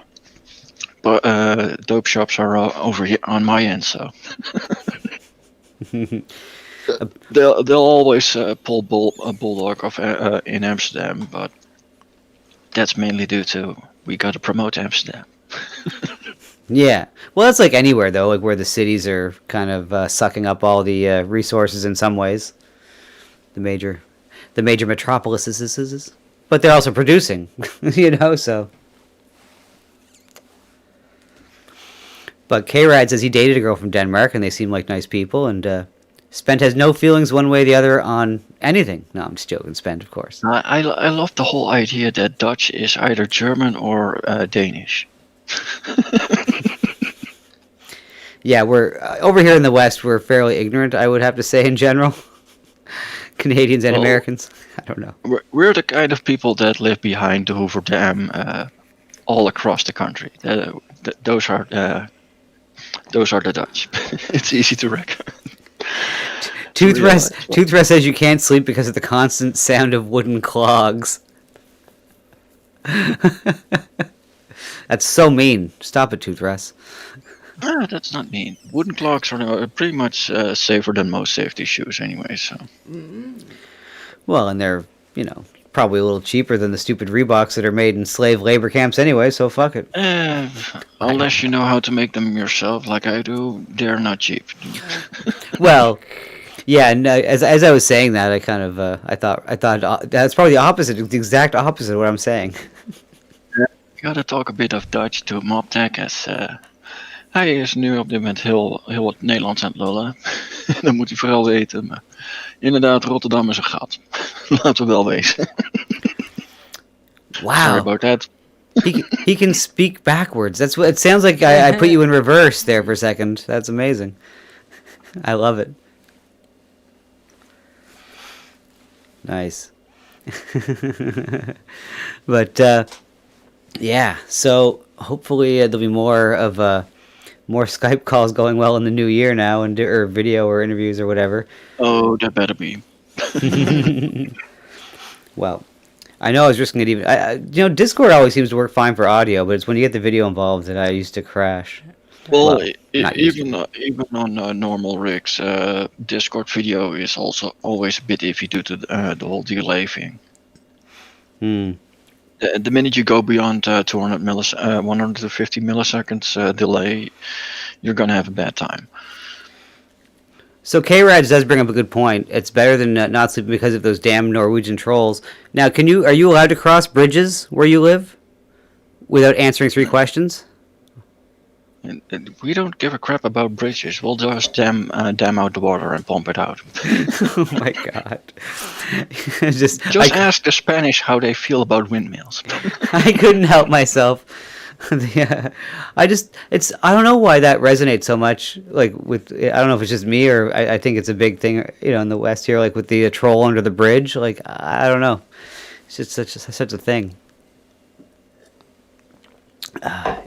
dope shops are over here on my end. So they'll always pull a bulldog off in Amsterdam, but that's mainly due to we got to promote Amsterdam. Yeah. Well, that's like anywhere, though, like where the cities are kind of sucking up all the resources in some ways. The major metropolises. But they're also producing, so. But K-Rad says he dated a girl from Denmark, and they seem like nice people, and Spent has no feelings one way or the other on anything. No, I'm just joking, Spent, of course. I love the whole idea that Dutch is either German or Danish. Yeah, we're over here in the West, we're fairly ignorant, I would have to say, in general. Canadians and Americans. I don't know. We're the kind of people that live behind the Hoover Dam all across the country. Those are the Dutch. It's easy to recognize. Toothbrush says you can't sleep because of the constant sound of wooden clogs. That's so mean. Stop it, Toothbrush. Ah, that's not mean. Wooden clogs are pretty much safer than most safety shoes anyway, so. Well, and they're, probably a little cheaper than the stupid Reeboks that are made in slave labor camps anyway, so fuck it. Unless you know how to make them yourself like I do, they're not cheap. Well, yeah, and as I was saying that, I kind of, I thought that's probably the opposite, the exact opposite of what I'm saying. You gotta talk a bit of Dutch to Moptech as... Hij is nu op dit moment heel wat Nederlands aan het lullen. Dat moet hij vooral weten. Maar inderdaad, Rotterdam is een gat. Laten we wel wezen. Wow. Sorry about that. He can speak backwards. That's what it sounds like. I put you in reverse there for a second. That's amazing. I love it. Nice. But yeah, so hopefully there'll be more Skype calls going well in the new year now, or video or interviews or whatever. Oh, that better be. Well, I know I was risking it even. Discord always seems to work fine for audio, but it's when you get the video involved that I used to crash. Well, even on normal rigs, Discord video is also always a bit iffy due to the whole delay thing. The minute you go beyond 150 milliseconds delay, you're gonna have a bad time. So K-Rad does bring up a good point. It's better than not sleeping because of those damn Norwegian trolls. Now, are you allowed to cross bridges where you live without answering 3 questions? And we don't give a crap about bridges. We'll just dam out the water and pump it out. Oh my god! Just ask the Spanish how they feel about windmills. I couldn't help myself. I don't know why that resonates so much. Like I don't know if it's just me or I think it's a big thing. In the West here, like with the troll under the bridge. Like I don't know. It's just such a thing.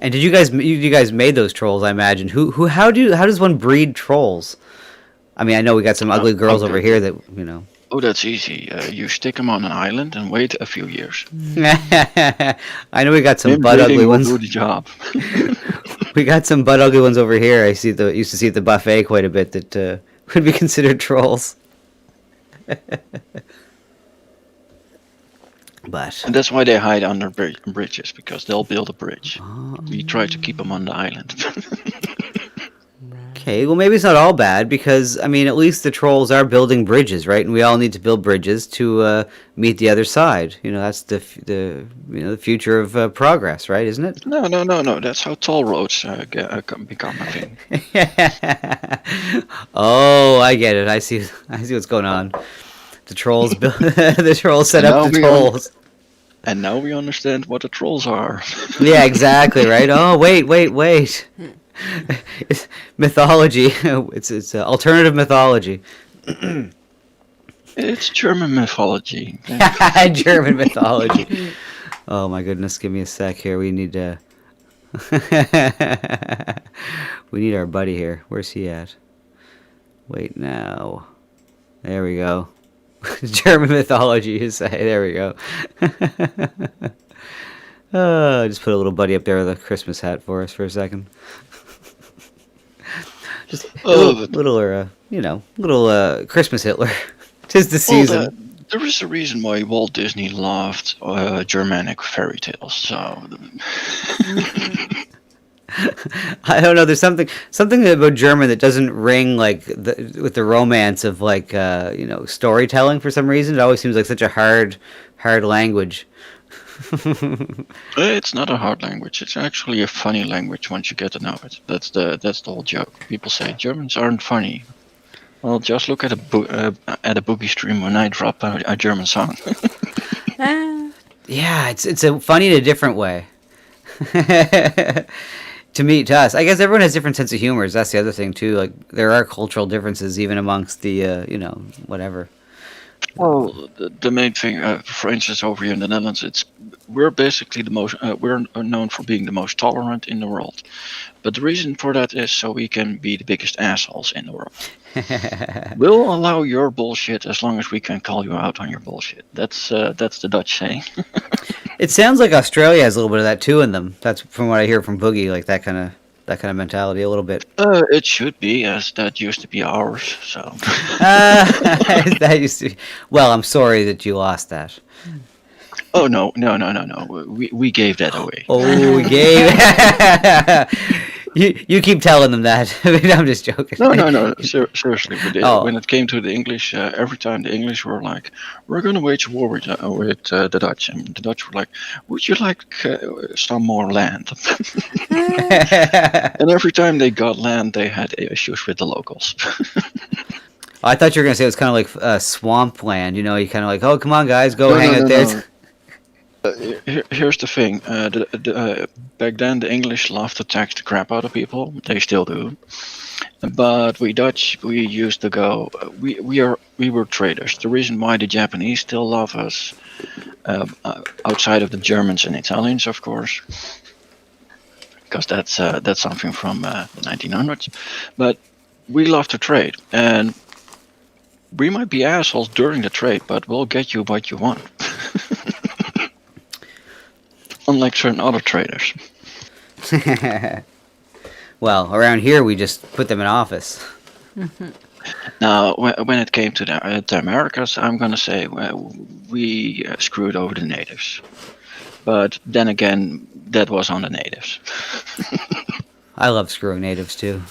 And did you guys made those trolls? I imagine. How does one breed trolls? I mean, I know we got some ugly girls over here that Oh, that's easy. You stick them on an island and wait a few years. I know we got some butt ugly ones. Do the job. We got some butt ugly ones over here. I used to see at the buffet quite a bit that would be considered trolls. And that's why they hide under bridges, because they'll build a bridge. We try to keep them on the island. Okay, well maybe it's not all bad, because I mean at least the trolls are building bridges, right? And we all need to build bridges to meet the other side. That's the future of progress, right? Isn't it? No. That's how toll roads become a thing. Oh, I get it. I see what's going on. The trolls set up the tolls. And now we understand what the trolls are. Yeah, exactly, right? Oh, wait. It's mythology. It's alternative mythology. It's German mythology. German mythology. Oh my goodness, give me a sec here. We need to. We need our buddy here. Where's he at? Wait now. There we go. German mythology is there we go. Just put a little buddy up there with a Christmas hat for us for a second. Just a little Christmas Hitler. 'Tis the season. There is a reason why Walt Disney loved Germanic fairy tales. So I don't know. There's something about German that doesn't ring like with the romance of like storytelling for some reason. It always seems like such a hard language. it's not a hard language. It's actually a funny language once you get to know it. That's the whole joke. People say Germans aren't funny. Well, just look at a boogie stream when I drop a German song. Yeah, it's a funny in a different way. To us, I guess everyone has different sense of humor. That's the other thing too. Like there are cultural differences even amongst the whatever. Well, the main thing, for instance, over here in the Netherlands, we're basically the most we're known for being the most tolerant in the world. But the reason for that is so we can be the biggest assholes in the world. We'll allow your bullshit as long as we can call you out on your bullshit. That's the Dutch saying. It sounds like Australia has a little bit of that too in them. That's from what I hear from Boogie, like that kind of mentality a little bit. It should be, as that used to be ours. So. That used to be. Well, I'm sorry that you lost that. Oh no! We gave that away. Oh, we gave. You keep telling them that. I mean, I'm just joking. No. Seriously, when it came to the English, every time the English were like, "We're going to wage a war with the Dutch," and the Dutch were like, "Would you like some more land?" And every time they got land, they had issues with the locals. I thought you were going to say it was kind of like swamp land. You kind of like, oh, come on, guys, go hang out there. No. Here's the thing. Back then, the English loved to tax the crap out of people. They still do. But we Dutch, we used to go. We were traders. The reason why the Japanese still love us, outside of the Germans and Italians, of course, because that's something from the 1900s. But we love to trade, and we might be assholes during the trade, but we'll get you what you want. Unlike certain other traders. Well, around here we just put them in office. Now, when it came to the Americas, I'm going to say we screwed over the natives. But then again, that was on the natives. I love screwing natives too.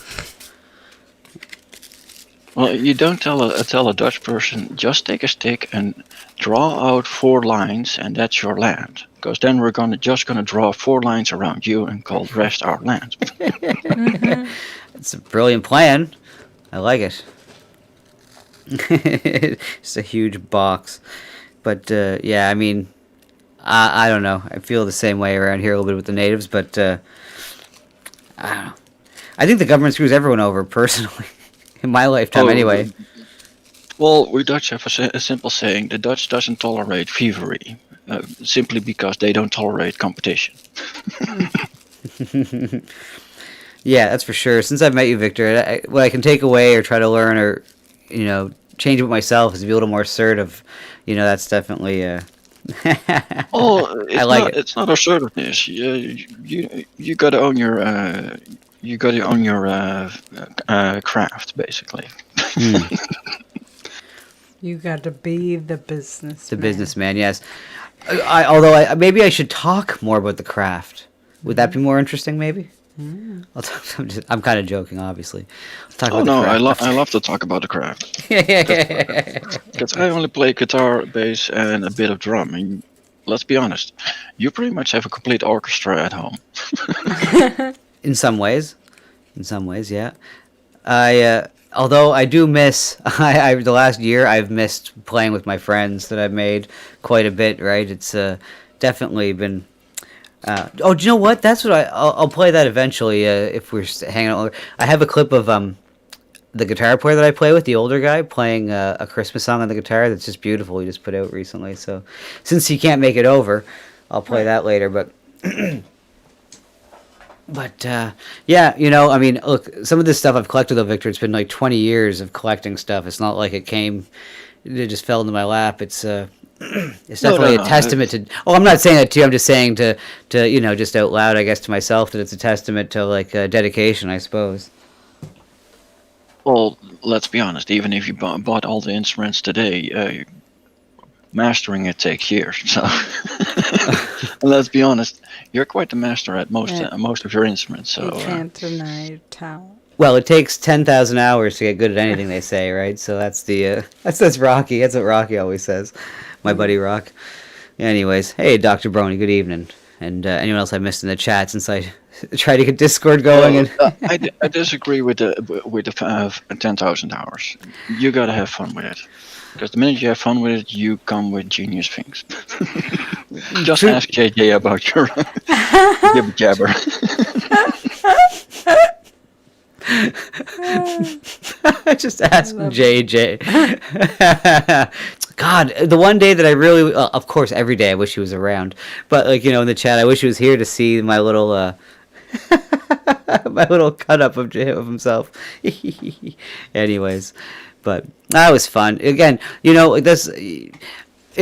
Well, you don't tell a Dutch person, just take a stick and draw out 4 lines, and that's your land. Because then we're just gonna draw 4 lines around you and call the rest our land. It's a brilliant plan. I like it. It's a huge box, but yeah, I mean, I don't know. I feel the same way around here a little bit with the natives, but I don't know. I think the government screws everyone over personally. In my lifetime, anyway. Well, we Dutch have a simple saying: the Dutch doesn't tolerate thievery, simply because they don't tolerate competition. Yeah, that's for sure. Since I've met you, Victor, what I can take away or try to learn or change with myself is to be a little more assertive. That's definitely. Oh, I like it. It's not assertiveness. You got to own your. You got to own your craft, basically. You got to be the businessman. The businessman, yes. Although maybe I should talk more about the craft. Would that be more interesting? Maybe. I'm kind of joking, obviously. Let's talk about the craft. I love to talk about the craft. Because I only play guitar, bass, and a bit of drum. And let's be honest, you pretty much have a complete orchestra at home. In some ways, yeah. Although I do miss, the last year I've missed playing with my friends that I've made quite a bit. Right, it's definitely been. Do you know what? That's what I'll play that eventually if we're hanging out longer. I have a clip of the guitar player that I play with, the older guy, playing a Christmas song on the guitar. That's just beautiful. He just put out recently. So since he can't make it over. I'll play that later. But yeah, you know, I mean, look, some of this stuff I've collected though, Victor. It's been like 20 years of collecting stuff. It's not like it just fell into my lap. It's it's definitely a testament to. Oh, I'm not saying that to you. I'm just saying to you know, just out loud, I guess, to myself, that it's a testament to like dedication, I suppose. Well, let's be honest. Even if you bought all the instruments today, mastering it takes years. So let's be honest. You're quite the master at most of your instruments. So you can't deny your talent. Well, it takes 10,000 hours to get good at anything, they say, right? So that's the that's Rocky. That's what Rocky always says. My buddy Rock. Anyways, hey, Dr. Brony, good evening. And anyone else I missed in the chat since I tried to get Discord going? I disagree with the 10,000 hours. You gotta have fun with it. Because the minute you have fun with it, you come with genius things. Just ask JJ about your jibber jabber. Just ask JJ. God, the one day that I really, of course, every day I wish he was around. But like, you know, in the chat, I wish he was here to see my little my little cut up of himself. Anyways, but that was fun. Again, you know, it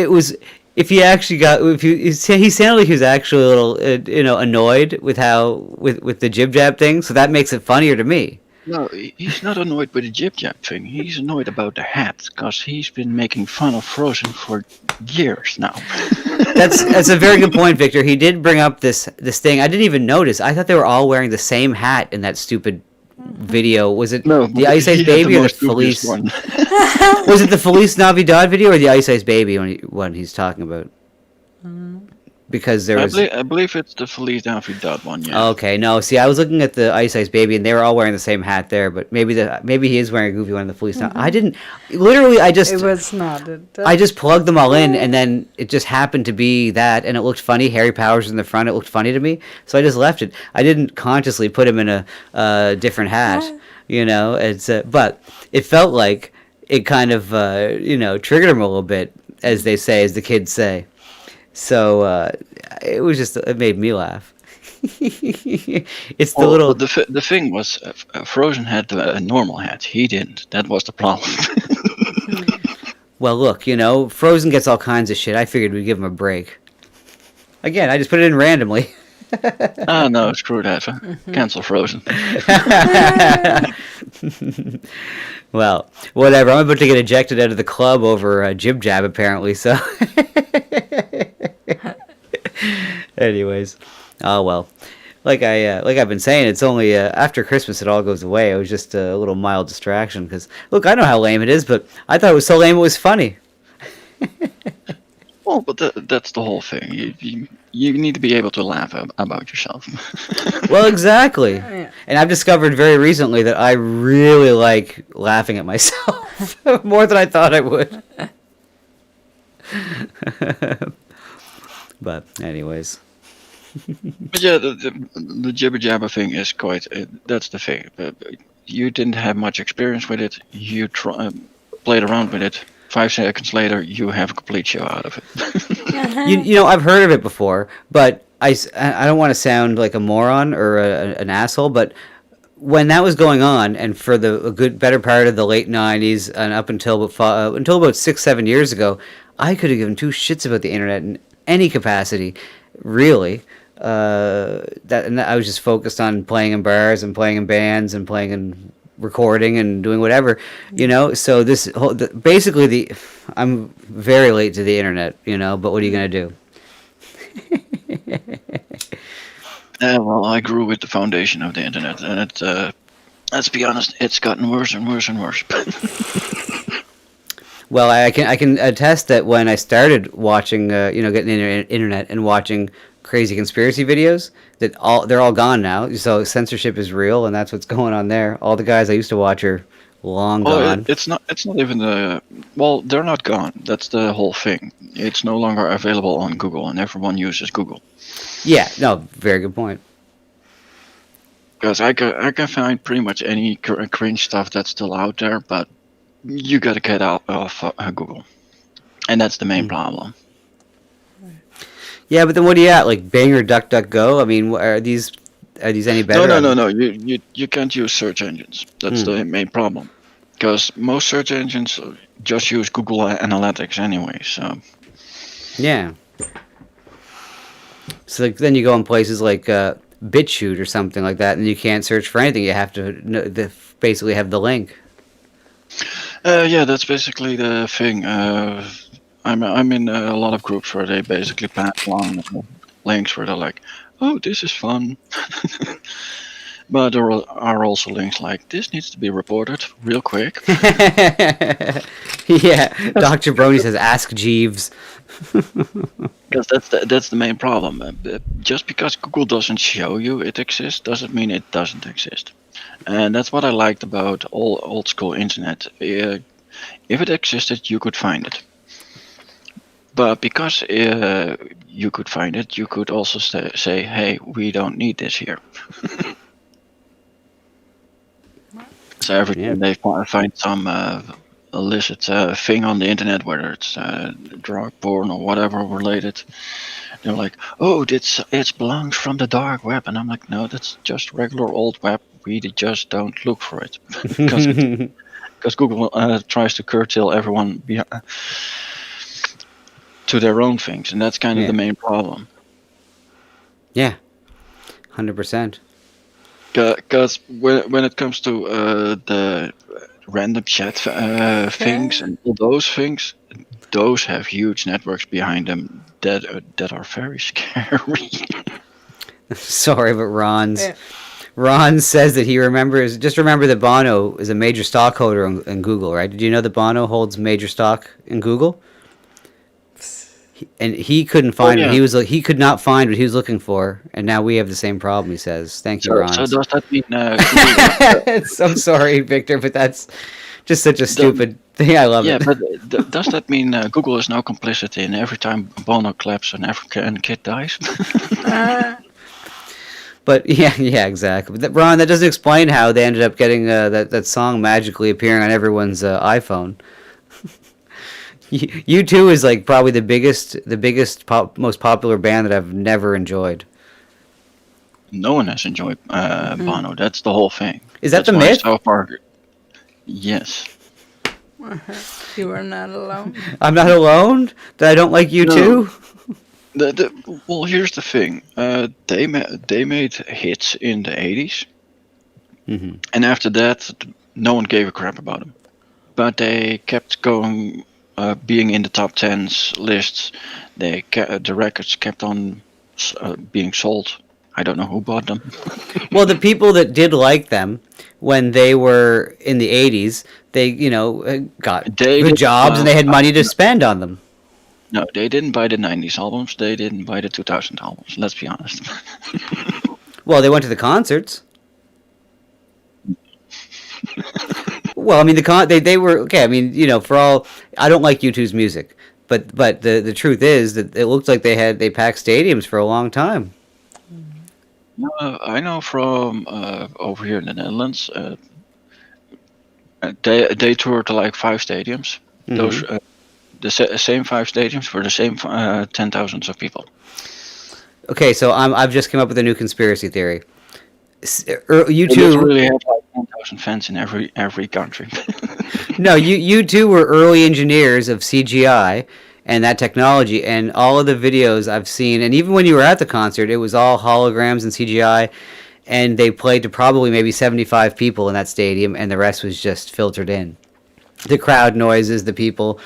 was. If he actually he sounded like he was actually a little, you know, annoyed with with the jib jab thing. So that makes it funnier to me. No, he's not annoyed with the jib jab thing. He's annoyed about the hat because he's been making fun of Frozen for years now. That's a very good point, Victor. He did bring up this thing. I didn't even notice. I thought they were all wearing the same hat in that stupid video. Was it the Ice Ice Baby or the Felice? Was it the Felice Navidad video or the Ice Ice Baby when he's talking about? Because there was. I believe it's the Felice Navidad one. Yeah. Okay, no. See, I was looking at the Ice Ice Baby, and they were all wearing the same hat there. But maybe he is wearing a goofy one in the Felice. I didn't. Literally, it was not. I just plugged them all in, and then it just happened to be that, and it looked funny. Harry Powers in the front. It looked funny to me, so I just left it. I didn't consciously put him in a different hat. You know, but it felt like it kind of you know, triggered him a little bit, as they say, as the kids say. So it made me laugh. It's the little. The thing was, Frozen had a normal hat. He didn't. That was the problem. Well, look, you know, Frozen gets all kinds of shit. I figured we'd give him a break. Again, I just put it in randomly. No, screw that. Cancel Frozen. Well, whatever. I'm about to get ejected out of the club over jib jab, apparently. So, anyways, oh well. Like I've been saying, it's only after Christmas it all goes away. It was just a little mild distraction because look, I know how lame it is, but I thought it was so lame it was funny. Well, but that's the whole thing. You need to be able to laugh about yourself. Well, exactly. And I've discovered very recently that I really like laughing at myself more than I thought I would. But anyways. But yeah, the jibber jabber thing is quite. That's the thing. You didn't have much experience with it. You played around with it. 5 seconds later, you have a complete show out of it. you know, I've heard of it before, but I don't want to sound like a moron or an asshole, but when that was going on, and for a better part of the late 90s and up until about 6-7 years ago, I could have given two shits about the internet in any capacity, really. And I was just focused on playing in bars and playing in bands and playing in recording and doing whatever, you know. So this basically I'm very late to the internet, you know. But what are you gonna do? Well, I grew with the foundation of the internet, and let's be honest, it's gotten worse and worse and worse. Well, I can attest that when I started watching, you know, getting the internet and watching crazy conspiracy videos, they're all gone now. So censorship is real, and that's what's going on there. All the guys I used to watch are long gone. It's not even well, they're not gone. That's the whole thing. It's no longer available on Google, and everyone uses Google. Yeah, no, very good point. Because I can find pretty much any cringe stuff that's still out there, but you gotta get out of Google, and that's the main problem. Yeah, but then what are you at? Like Bing or DuckDuckGo? I mean, are these any better? No. You can't use search engines. That's the main problem. Because most search engines just use Google Analytics anyway. So. Yeah. So then you go in places like BitChute or something like that, and you can't search for anything. You have to basically have the link. Yeah, that's basically the thing. I'm in a lot of groups where they basically pass along links where they're like, "Oh, this is fun," but there are also links like, "This needs to be reported real quick." Yeah, Dr. Brony says, "Ask Jeeves." Because that's the main problem. Just because Google doesn't show you it exists doesn't mean it doesn't exist, and that's what I liked about old school internet. If it existed, you could find it. But because you could find it, you could also say, "Hey, we don't need this here." So every time they find some illicit thing on the internet, whether it's drug porn or whatever related, they're like, "Oh, it belongs from the dark web," and I'm like, "No, that's just regular old web. We just don't look for it because Google tries to curtail everyone to their own things, and that's kind of the main problem." Yeah, 100%. Because when it comes to the random chat things and all those things, those have huge networks behind them that are very scary. Sorry, but Ron says that he remembers. Just remember that Bono is a major stockholder in Google, right? Did you know that Bono holds major stock in Google? And he couldn't find what he was. He could not find what he was looking for, and now we have the same problem. He says, "Thank you, Ron." So does that mean? I'm sorry, Victor, but that's just such a stupid thing. I love it. Yeah, but does that mean Google is now complicit in every time Bono claps an African kid dies? But yeah, exactly. But Ron, that doesn't explain how they ended up getting that song magically appearing on everyone's iPhone. U2 is like probably the biggest, most popular band that I've never enjoyed. No one has enjoyed Bono. That's the whole thing. Is that That's the why myth? So far, yes. You are not alone. I'm not alone? That I don't like U2? No. Well, here's the thing. They made hits in the 80s. Mm-hmm. And after that, no one gave a crap about them. But they kept going, being in the top 10s lists. The records kept on being sold. I don't know who bought them. Well, the people that did like them when they were in the 80s, they, got good jobs and they had money to spend on them. No, they didn't buy the 90s albums. They didn't buy the 2000 albums. Let's be honest. Well, they went to the concerts. Well, I mean, they were okay. I mean, for all, I don't like U2's music, but the truth is that it looked like they packed stadiums for a long time. I know from over here in the Netherlands, they toured to like 5 stadiums. Mm-hmm. Those the same 5 stadiums for the same 10,000s of people. Okay, so I've just come up with a new conspiracy theory. U2 They really have like 10,000 fans in every country. No, U2 were early engineers of CGI and that technology, and all of the videos I've seen, and even when you were at the concert, it was all holograms and CGI, and they played to probably maybe 75 people in that stadium, and the rest was just filtered in. The crowd noises, the people,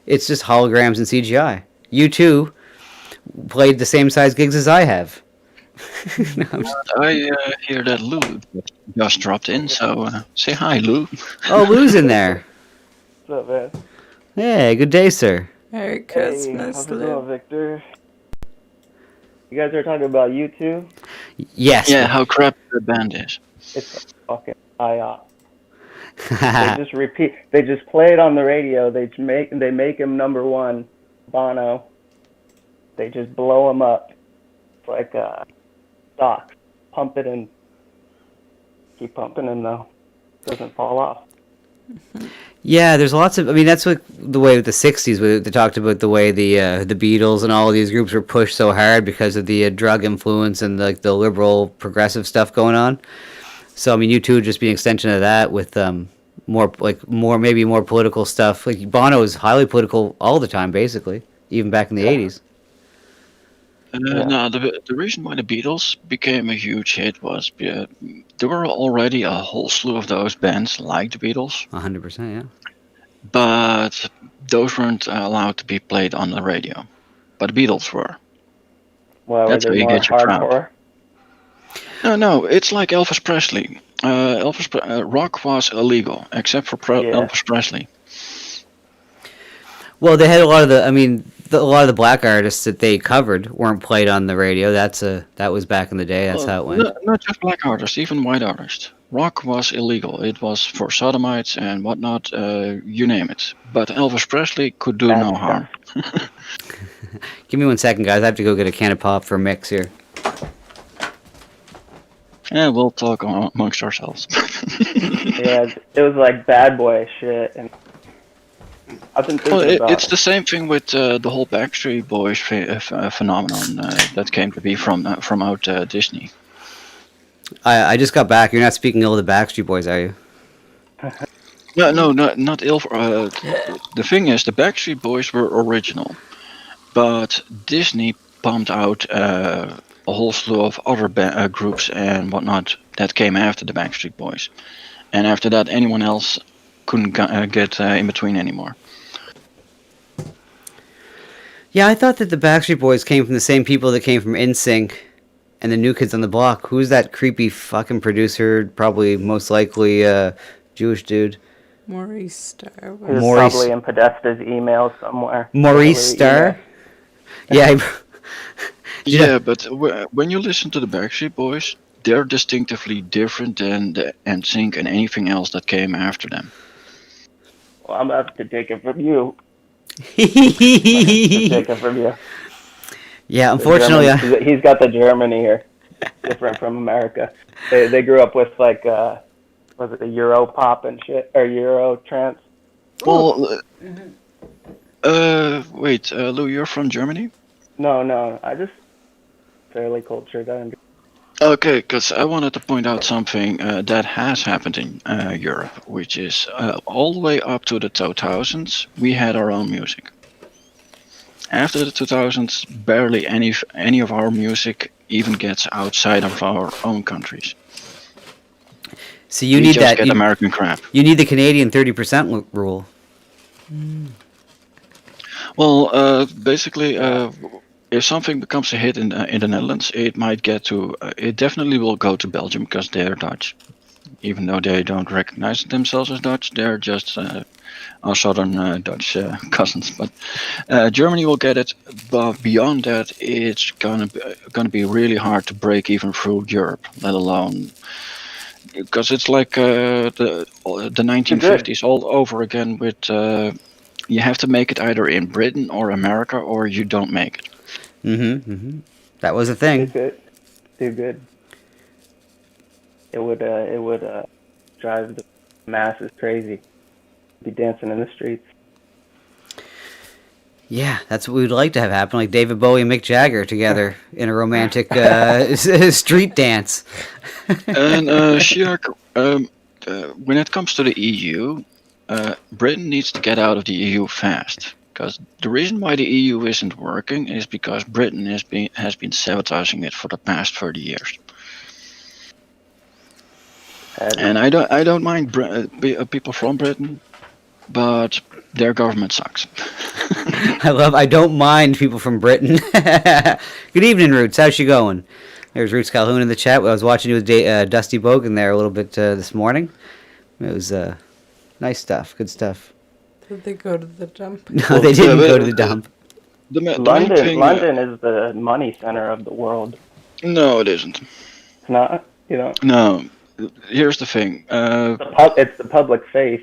it's just holograms and CGI. U2 played the same size gigs as I have. I hear that Lou just dropped in, so say hi, Lou. Oh, Lou's in there. What's up, man? Hey, good day, sir. Merry Hey, Christmas, how's it Lou. going, Victor? You guys are talking about U2? Yes. Yeah, how crap the band is. It's fucking IOP. They just repeat. They just play it on the radio. They make him number one, Bono. They just blow him up. It's like stock. Pump it and keep pumping him though. Doesn't fall off. Yeah, there's lots of. I mean, that's what the way with the '60s. They talked about the way the Beatles and all of these groups were pushed so hard because of the drug influence and like the liberal progressive stuff going on. So I mean, U2 would just be an extension of that with maybe more political stuff. Like Bono was highly political all the time, basically, even back in the '80s. No, the reason why the Beatles became a huge hit was there were already a whole slew of those bands like the Beatles. 100%, yeah. But those weren't allowed to be played on the radio. But the Beatles were. Well, That's were how they you more get your crowd. hardcore? No, it's like Elvis Presley. Rock was illegal, except for Elvis Presley. Well, they had a lot of a lot of the black artists that they covered weren't played on the radio. That was back in the day. That's how it went. Not just black artists, even white artists. Rock was illegal. It was for sodomites and whatnot, you name it. But Elvis Presley could do no harm. Give me 1 second, guys. I have to go get a can of pop for a mix here. Yeah, we'll talk amongst ourselves. Yeah, it was like bad boy shit, and I've been thinking about it's the same thing with the whole Backstreet Boys phenomenon that came to be from out Disney. I just got back. You're not speaking ill of the Backstreet Boys, are you? No, not ill. The thing is, the Backstreet Boys were original, but Disney pumped out a whole slew of other groups and whatnot that came after the Backstreet Boys, and after that, anyone else couldn't get in between anymore. Yeah, I thought that the Backstreet Boys came from the same people that came from NSYNC and the New Kids on the Block. Who's that creepy fucking producer? Probably, most likely, Jewish dude. Maurice Starr. He was probably in Podesta's email somewhere. Maurice Starr? Yeah. Yeah, but when you listen to the Backstreet Boys, they're distinctively different than the NSYNC and anything else that came after them. Well, I'm about to take it from you. Take it from you. Yeah, unfortunately, he's got the Germany here, different from America. They grew up with like was it the Euro pop and shit or Euro trance? Well, wait, Lou, you're from Germany? No, I just fairly cultured. Okay, because I wanted to point out something that has happened in Europe, which is all the way up to the 2000s, we had our own music. After the 2000s, barely any of our music even gets outside of our own countries. So you we need just that get American crap. You need the Canadian 30% rule. Well, basically, if something becomes a hit in the Netherlands, it might get to. It definitely will go to Belgium because they're Dutch, even though they don't recognize themselves as Dutch. They're just our southern Dutch cousins. But Germany will get it. But beyond that, it's gonna be really hard to break even through Europe, let alone. Because it's like the 1950s all over again. With you have to make it either in Britain or America, or you don't make it. That was a thing. Too good. It would drive the masses crazy. Be dancing in the streets. Yeah, that's what we'd like to have happen, like David Bowie and Mick Jagger together in a romantic street dance. And Shark, when it comes to the EU, Britain needs to get out of the EU fast. Because the reason why the EU isn't working is because Britain has been sabotaging it for the past 30 years. And I don't mind people from Britain, but their government sucks. I don't mind people from Britain. Good evening, Roots. How's she going? There's Roots Calhoun in the chat. I was watching you with Dusty Bogan there a little bit this morning. It was nice stuff. Good stuff. Did they go to the dump? No, they didn't go to the dump. London is the money center of the world. No, it isn't. It's not. You know. No. Here's the thing. It's the public face.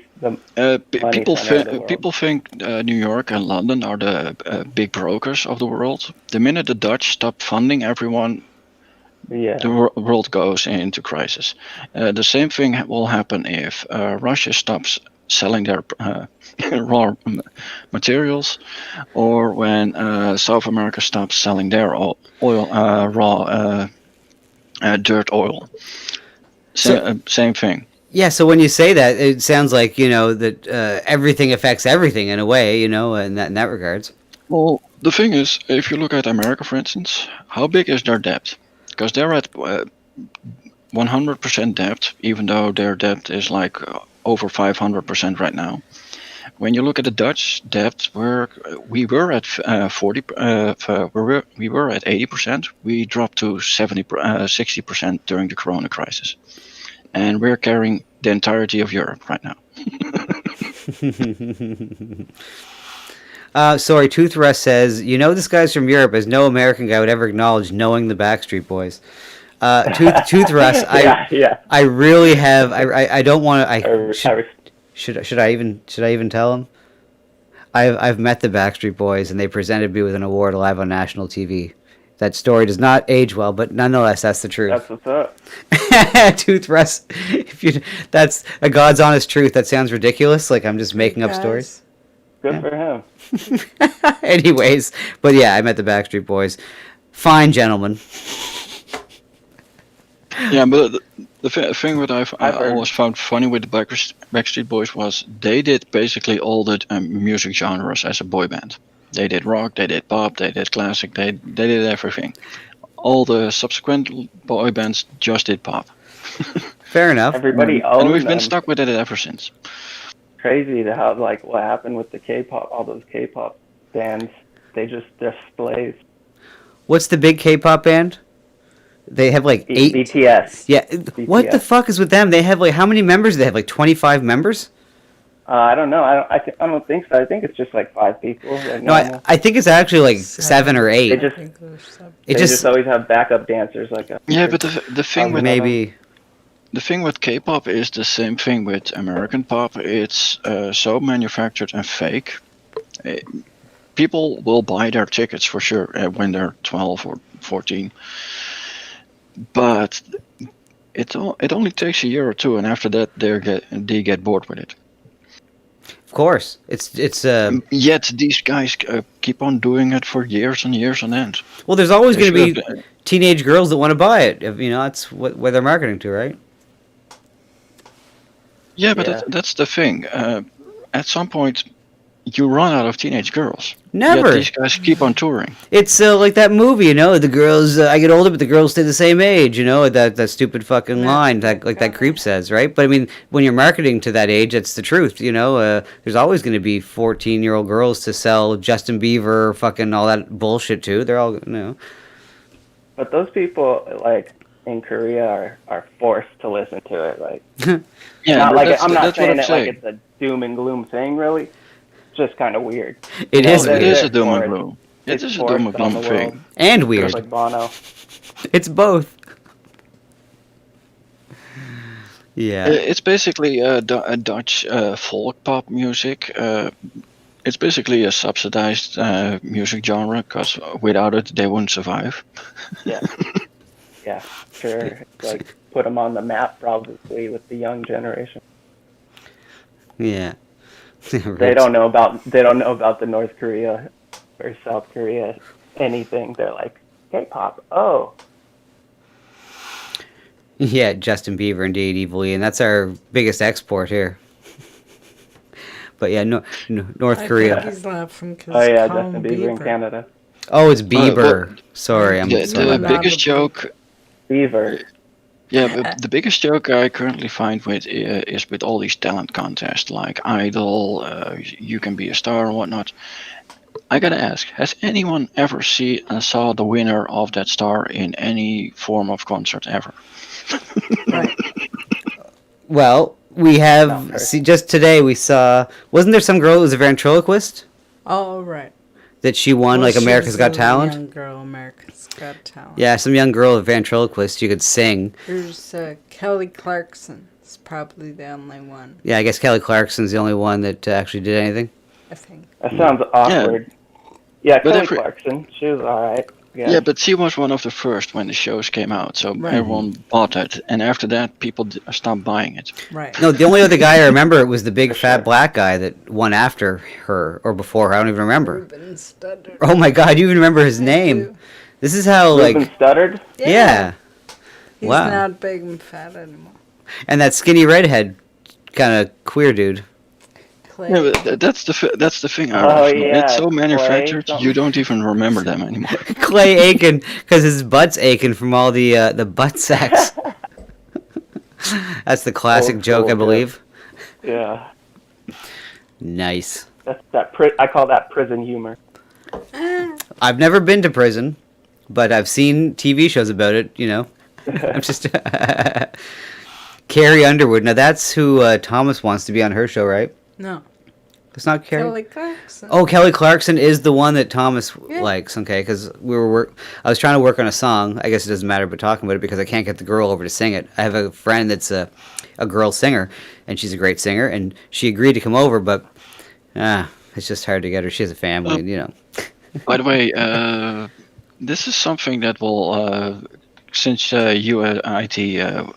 People think New York and London are the big brokers of the world. The minute the Dutch stop funding everyone, the world goes into crisis. The same thing will happen if Russia stops selling their raw materials, or when South America stops selling their raw dirt oil. Same thing. Yeah, so when you say that, it sounds like, that everything affects everything in a way, in that regards. Well, the thing is, if you look at America, for instance, how big is their debt? Because they're at 100% debt, even though their debt is like over 500% right now. When you look at the Dutch debt, we were at 80%. We dropped to 60% during the Corona crisis, and we're carrying the entirety of Europe right now. Sorry, Tooth Russ says, this guy's from Europe, as no American guy would ever acknowledge knowing the Backstreet Boys. Tooth Russ, I really have. I don't want to. Should I even tell him? I've met the Backstreet Boys, and they presented me with an award live on national TV. That story does not age well, but nonetheless, that's the truth. That's what's up. Tooth Russ, that's a God's honest truth. That sounds ridiculous. Like I'm just making up stories. Good for him. Anyways, but yeah, I met the Backstreet Boys. Fine gentlemen. Yeah, but the thing that I always found funny with the Backstreet Boys was they did basically all the music genres as a boy band. They did rock, they did pop, they did classic, they did everything. All the subsequent boy bands just did pop. Fair enough. Everybody and owns we've been them. stuck with it ever since. Crazy to how what happened with the K-pop, all those K-pop bands. They just displays. What's the big K-pop band? They have like 8. BTS. Yeah. BTS. What the fuck is with them? They have how many members? They have 25 members. I don't know. I don't think so. I think it's just 5 people. No, I think it's actually 7 or 8. They just always have backup dancers Yeah, but the thing with maybe. The thing with K-pop is the same thing with American pop. It's so manufactured and fake. People will buy their tickets for sure when they're 12 or 14. But it only takes a year or two, and after that they get bored with it. Of course, it's. Yet these guys keep on doing it for years and years on end. Well, there's always going to be teenage girls that want to buy it. That's what they're marketing to, right? Yeah, but that's the thing. At some point, you run out of teenage girls. Never. Yet these guys keep on touring. It's like that movie, the girls. I get older, but the girls stay the same age. That stupid fucking line that creep says, right? But I mean, when you're marketing to that age, that's the truth. There's always going to be 14-year-old girls to sell Justin Bieber, fucking all that bullshit to. They're all, But those people, in Korea, are forced to listen to it. Yeah, I'm not saying it like it's a doom and gloom thing, really. It's just kind of weird. It is a doom and gloom. It is a doom and gloom thing. And weird. Just like Bono. It's both. Yeah. It's basically a Dutch folk pop music. It's basically a subsidized music genre, because without it, they wouldn't survive. Yeah. Yeah, sure. Put them on the map, probably, with the young generation. Yeah. They don't know about the North Korea or South Korea anything. They're like, K-pop. Oh. Yeah, Justin Bieber, indeed, Evil E, and that's our biggest export here. But yeah, North Korea. I think he's laughing because Justin Bieber in Canada. Oh, it's Bieber. Sorry, I'm sorry. The biggest joke. Bieber. Yeah, but the biggest joke I currently find is with all these talent contests like Idol, You Can Be a Star and whatnot. I gotta ask, has anyone ever saw the winner of that star in any form of concert ever? Right. Well, we have just today we saw. Wasn't there some girl who was a ventriloquist? Oh, right. That she won America's Got Talent. Young girl, America's Got Talent. Yeah, some young girl, a ventriloquist. You could sing. There's Kelly Clarkson. It's probably the only one. Yeah, I guess Kelly Clarkson's the only one that actually did anything. I think. That sounds awkward. Yeah, Kelly Clarkson. She was all right. Yeah, but she was one of the first when the shows came out, so Right. everyone bought it. And after that, people stopped buying it. Right. No, the only other guy I remember was the big fat black guy that won after her or before her. I don't even remember. Ruben Studdard. Oh my god, you even remember his name? This is how Ruben Studdard? Yeah. He's Wow. not big and fat anymore. And that skinny redhead kind of queer dude. Yeah, but that's the thing. Oh, Irish. yeah, It's so manufactured, Clay you don't even remember them anymore. Clay Aiken, because his butt's aching from all the butt sex. That's the classic Old joke, I school, believe. Yeah. Nice. That's I call that prison humor. I've never been to prison, but I've seen TV shows about it, you know. I'm just Carrie Underwood. Now that's who Thomas wants to be on her show, right? No. It's not Carrie. Kelly Clarkson. Oh, Kelly Clarkson is the one that Thomas Yeah. likes. Okay, because I was trying to work on a song. I guess it doesn't matter, but talking about it because I can't get the girl over to sing it. I have a friend that's a girl singer, and she's a great singer, and she agreed to come over, but it's just hard to get her. She has a family, you know. By the way, this is something that will, since you at IT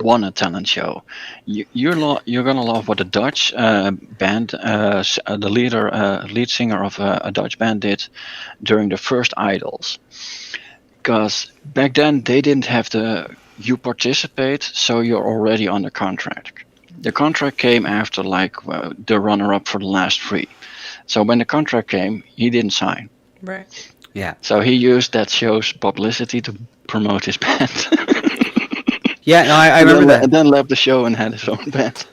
won a talent show, you're gonna love what the Dutch band, the lead singer of a Dutch band did during the first Idols. Because back then they didn't have you participate, so you're already under contract. The contract came after the runner-up for the last 3. So when the contract came, he didn't sign. Right. Yeah. So he used that show's publicity to promote his band. Yeah, no, I remember that. And then left the show and had his own band.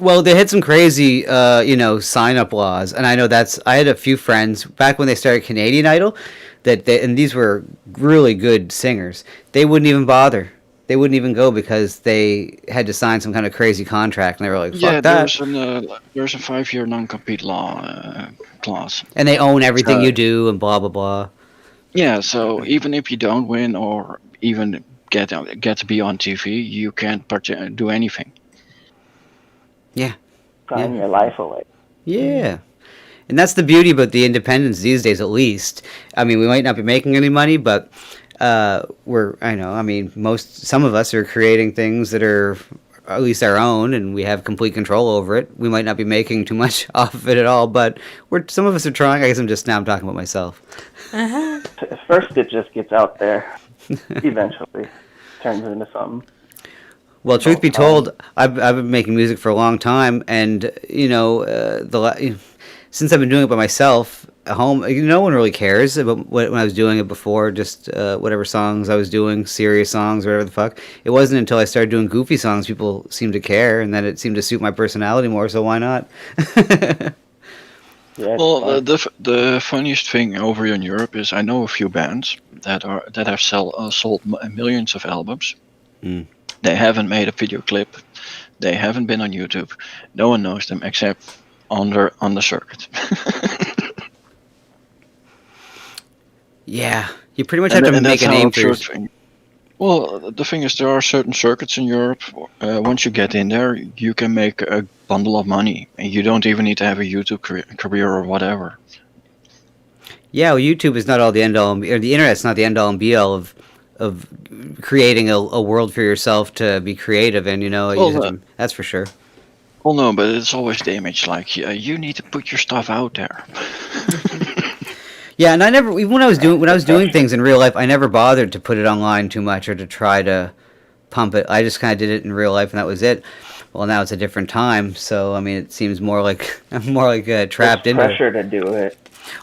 Well, they had some crazy, sign-up laws, and I know I had a few friends back when they started Canadian Idol, and these were really good singers. They wouldn't even bother. They wouldn't even go because they had to sign some kind of crazy contract, and they were like, "Fuck that." There's a 5-year non-compete law clause. And they own everything you do, and blah blah blah. Yeah, so even if you don't win or even get to be on TV, you can't do anything. Yeah. Sign your life away. Yeah. And that's the beauty about the independents these days, at least. I mean, we might not be making any money, but some of us are creating things that are at least our own, and we have complete control over it. We might not be making too much off of it at all, but some of us are trying. I guess I'm talking about myself. First, it just gets out there. Eventually, turns into something. Well, truth be told, I've been making music for a long time, and since I've been doing it by myself at home, no one really cares about when I was doing it before. Just whatever songs I was doing, serious songs, whatever the fuck. It wasn't until I started doing goofy songs people seemed to care, and then it seemed to suit my personality more. So why not? Well, the funniest thing over here in Europe is I know a few bands that have sold millions of albums. Mm. They haven't made a video clip. They haven't been on YouTube. No one knows them except on the circuit. Yeah, you pretty much have to make a name for yourself. Well, the thing is, there are certain circuits in Europe. Once you get in there, you can make a bundle of money, and you don't even need to have a YouTube career or whatever. Yeah, well, YouTube is not all the end all, or the internet's not the end all and be all of creating a world for yourself to be creative in. That's for sure. Well, no, but it's always the image. Like you need to put your stuff out there. Yeah, and I never, even when I was doing things in real life, I never bothered to put it online too much or to try to pump it. I just kind of did it in real life, and that was it. Well, now it's a different time, so I mean, it seems more like I'm trapped into pressure to do it.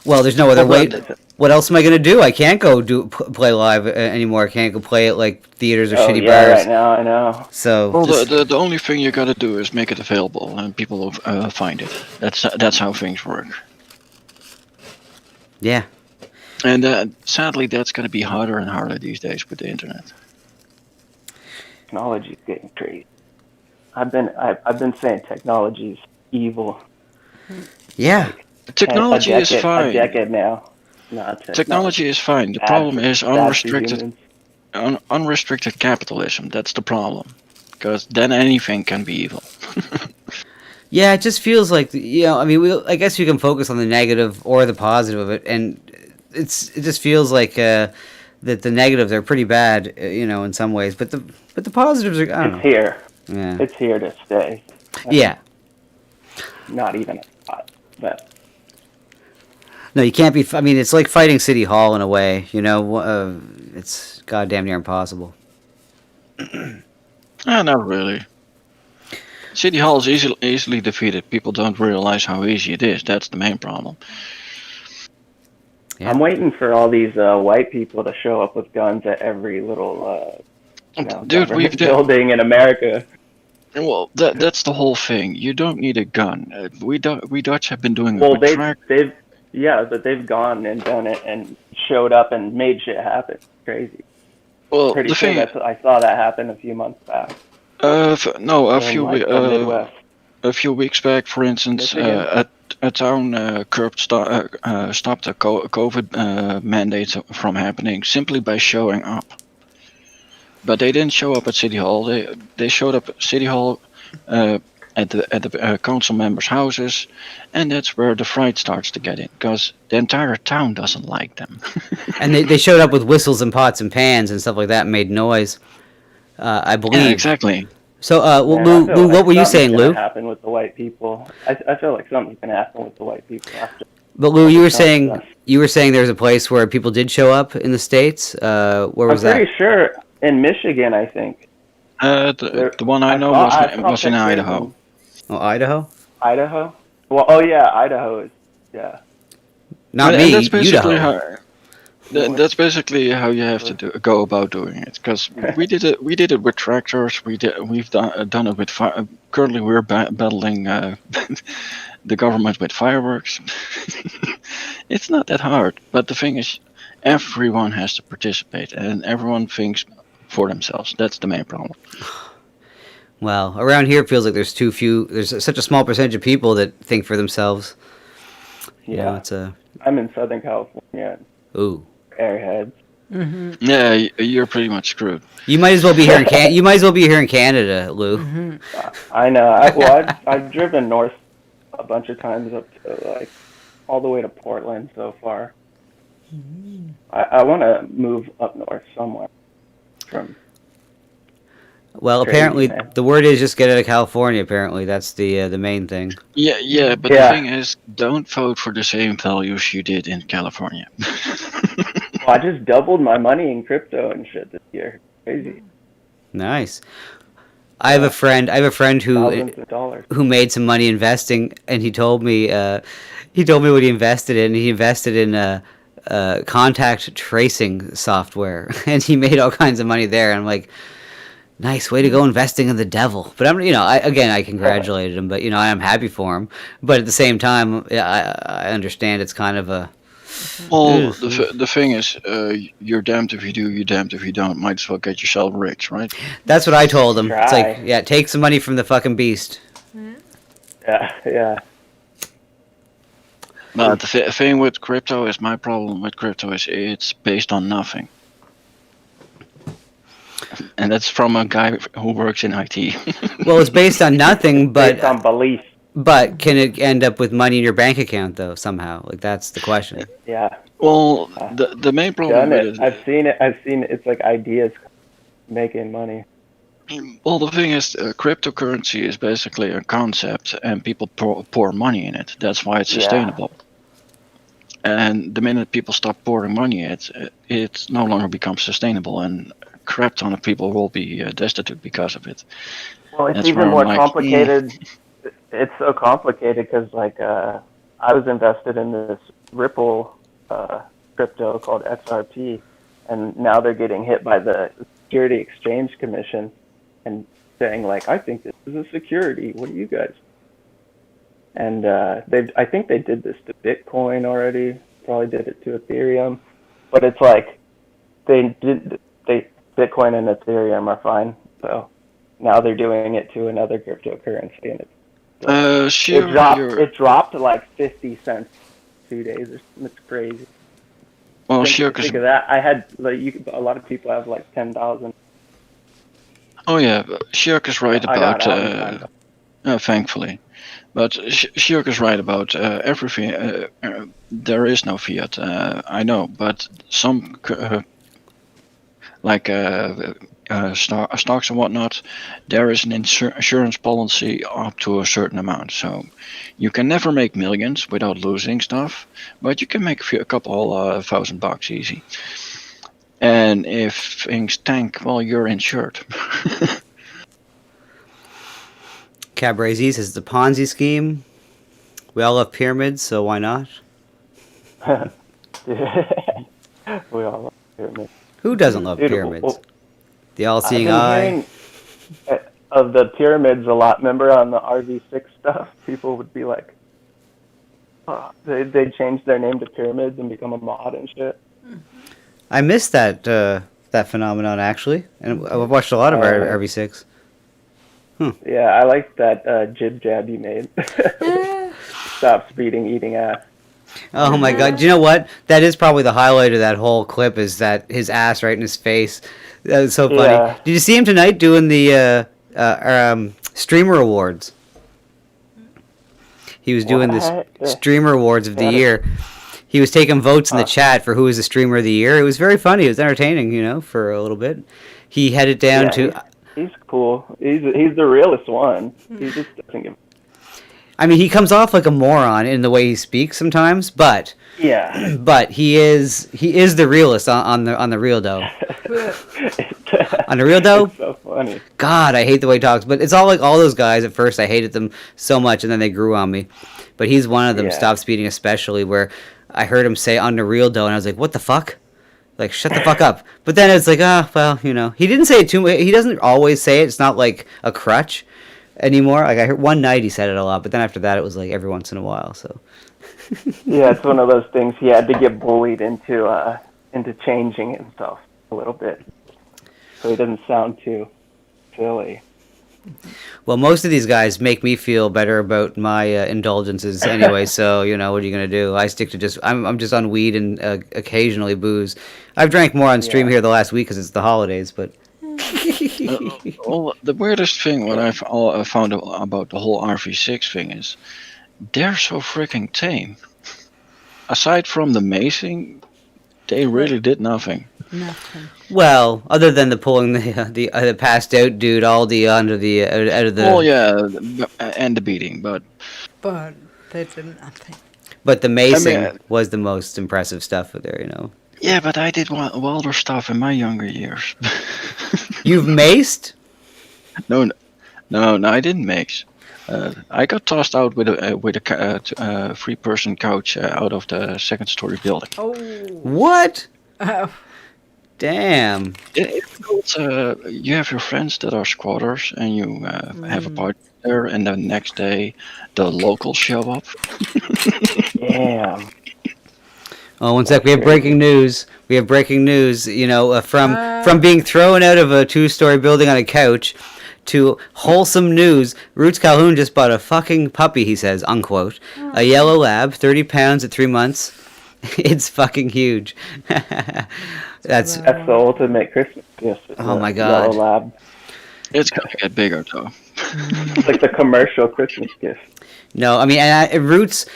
Well, there's no other way. What else am I gonna do? I can't go play live anymore. I can't go play at like theaters or shitty bars. Right now, I know. So well, the only thing you gotta do is make it available, and people will find it. That's how things work. Yeah. And sadly, that's going to be harder and harder these days with the internet. Technology's getting crazy. I've been saying technology's evil. Yeah. Technology is fine. A decade now. Technology is fine. The problem is unrestricted capitalism. That's the problem. Because then anything can be evil. Yeah, it just feels like, I mean, I guess you can focus on the negative or the positive of it, and it just feels like that the negatives are pretty bad, in some ways, but the positives are, I don't know. It's here. Yeah. It's here to stay. Yeah. Not even a thought. But No, you can't be. I mean, it's like fighting City Hall in a way. It's goddamn near impossible. Not really. City Hall is easily defeated. People don't realize how easy it is. That's the main problem. I'm waiting for all these white people to show up with guns at every little government building in America. Well, that's the whole thing. You don't need a gun. We Dutch have been doing it Well, with track. but they've gone and done it and showed up and made shit happen. Crazy. Well, Pretty the sure thing, I saw that happen a few months back. a Midwest. few weeks back, for instance, a town stopped a COVID mandate from happening simply by showing up. But they didn't show up at City Hall. They showed up at City Hall at the council members' houses, and that's where the fright starts to get in, because the entire town doesn't like them. And they showed up with whistles and pots and pans and stuff like that and made noise, I believe. Yeah, exactly. So, Lou, what were you saying, Lou? Something's gonna happen with the white people. I feel like something's gonna happen with the white people after. But Lou, you were saying there was a place where people did show up in the States. Where was that? I'm pretty sure in Michigan, I think. The one I know was in Idaho. Oh, Idaho? Idaho? Well, yeah, Idaho is, yeah. Not And me, that's basically Idaho. that's basically how you have to go about doing it. Because we did it with tractors. We've done it with fire. Currently, we're battling the government with fireworks. It's not that hard. But the thing is, everyone has to participate, and everyone thinks for themselves. That's the main problem. Well, around here it feels like there's too few. There's such a small percentage of people that think for themselves. Yeah. I'm in Southern California. Ooh. Airheads. Mm-hmm. Yeah, you're pretty much screwed. You might as well be here in You might as well be here in Canada, Lou. Mm-hmm. I know. I've driven north a bunch of times up to all the way to Portland so far. Mm-hmm. I want to move up north somewhere from. Well, apparently the word is just get out of California. Apparently that's the main thing. Yeah, but the thing is, don't vote for the same values you did in California. Well, I just doubled my money in crypto and shit this year. Crazy. Nice. I have a friend Thousands of dollars. who made some money investing, and he told me what he invested in. He invested in contact tracing software, and he made all kinds of money there. And I'm like, nice way to go investing in the devil. But I congratulated him, but I am happy for him. But at the same time, I understand it's kind of a. Well, the thing is, you're damned if you do, you're damned if you don't. Might as well get yourself rich, right? That's what I told him. It's Try. like, take some money from the fucking beast. Yeah. But the thing with crypto is, my problem with crypto is it's based on nothing. And that's from a guy who works in IT. Well, it's based on nothing, but Based on belief. But can it end up with money in your bank account though? Somehow, that's the question. Yeah. Well, the main problem with it. I've seen it. It's like ideas making money. Well, the thing is, cryptocurrency is basically a concept, and people pour money in it. That's why it's sustainable. And the minute people stop pouring money in it no longer becomes sustainable, and a crap ton of people will be destitute because of it. Well, it's That's even where more I'm complicated. It's so complicated because, I was invested in this Ripple crypto called XRP, and now they're getting hit by the Security Exchange Commission and saying, I think this is a security. What do you guys? And I think they did this to Bitcoin already. Probably did it to Ethereum, but it's Bitcoin and Ethereum are fine. So now they're doing it to another cryptocurrency, and it's. It dropped to 50 cents 2 days. It's crazy. Well, think of that. I had a lot of people have 10,000. Oh yeah, Shirk is right about thankfully. But Shirk is right about everything. There is no fiat, I know, but some like stocks and whatnot, there is an insurance policy up to a certain amount. So you can never make millions without losing stuff, but you can make a couple $1,000 easy. And if things tank, well, you're insured. Cabrazy says the Ponzi scheme. We all love pyramids, so why not? We all love pyramids. Who doesn't love Dude, pyramids? well, The all-seeing I've eye. been hearing of the pyramids a lot. Remember on the RV6 stuff, people would be like, they changed their name to pyramids and become a mod and shit. I missed that that phenomenon actually, and I've watched a lot of RV6. Yeah, I like that jib jab you made. Stop speeding, eating ass. Oh my god! Do you know what? That is probably the highlight of that whole clip. Is that his ass right in his face? That was so funny. Yeah. Did you see him tonight doing the streamer awards? He was doing the streamer awards of the year. He was taking votes in the chat for who was the streamer of the year. It was very funny. It was entertaining, you know, for a little bit. He headed down to. He's cool. He's the realest one. He just doesn't give. I mean, he comes off like a moron in the way he speaks sometimes, but Yeah. but he is the realist on the real though. On the real though. It's so funny. God, I hate the way he talks. But it's all like all those guys. At first, I hated them so much, and then they grew on me. But he's one of them. Yeah. Stop speeding, especially where I heard him say on the real though, and I was like, what the fuck? Like, shut the fuck up. But then it's like, well, you know, he didn't say it too much. He doesn't always say it. It's not like a crutch anymore. Like I heard one night he said it a lot, but then after that it was like every once in a while. So Yeah, it's one of those things he had to get bullied into changing himself a little bit, so he doesn't sound too silly. well, most of these guys make me feel better about my indulgences anyway. So you know, what are you gonna do? I stick to I'm just on weed and occasionally booze. I've drank more on stream here the last week because it's the holidays, but. Well, the weirdest thing what I've found about the whole RV6 thing is they're so freaking tame. Aside from the macing, they really did nothing. Nothing. Well, other than the pulling the passed out dude all the under the out of the. Well, yeah, and the beating, but they did nothing. But the macing was the most impressive stuff there, you know. yeah, but I did wilder stuff in my younger years. You've maced? No, I didn't mace. I got tossed out with a three-person couch out of the second-story building. Oh. What? Oh. Damn. It's called, you have your friends that are squatters, and you have a party there, and the next day the locals show up. Damn. Oh, one sec. We have breaking news. You know, from being thrown out of a 2-story building on a couch to wholesome news. Roots Calhoun just bought a fucking puppy, he says, unquote. A yellow lab, 30 pounds at 3 months. It's fucking huge. That's the ultimate Christmas gift. Oh my God. Yellow lab. It's gonna get bigger though. It's like the commercial Christmas gift. No, I mean, Roots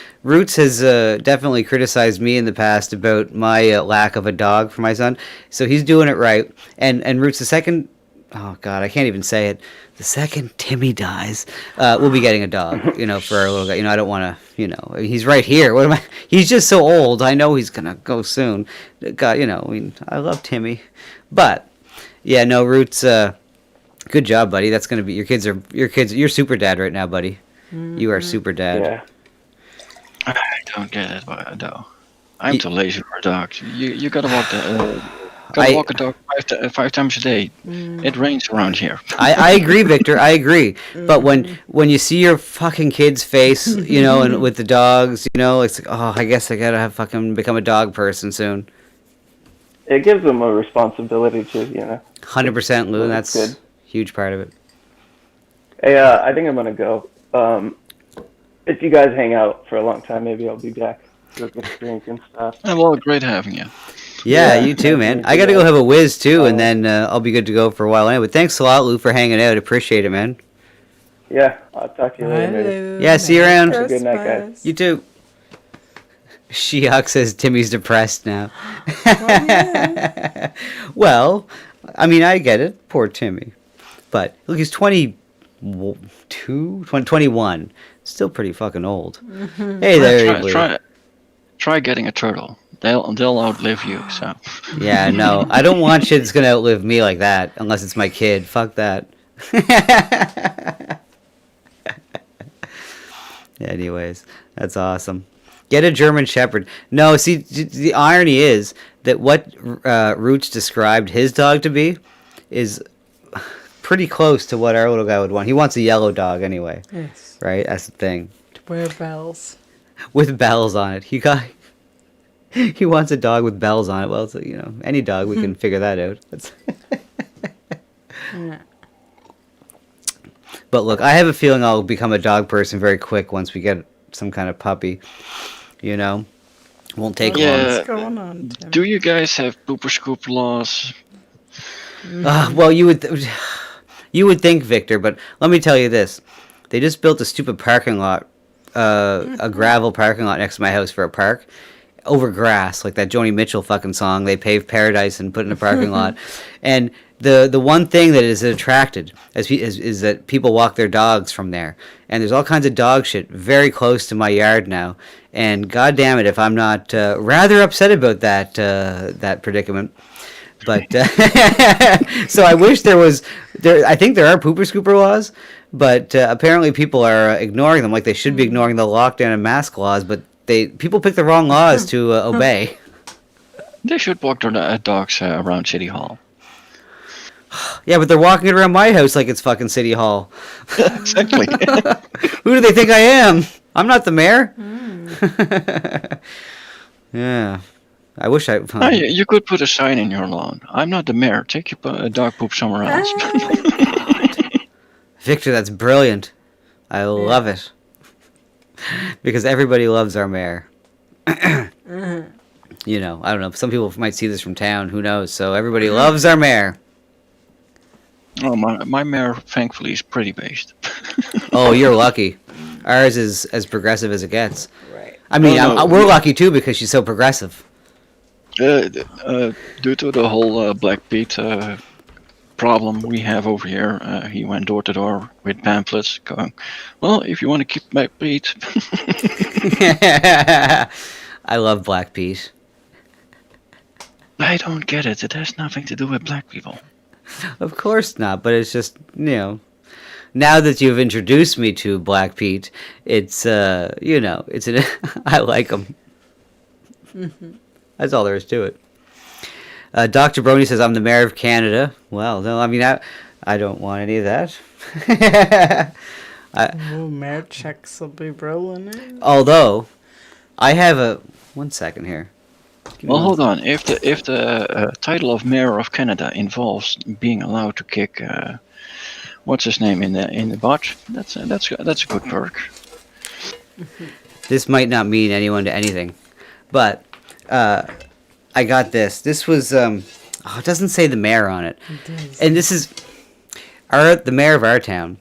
has definitely criticized me in the past about my lack of a dog for my son. So he's doing it right. And Roots, the second, oh God, I can't even say it. The second Timmy dies, we'll be getting a dog, you know, for our little guy. You know, I don't want to, you know, he's right here. What am I? He's just so old. I know he's going to go soon. God, you know, I mean, I love Timmy. But, yeah, no, Roots, good job, buddy. That's going to be, your kids, you're super dad right now, buddy. You are super dad. Yeah. I don't get it though. I'm too lazy for dogs. You gotta walk walk a dog 5 times a day. It rains around here. I agree, Victor. I agree. But when you see your fucking kid's face, you know, and with the dogs, you know, it's like, oh, I guess I gotta fucking become a dog person soon. It gives them a responsibility too, you know. 100%, Lou. That's good. a huge part of it. Hey, I think I'm gonna go. If you guys hang out for a long time, maybe I'll be back. Get a drink and stuff. Well, great having you. Yeah, you too, man. I got to go have a whiz too, and then I'll be good to go for a while anyway. Thanks a lot, Lou, for hanging out. Appreciate it, man. Yeah, I'll talk to you later. Hello. Yeah, see you around. Have a good night, guys. You too. She-Hulk says Timmy's depressed now. Well, I mean, I get it. Poor Timmy. But look, he's 21. Still pretty fucking old. Hey there, Try getting a turtle. They'll outlive you. So. Yeah, no, I don't want shit that's gonna outlive me like that. Unless it's my kid. Fuck that. Anyways, that's awesome. Get a German Shepherd. No, see, the irony is that what Roots described his dog to be is pretty close to what our little guy would want. He wants a yellow dog anyway. Yes. Right? That's the thing. To wear bells. With bells on it. He wants a dog with bells on it. Well, it's, any dog, we can figure that out. Yeah. But look, I have a feeling I'll become a dog person very quick once we get some kind of puppy. Won't take long. What's going on, Tim? Do you guys have pooper scoop laws? Well, you would think, Victor, but let me tell you this: they just built a stupid parking lot, a gravel parking lot next to my house for a park, over grass, like that Joni Mitchell fucking song. They paved paradise and put in a parking lot, and the one thing that is attracted is that people walk their dogs from there, and there's all kinds of dog shit very close to my yard now, and god damn it if I'm not rather upset about that predicament. But so I wish there was I think there are pooper scooper laws, but apparently people are ignoring them like they should be ignoring the lockdown and mask laws, but people pick the wrong laws to obey. They should walk their dogs around City Hall. Yeah, but they're walking it around my house like it's fucking City Hall. Exactly. Who do they think I am? I'm not the mayor. Yeah. I wish I... You could put a sign in your lawn. I'm not the mayor. Take your dog poop somewhere else. Victor, that's brilliant. I love it. Because everybody loves our mayor. I don't know. Some people might see this from town. Who knows? So everybody loves our mayor. Oh, my mayor, thankfully, is pretty based. Oh, you're lucky. Ours is as progressive as it gets. Right. I mean, we're lucky, too, because she's so progressive. Due to the whole Black Pete problem we have over here, he went door to door with pamphlets going, well, if you want to keep Black Pete. I love Black Pete. I don't get it. It has nothing to do with black people. Of course not, but it's just, now that you've introduced me to Black Pete, it's, it's I like him. That's all there is to it. Dr. Brony says, I'm the mayor of Canada. Well, no, I mean, I don't want any of that. Mayor checks will be rolling in. Although, I have one second here. Well, hold on. If the title of mayor of Canada involves being allowed to kick, what's his name in the butt, that's a good perk. This might not mean anyone to anything, but I got this. This was it doesn't say the mayor on it, and this is the mayor of our town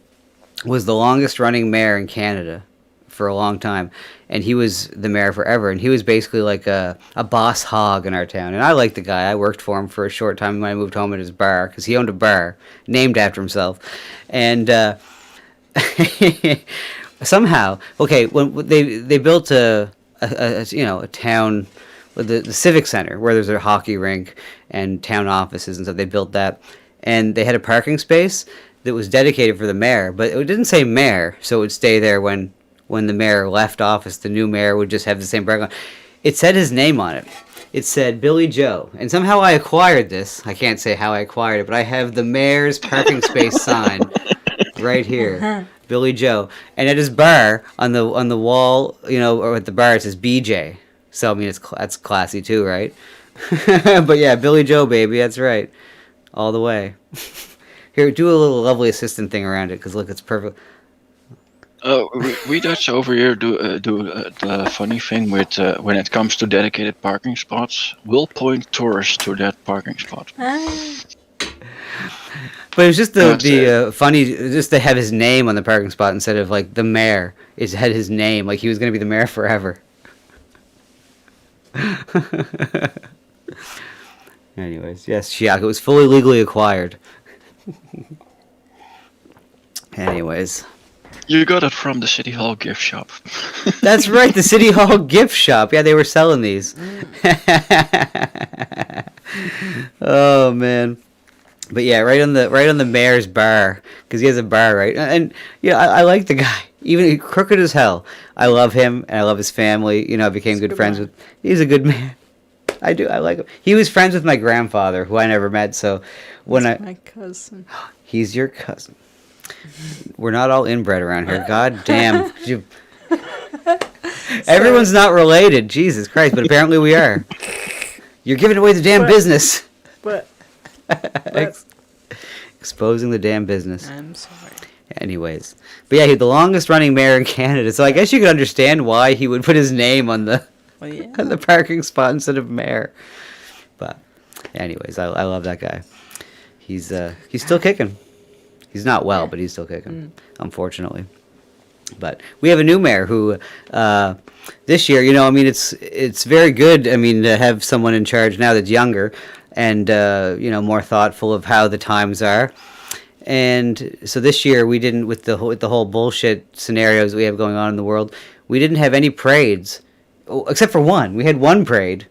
was the longest running mayor in Canada for a long time, and he was the mayor forever, and he was basically like a boss hog in our town, and I liked the guy. I worked for him for a short time when I moved home at his bar, because he owned a bar named after himself, and somehow, okay, when they built a town, the civic center where there's a hockey rink and town offices and stuff, they built that, and they had a parking space that was dedicated for the mayor, but it didn't say mayor, so it would stay there when the mayor left office. The new mayor would just have the same parking lot. It said his name on it. It said Billy Joe, and somehow I acquired this. I can't say how I acquired it, but I have the mayor's parking space sign right here, Billy Joe, and at his bar on the wall, or at the bar, it says BJ. So I mean, that's classy too, right? But yeah, Billy Joe, baby, that's right, all the way. Here, do a little lovely assistant thing around it, because look, it's perfect. We Dutch over here do the funny thing with when it comes to dedicated parking spots. We'll point tourists to that parking spot. But it was just That's the funny, just to have his name on the parking spot instead of like the mayor. It had his name, like he was going to be the mayor forever. Anyways, yes, Shiak, it was fully legally acquired. Anyways. You got it from the City Hall gift shop. That's right, the City Hall gift shop. Yeah, they were selling these. Oh man. But yeah, right on the mayor's bar, because he has a bar, right? And yeah, I like the guy, even crooked as hell. I love him and I love his family. You know, I became good friends with. He's a good man. I do. I like him. He was friends with my grandfather, who I never met. So when my cousin. He's your cousin. We're not all inbred around here. God damn. Everyone's not related. Jesus Christ, but apparently we are. You're giving away the damn business. But Exposing the damn business. I'm sorry. Anyways. But yeah, he's the longest running mayor in Canada, so I guess you could understand why he would put his name on the on the parking spot instead of mayor. But anyways, I love that guy. He's still kicking. He's not well, but he's still kicking, unfortunately. But we have a new mayor who, this year, you know, I mean, it's very good. I mean, to have someone in charge now that's younger and you know, more thoughtful of how the times are. And so this year we didn't, with the whole bullshit scenarios we have going on in the world, we didn't have any parades, except for one. We had one parade.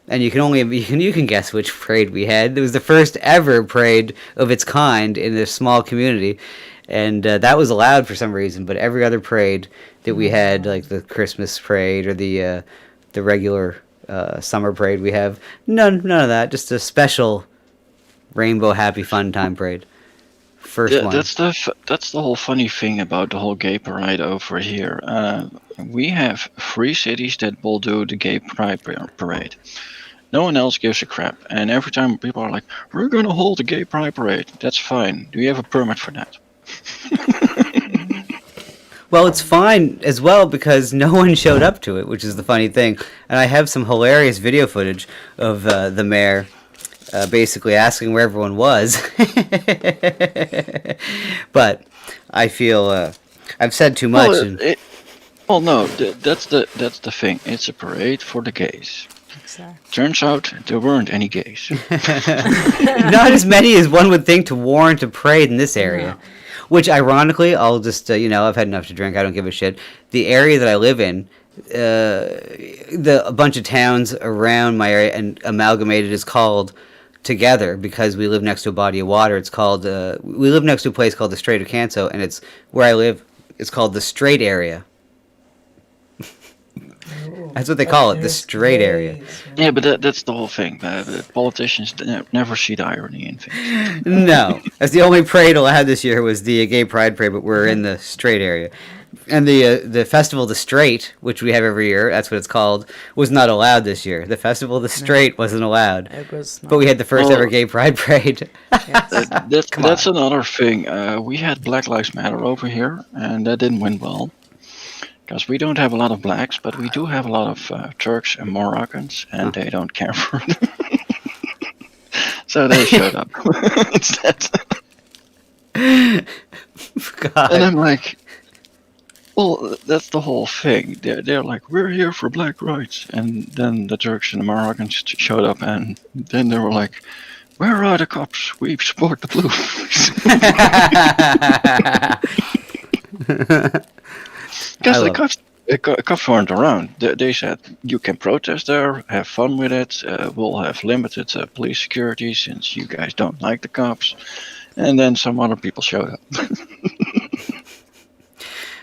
And you can guess which parade we had. It was the first ever parade of its kind in this small community, and that was allowed for some reason. But every other parade that we had, like the Christmas parade or the regular summer parade, we have none of that. Just a special rainbow happy fun time parade. First one. That's the whole funny thing about the whole gay pride over here. We have 3 cities that will do the gay pride parade. No one else gives a crap, and every time people are like, "We're gonna hold a gay pride parade," that's fine. Do you have a permit for that? Well, it's fine as well because no one showed up to it, which is the funny thing. And I have some hilarious video footage of the mayor basically asking where everyone was. But I feel I've said too much. Well, no, that's the thing. It's a parade for the gays. Exactly. Turns out there weren't any gays. Not as many as one would think to warrant a parade in this area. No. Which, ironically, I'll just, you know, I've had enough to drink. I don't give a shit. The area that I live in, a bunch of towns around my area and amalgamated is called together because we live next to a body of water. It's called, we live next to a place called the Strait of Canso, and it's where I live. It's called the Strait area. That's what they call it, the straight area. Yeah, but that's the whole thing. Politicians never see the irony in things. No. That's the only parade allowed this year was the gay pride parade, but we're in the straight area. And the Festival of the Straight, which we have every year, that's what it's called, was not allowed this year. The Festival of the Straight wasn't allowed. It was not. But we had the first ever gay pride parade. Yes. That's another thing. We had Black Lives Matter over here, and that didn't win well. Because we don't have a lot of blacks, but we do have a lot of Turks and Moroccans, and they don't care for it. So they showed up instead. God. And I'm like, well, that's the whole thing. They're like, we're here for black rights. And then the Turks and the Moroccans showed up, and then they were like, where are the cops? We support the blues. Because the cops weren't around. They said, you can protest there, have fun with it, we'll have limited police security since you guys don't like the cops. And then some other people showed up.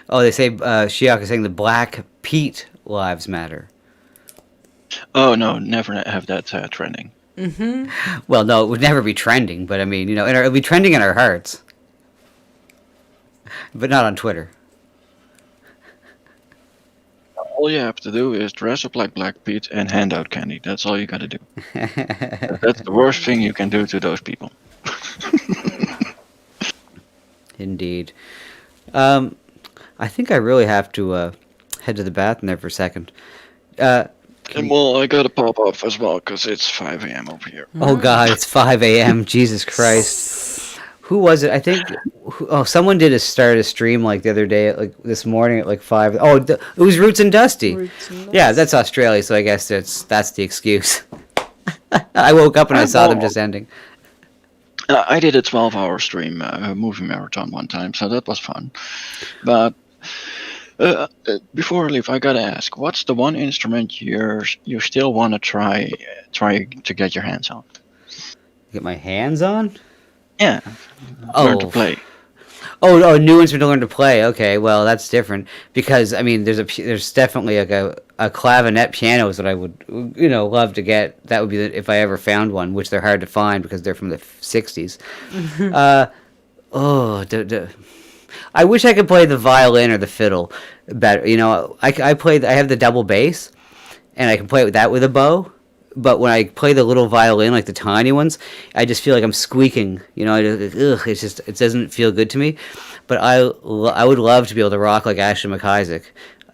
Oh, they say, Shiak is saying the Black Pete Lives Matter. Oh, no, never have that trending. Mm-hmm. Well, no, it would never be trending, but I mean, you know, it would be trending in our hearts. But not on Twitter. All you have to do is dress up like Black Pete and hand out candy. That's all you gotta do. That's the worst thing you can do to those people. Indeed. I think I really have to head to the bathroom there for a second. And well, I gotta pop off as well because it's 5 a.m. over here. Oh God, it's 5 a.m. Jesus Christ. Who was it? I think. Someone did start a stream like the other day, like this morning at like 5. Oh, it was Roots and Dusty. Yeah, that's Australia, so I guess that's the excuse. I woke up and I saw them just ending. I did a 12-hour stream, movie marathon one time, so that was fun. But before I leave, I gotta ask, what's the one instrument you still want to try to get your hands on? Get my hands on? Yeah. Learn to play. Oh, new instrument to learn to play. Okay, well that's different because I mean there's definitely like a clavinet piano is what I would love to get. That would be if I ever found one, which they're hard to find because they're from the 60s. I wish I could play the violin or the fiddle better. I have the double bass, and I can play that with a bow. But when I play the little violin, like the tiny ones, I just feel like I'm squeaking. It doesn't feel good to me. But I would love to be able to rock like Ashley McIsaac.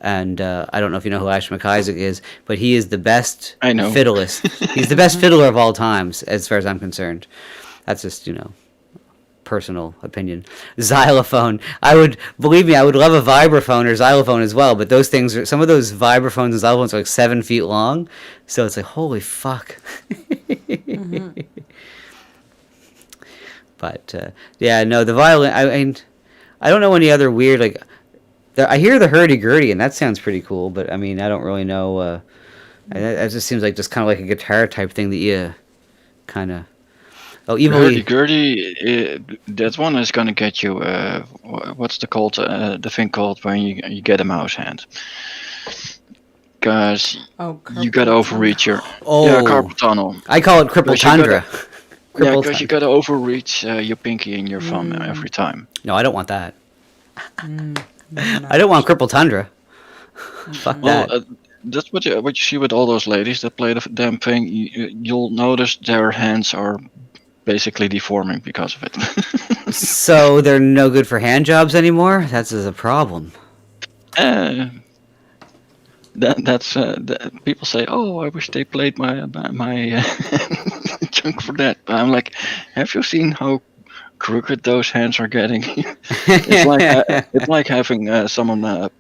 And I don't know if you know who Ashley McIsaac is, but he is the best fiddleist. He's the best fiddler of all times, as far as I'm concerned. That's just, personal opinion. Xylophone. I would love a vibraphone or xylophone as well, but those things some of those vibraphones and xylophones are like 7 feet long, so it's like holy fuck. Mm-hmm. But the violin. I don't know any other weird I hear the hurdy-gurdy and that sounds pretty cool, but I mean I don't really know. It just seems like just kind of like a guitar type thing that you kind of. Oh, hurdy-gurdy, that one is gonna get you. What's the thing called when you get a mouse hand? Because you gotta overreach your carpal tunnel. I call it cripple tundra. Because you gotta overreach your pinky and your thumb every time. No, I don't want that. I don't want cripple tundra. Fuck that. That's what you see with all those ladies that play the damn thing. You'll notice their hands are basically deforming because of it. So they're no good for hand jobs anymore? That's a problem. That's people say, "Oh, I wish they played my junk for that." But I'm like, have you seen how crooked those hands are getting? It's like having someone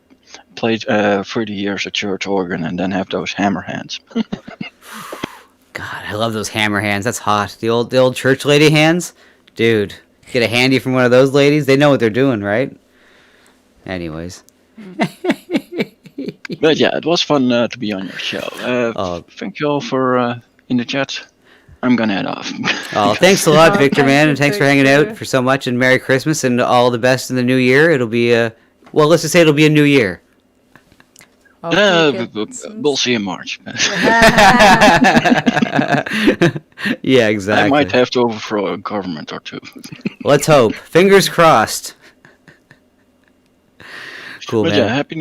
played 30 years a church organ and then have those hammer hands. God, I love those hammer hands. That's hot. The old church lady hands, dude. Get a handy from one of those ladies. They know what they're doing, right? Anyways. But yeah, it was fun to be on your show. Thank you all for in the chat. I'm gonna head off. Thanks a lot, Victor, man, and thanks for hanging out for so much. And Merry Christmas and all the best in the new year. It'll be let's just say it'll be a new year. We'll see in March. Yeah, exactly. I might have to overthrow a government or two. Let's hope. Fingers crossed. Cool, but man. Yeah, happy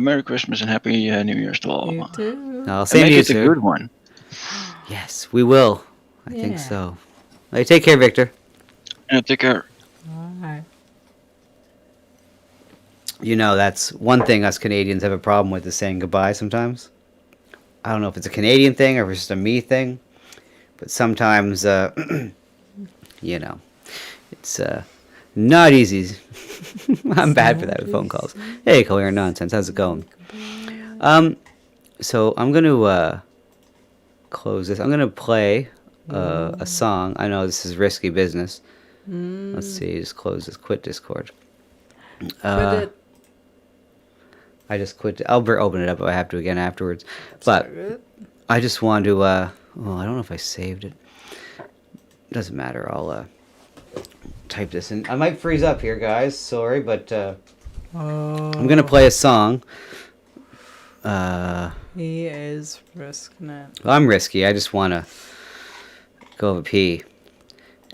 Merry Christmas and Happy New Year's to all. You too. Same to you too. A good one. Yes, we will. I think so. Hey, take care, Victor. Yeah, take care. All right. That's one thing us Canadians have a problem with is saying goodbye sometimes. I don't know if it's a Canadian thing or if it's just a me thing, but sometimes, it's not easy. I'm bad for that with phone calls. Hey, Coherent Nonsense, how's it going? So I'm going to close this. I'm going to play a song. I know this is risky business. Let's see, just close this. Quit Discord. Quit it. I just quit. I'll open it up if I have to again afterwards. But I just want to. I don't know if I saved it. Doesn't matter. I'll type this in. I might freeze up here, guys. Sorry, but I'm gonna play a song. He is risking it. Well, I'm risky. I just want to go have a pee,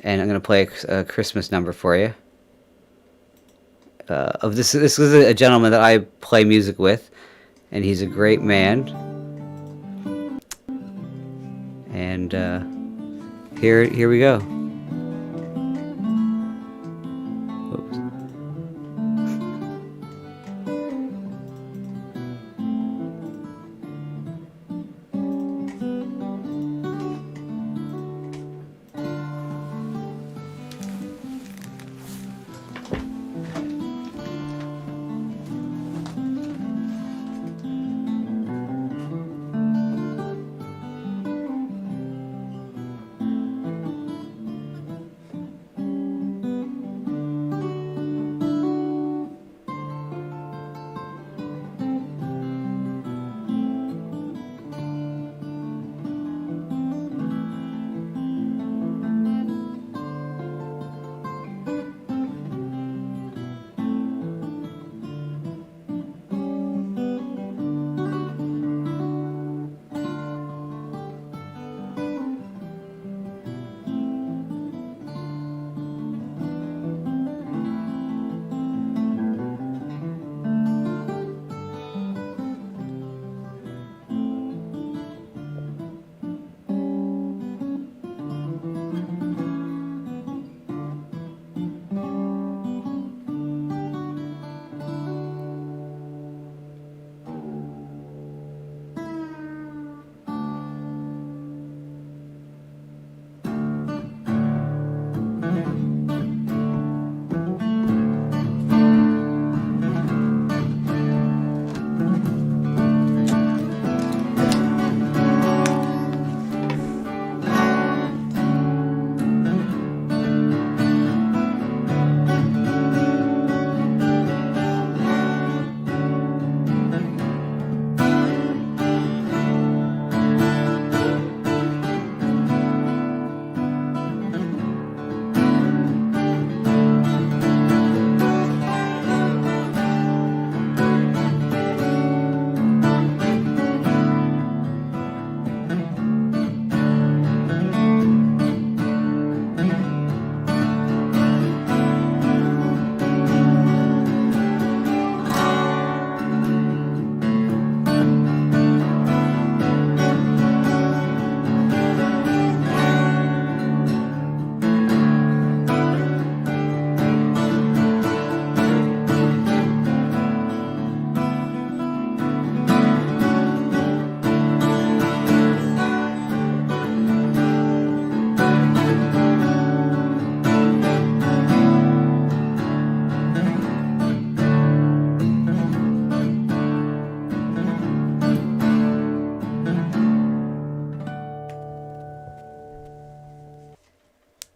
and I'm gonna play a Christmas number for you. This is a gentleman that I play music with, and he's a great man. And here we go. Oops.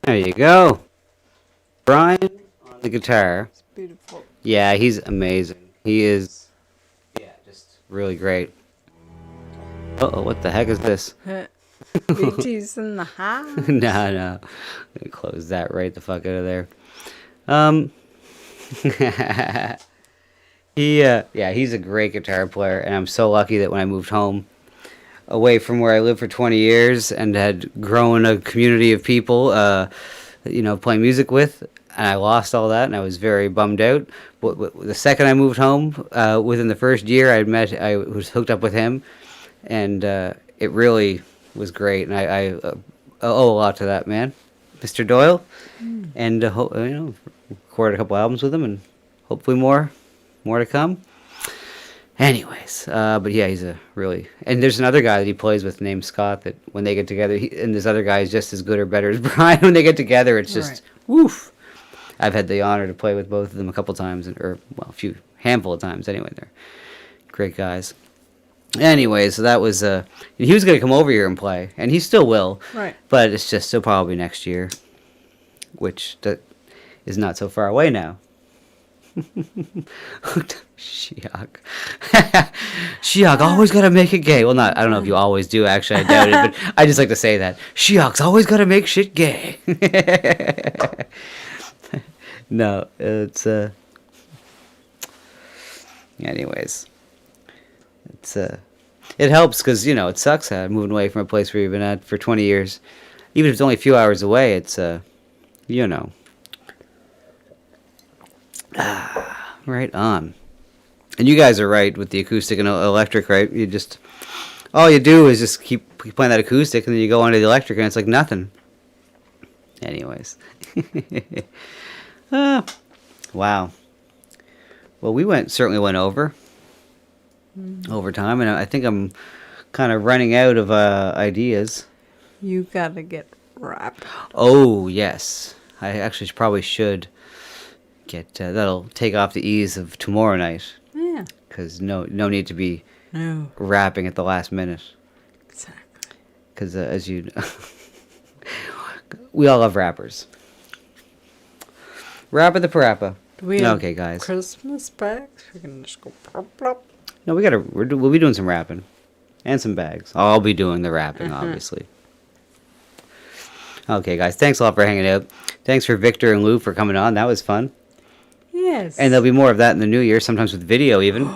There you go. Brian on the guitar. It's beautiful. Yeah, he's amazing. He is, yeah, just really great. Uh-oh, what the heck is this? BT's in the house. No. Let me close that right the fuck out of there. He's a great guitar player, and I'm so lucky that when I moved home away from where I lived for 20 years and had grown a community of people, playing music with, and I lost all that, and I was very bummed out. But the second I moved home, within the first year, I was hooked up with him, and it really was great, and I owe a lot to that man, Mr. Doyle, and recorded a couple albums with him, and hopefully more to come. Anyways, but yeah, he's a really... And there's another guy that he plays with named Scott that when they get together, and this other guy is just as good or better as Brian. When they get together, it's just, woof. I've had the honor to play with both of them a couple times, a handful of times anyway. They're great guys. Anyway, so that was... he was going to come over here and play, and he still will. Right. But it's just still probably next year, which is not so far away now. Shiok. Shiok always gotta make it gay. Well, I don't know if you always do, actually, I doubt it, but I just like to say that. Shiok's always gotta make shit gay. No, it's, anyways. It's, it helps, because, it sucks moving away from a place where you've been at for 20 years. Even if it's only a few hours away, it's, right on. And you guys are right with the acoustic and electric, right? All you do is just keep playing that acoustic, and then you go onto the electric, and it's like nothing. Anyways. Wow. Well, we certainly went over time, and I think I'm kind of running out of ideas. You gotta get wrapped. Oh, yes. I actually probably should get that'll take off the ease of tomorrow night. Yeah. Because no need to be rapping at the last minute. Exactly. Because as you know, we all love rappers. Rappa the Parappa. Okay, guys. Christmas bags? We're gonna just go plop plop. No, we'll be doing some rapping. And some bags. I'll be doing the rapping, obviously. Okay, guys. Thanks a lot for hanging out. Thanks for Victor and Lou for coming on. That was fun. Yes. And there'll be more of that in the new year, sometimes with video even.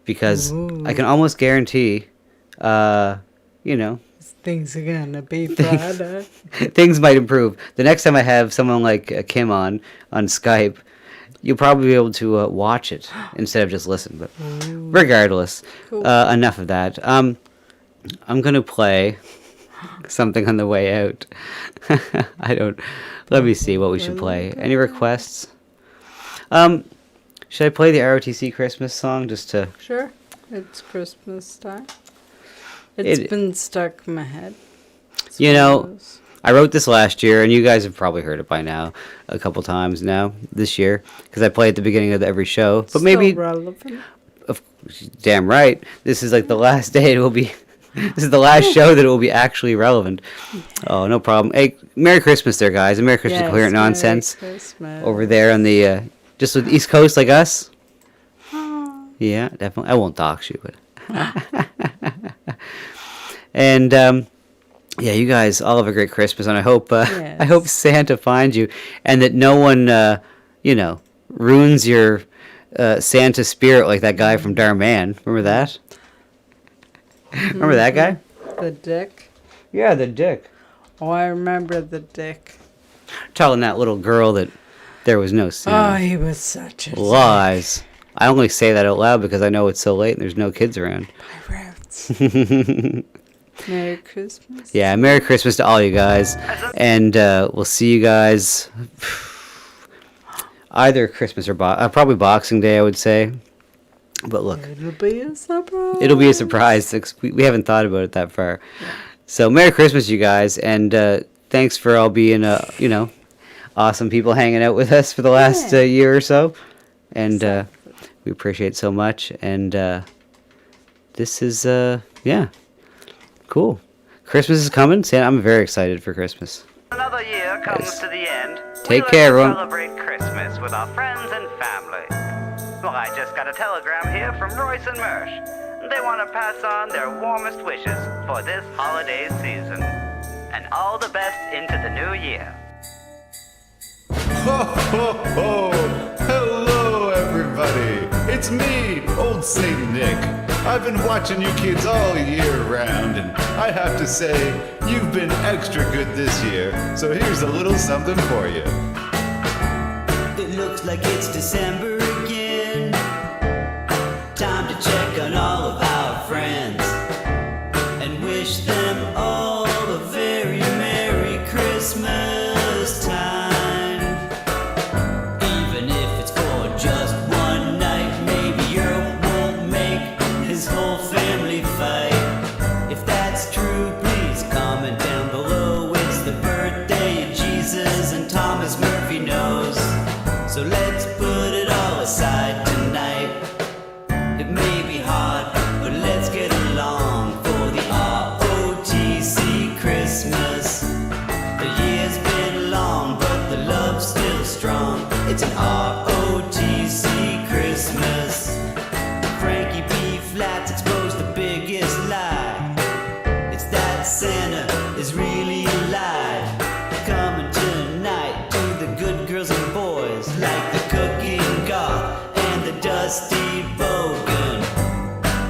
Because I can almost guarantee, things are gonna be better. Things might improve. The next time I have someone like Kim on Skype, you'll probably be able to watch it instead of just listen. But regardless, Cool. Enough of that. I'm going to play something on the way out. Let me see what we should play. Any requests? Should I play the ROTC Christmas song just to... Sure. It's Christmas time. It's been stuck in my head. I wrote this last year, and you guys have probably heard it by now a couple times now this year, because I play at the beginning of every show. But maybe... relevant. Damn right. This is like the last day it will be... This is the last show that it will be actually relevant. Oh, no problem. Hey, Merry Christmas there, guys. And Merry Christmas, Coherent Nonsense. Christmas. Over there on the... just with the East Coast like us. Yeah, definitely. I won't dox you, but... And, you guys all have a great Christmas, and I hope I hope Santa finds you, and that no one, ruins your Santa spirit like that guy from Darman. Remember that? Remember that guy? The dick? Yeah, the dick. Oh, I remember the dick. Telling that little girl that there was no Santa. Oh, he was such a lies. Dick. I only say that out loud because I know it's so late and there's no kids around. Pirates. Merry Christmas. Yeah, Merry Christmas to all you guys. And we'll see you guys either Christmas or probably Boxing Day, I would say. But look. It'll be a surprise. It'll be a surprise. We haven't thought about it that far. Yeah. So Merry Christmas, you guys. And thanks for all being, awesome people hanging out with us for the last year or so. And we appreciate it so much. And this is, cool. Christmas is coming. I'm very excited for Christmas. Another year comes to the end. Take We care, like to everyone. celebrate Christmas with our friends and family. Well, I just got a telegram here from Royce and Mersch. They want to pass on their warmest wishes for this holiday season. And all the best into the new year. Ho, ho, ho! Hello, everybody! It's me, Old Saint Nick. I've been watching you kids all year round, and I have to say, you've been extra good this year, so here's a little something for you. It looks like it's December again. Time to check on all of our friends and wish them all a very Merry Christmas time. Even if it's for just one night, maybe Earl won't make his whole family fight. If that's true, please comment down below. It's the birthday of Jesus and Thomas Murphy knows. So let's put it all aside tonight. It may be hard, but let's get along for the ROTC Christmas. The year's been long, but the love's still strong. It's an ROTC Christmas. Frankie B. Flats exposed the biggest lie. It's that Santa is really alive. Coming tonight to the good girls and boys, like the Cooking Goth and the Dusty Bogan.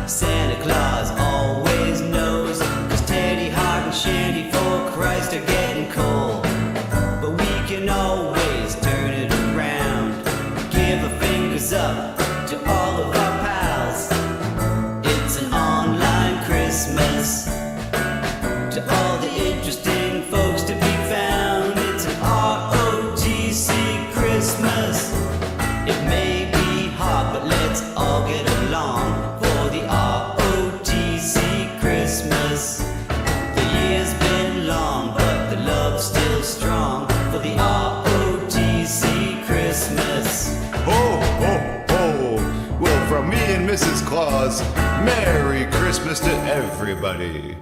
Santa Claus always knows, 'cause Teddy Hart and Shanty for Christ are getting cold. But we can always turn it around. Give a fingers up to all of our pals. It's an online Christmas. To all the interesting folks to be found, it's an ROTC Christmas. It may be hard, but let's all get along for the ROTC Christmas. The year's been long, but the love's still strong for the ROTC Christmas. Ho, ho, ho! Well, from me and Mrs. Claus, Merry Christmas to everybody.